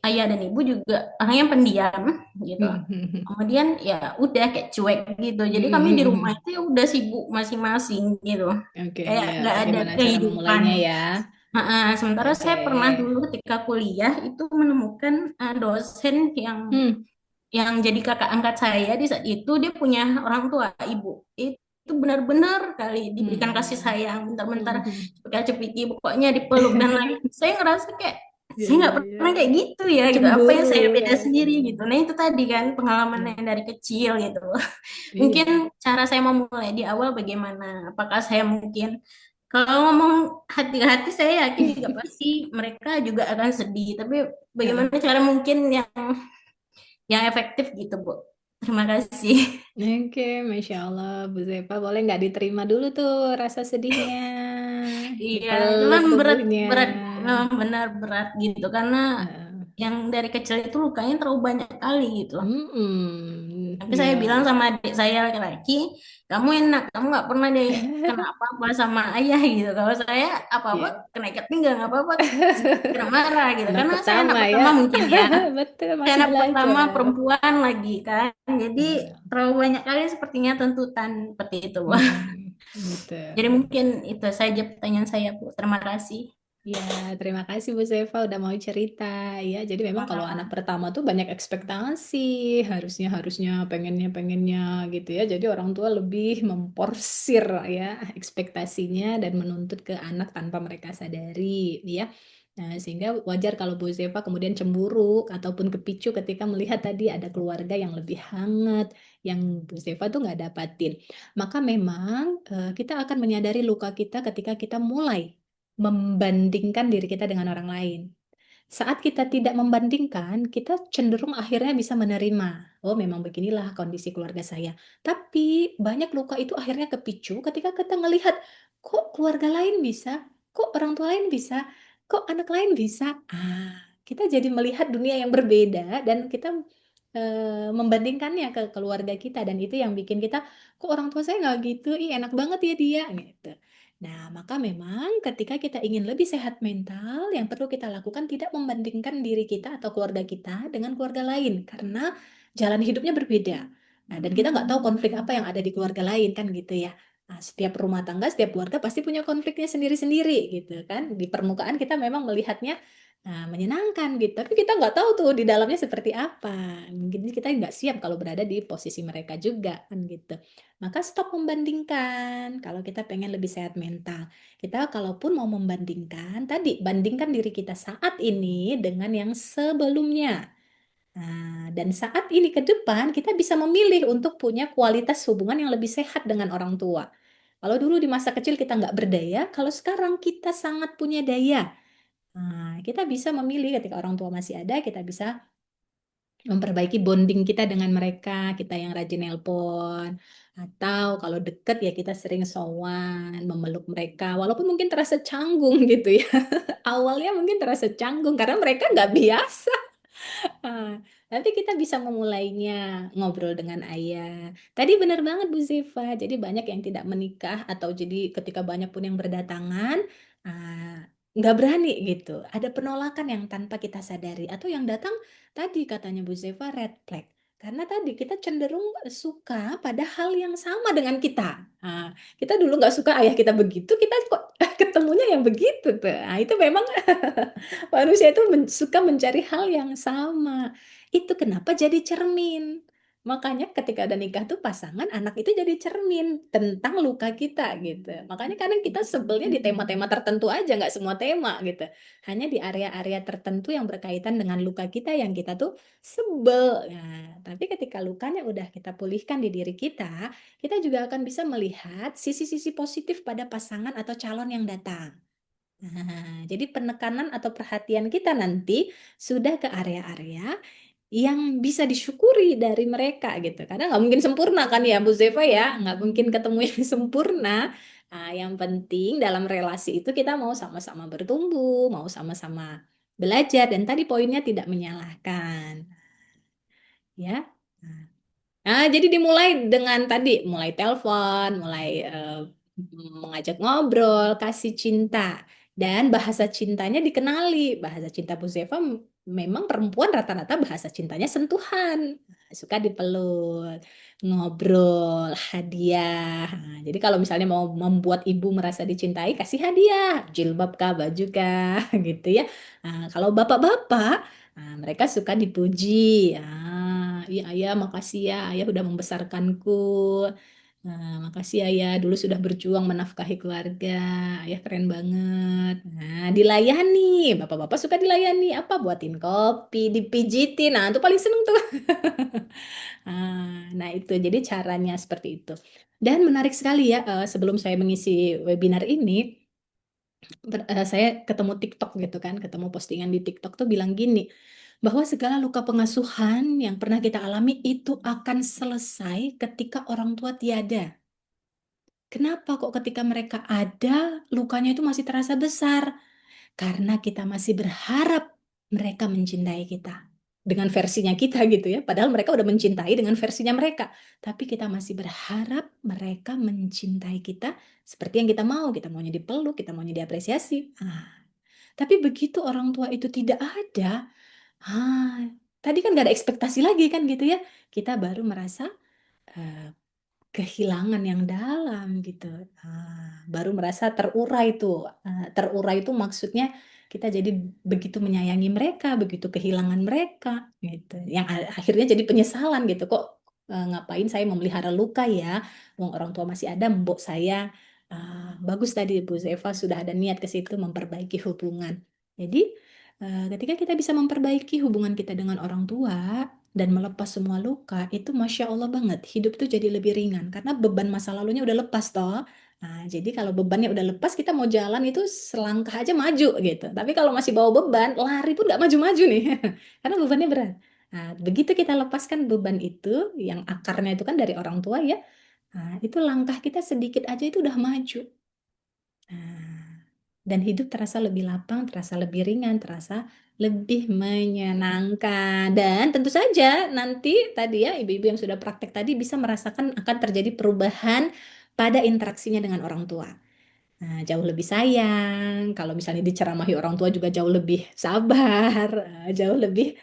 ayah dan ibu juga orangnya pendiam gitu. Mm-mm. Kemudian ya udah kayak cuek gitu. Jadi kami di rumah Mm-mm. itu ya udah sibuk masing-masing gitu. Oke, Kayak ya. nggak ada Bagaimana cara kehidupan. memulainya ya? Sementara Oke. saya pernah dulu ketika kuliah itu menemukan dosen yang jadi kakak angkat saya di saat itu dia punya orang tua ibu itu benar-benar kali diberikan kasih Mm-mm. sayang bentar-bentar Mm-mm. cepika-cepiki pokoknya dipeluk dan lain saya ngerasa kayak Ya, saya ya, nggak ya. pernah kayak gitu ya gitu apa yang Cemburu saya ya. beda sendiri gitu nah itu tadi kan pengalaman Ya. yang dari kecil gitu mungkin Iya. cara saya memulai di awal bagaimana apakah saya mungkin kalau ngomong hati ke hati saya yakin juga pasti mereka juga akan sedih tapi bagaimana Heeh. cara mungkin yang efektif gitu, Bu. Terima kasih. Oke, Masya Allah, Bu Zepa, boleh nggak diterima dulu tuh rasa sedihnya, Iya, itu dipeluk kan berat, tubuhnya. berat, memang benar berat gitu. Karena Heeh. yang dari kecil itu lukanya terlalu banyak kali gitu. Mm-mm. Tapi saya bilang Iya. sama adik saya laki-laki, kamu enak, kamu nggak pernah deh kena apa-apa sama ayah gitu. Kalau saya apa-apa Iya. kena ikat pinggang, apa-apa kena marah gitu. Anak Karena saya pertama anak ya. pertama mungkin ya. Betul, Saya masih anak pertama belajar. perempuan lagi kan. Jadi Iya. terlalu banyak kali sepertinya tuntutan seperti itu. Mm-mm. Jadi Betul. mungkin itu saja pertanyaan saya, Bu. Terima kasih. Ya, terima kasih Bu Zeva udah mau cerita. Ya, jadi memang kalau anak Sama-sama. pertama tuh banyak ekspektasi, harusnya harusnya pengennya gitu ya. Jadi orang tua lebih memporsir ya ekspektasinya dan menuntut ke anak tanpa mereka sadari, ya. Nah, sehingga wajar kalau Bu Zeva kemudian cemburu ataupun kepicu ketika melihat tadi ada keluarga yang lebih hangat, yang Bu Zeva tuh nggak dapatin. Maka memang kita akan menyadari luka kita ketika kita mulai membandingkan diri kita dengan orang lain. Saat kita tidak membandingkan, kita cenderung akhirnya bisa menerima. Oh, memang beginilah kondisi keluarga saya. Tapi banyak luka itu akhirnya kepicu ketika kita melihat, kok keluarga lain bisa? Kok orang tua lain bisa? Kok anak lain bisa? Kita jadi melihat dunia yang berbeda dan kita membandingkannya ke keluarga kita dan itu yang bikin kita, kok orang tua saya nggak gitu? Ih, enak banget ya dia gitu. Nah, maka memang ketika kita ingin lebih sehat mental, yang perlu kita lakukan tidak membandingkan diri kita atau keluarga kita dengan keluarga lain, karena jalan hidupnya berbeda. Nah, dan kita nggak tahu konflik apa yang ada di keluarga lain, kan gitu ya. Nah, setiap rumah tangga, setiap keluarga pasti punya konfliknya sendiri-sendiri, gitu kan. Di permukaan kita memang melihatnya menyenangkan gitu, tapi kita nggak tahu tuh di dalamnya seperti apa. Mungkin kita nggak siap kalau berada di posisi mereka juga, kan gitu. Maka stop membandingkan kalau kita pengen lebih sehat mental. Kita kalaupun mau membandingkan, tadi bandingkan diri kita saat ini dengan yang sebelumnya. Nah, dan saat ini ke depan kita bisa memilih untuk punya kualitas hubungan yang lebih sehat dengan orang tua. Kalau dulu di masa kecil kita nggak berdaya, kalau sekarang kita sangat punya daya. Nah, kita bisa memilih ketika orang tua masih ada, kita bisa memperbaiki bonding kita dengan mereka, kita yang rajin nelpon, atau kalau deket ya kita sering sowan, memeluk mereka, walaupun mungkin terasa canggung gitu ya. Awalnya mungkin terasa canggung karena mereka nggak biasa. Ah, Nanti kita bisa memulainya ngobrol dengan ayah. Tadi benar banget Bu Ziva. Jadi banyak yang tidak menikah atau jadi ketika banyak pun yang berdatangan nggak berani gitu. Ada penolakan yang tanpa kita sadari atau yang datang tadi katanya Bu Ziva red flag. Karena tadi kita cenderung suka pada hal yang sama dengan kita. Kita dulu nggak suka ayah kita begitu, kita kok ketemunya yang begitu tuh. Itu memang manusia itu suka mencari hal yang sama. Itu kenapa jadi cermin. Makanya ketika ada nikah tuh pasangan anak itu jadi cermin tentang luka kita gitu. Makanya kadang kita sebelnya di tema-tema tertentu aja, nggak semua tema gitu. Hanya di area-area tertentu yang berkaitan dengan luka kita yang kita tuh sebel. Nah, tapi ketika lukanya udah kita pulihkan di diri kita juga akan bisa melihat sisi-sisi positif pada pasangan atau calon yang datang. Nah, jadi penekanan atau perhatian kita nanti sudah ke area-area yang bisa disyukuri dari mereka gitu. Karena nggak mungkin sempurna kan ya Bu Zeva ya, nggak mungkin ketemu yang sempurna. Nah, yang penting dalam relasi itu kita mau sama-sama bertumbuh, mau sama-sama belajar, dan tadi poinnya tidak menyalahkan, ya. Nah, jadi dimulai dengan tadi, mulai telepon, mulai mengajak ngobrol, kasih cinta. Dan bahasa cintanya dikenali. Bahasa cinta Bu Zeva memang perempuan rata-rata bahasa cintanya sentuhan. Suka dipeluk, ngobrol, hadiah. Nah, jadi kalau misalnya mau membuat ibu merasa dicintai, kasih hadiah. Jilbab kah, baju kah, gitu ya. Nah, kalau bapak-bapak, nah, mereka suka dipuji. Iya ayah, makasih ya, ayah udah membesarkanku. Nah, makasih ayah, dulu sudah berjuang menafkahi keluarga. Ayah keren banget. Nah, dilayani. Bapak-bapak suka dilayani. Apa? Buatin kopi, dipijitin. Nah, itu paling seneng tuh. Nah, itu. Jadi caranya seperti itu. Dan menarik sekali ya, sebelum saya mengisi webinar ini, saya ketemu TikTok gitu kan, ketemu postingan di TikTok tuh bilang gini, bahwa segala luka pengasuhan yang pernah kita alami itu akan selesai ketika orang tua tiada. Kenapa kok ketika mereka ada, lukanya itu masih terasa besar? Karena kita masih berharap mereka mencintai kita. Dengan versinya kita gitu ya. Padahal mereka udah mencintai dengan versinya mereka. Tapi kita masih berharap mereka mencintai kita seperti yang kita mau. Kita maunya dipeluk, kita maunya diapresiasi. Tapi begitu orang tua itu tidak ada, tadi kan gak ada ekspektasi lagi kan gitu ya. Kita baru merasa eh, kehilangan yang dalam gitu. Baru merasa terurai tuh. Terurai itu maksudnya kita jadi begitu menyayangi mereka, begitu kehilangan mereka gitu. Yang akhirnya jadi penyesalan gitu. Kok ngapain saya memelihara luka ya? Wong orang tua masih ada, mbok saya. Bagus tadi Bu Zeva sudah ada niat ke situ memperbaiki hubungan. Jadi ketika kita bisa memperbaiki hubungan kita dengan orang tua, dan melepas semua luka, itu Masya Allah banget. Hidup tuh jadi lebih ringan, karena beban masa lalunya udah lepas toh. Nah, jadi kalau bebannya udah lepas, kita mau jalan itu selangkah aja maju gitu. Tapi kalau masih bawa beban, lari pun nggak maju-maju nih, karena bebannya berat. Nah, begitu kita lepaskan beban itu, yang akarnya itu kan dari orang tua ya, nah, itu langkah kita sedikit aja itu udah maju. Nah, dan hidup terasa lebih lapang, terasa lebih ringan, terasa lebih menyenangkan. Dan tentu saja nanti tadi ya ibu-ibu yang sudah praktek tadi bisa merasakan akan terjadi perubahan pada interaksinya dengan orang tua. Nah, jauh lebih sayang. Kalau misalnya diceramahi orang tua juga jauh lebih sabar, jauh lebih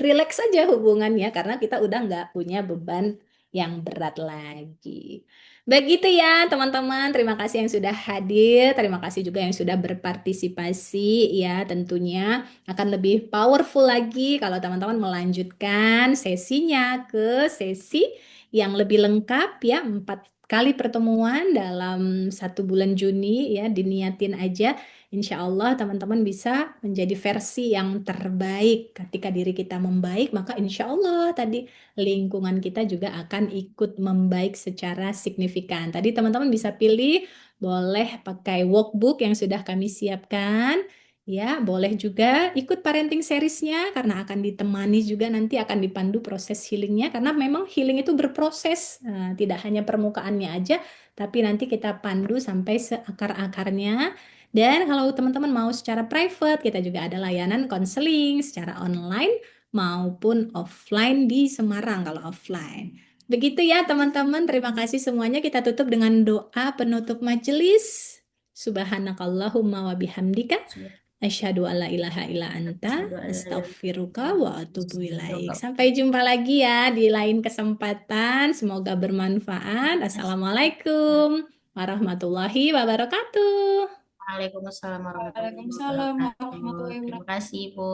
rileks saja hubungannya karena kita udah nggak punya beban yang berat lagi. Begitu ya teman-teman. Terima kasih yang sudah hadir. Terima kasih juga yang sudah berpartisipasi ya. Tentunya akan lebih powerful lagi kalau teman-teman melanjutkan sesinya ke sesi yang lebih lengkap ya. 4 kali pertemuan dalam 1 bulan Juni ya, diniatin aja. Insya Allah teman-teman bisa menjadi versi yang terbaik. Ketika diri kita membaik, maka insya Allah tadi lingkungan kita juga akan ikut membaik secara signifikan. Tadi teman-teman bisa pilih, boleh pakai workbook yang sudah kami siapkan. Ya, boleh juga ikut parenting seriesnya karena akan ditemani juga nanti akan dipandu proses healingnya karena memang healing itu berproses, tidak hanya permukaannya aja, tapi nanti kita pandu sampai seakar-akarnya. Dan kalau teman-teman mau secara private, kita juga ada layanan konseling secara online maupun offline di Semarang kalau offline. Begitu ya teman-teman, terima kasih semuanya. Kita tutup dengan doa penutup majelis. Subhanakallahumma wa bihamdika asyhadu alla ilaha illa anta astaghfiruka wa atubu ilaik. Sampai jumpa lagi ya di lain kesempatan. Semoga bermanfaat. Assalamualaikum warahmatullahi wabarakatuh. Waalaikumsalam warahmatullahi Waalaikumsalam wabarakatuh. warahmatullahi Terima wabarakatuh. kasih, Bu.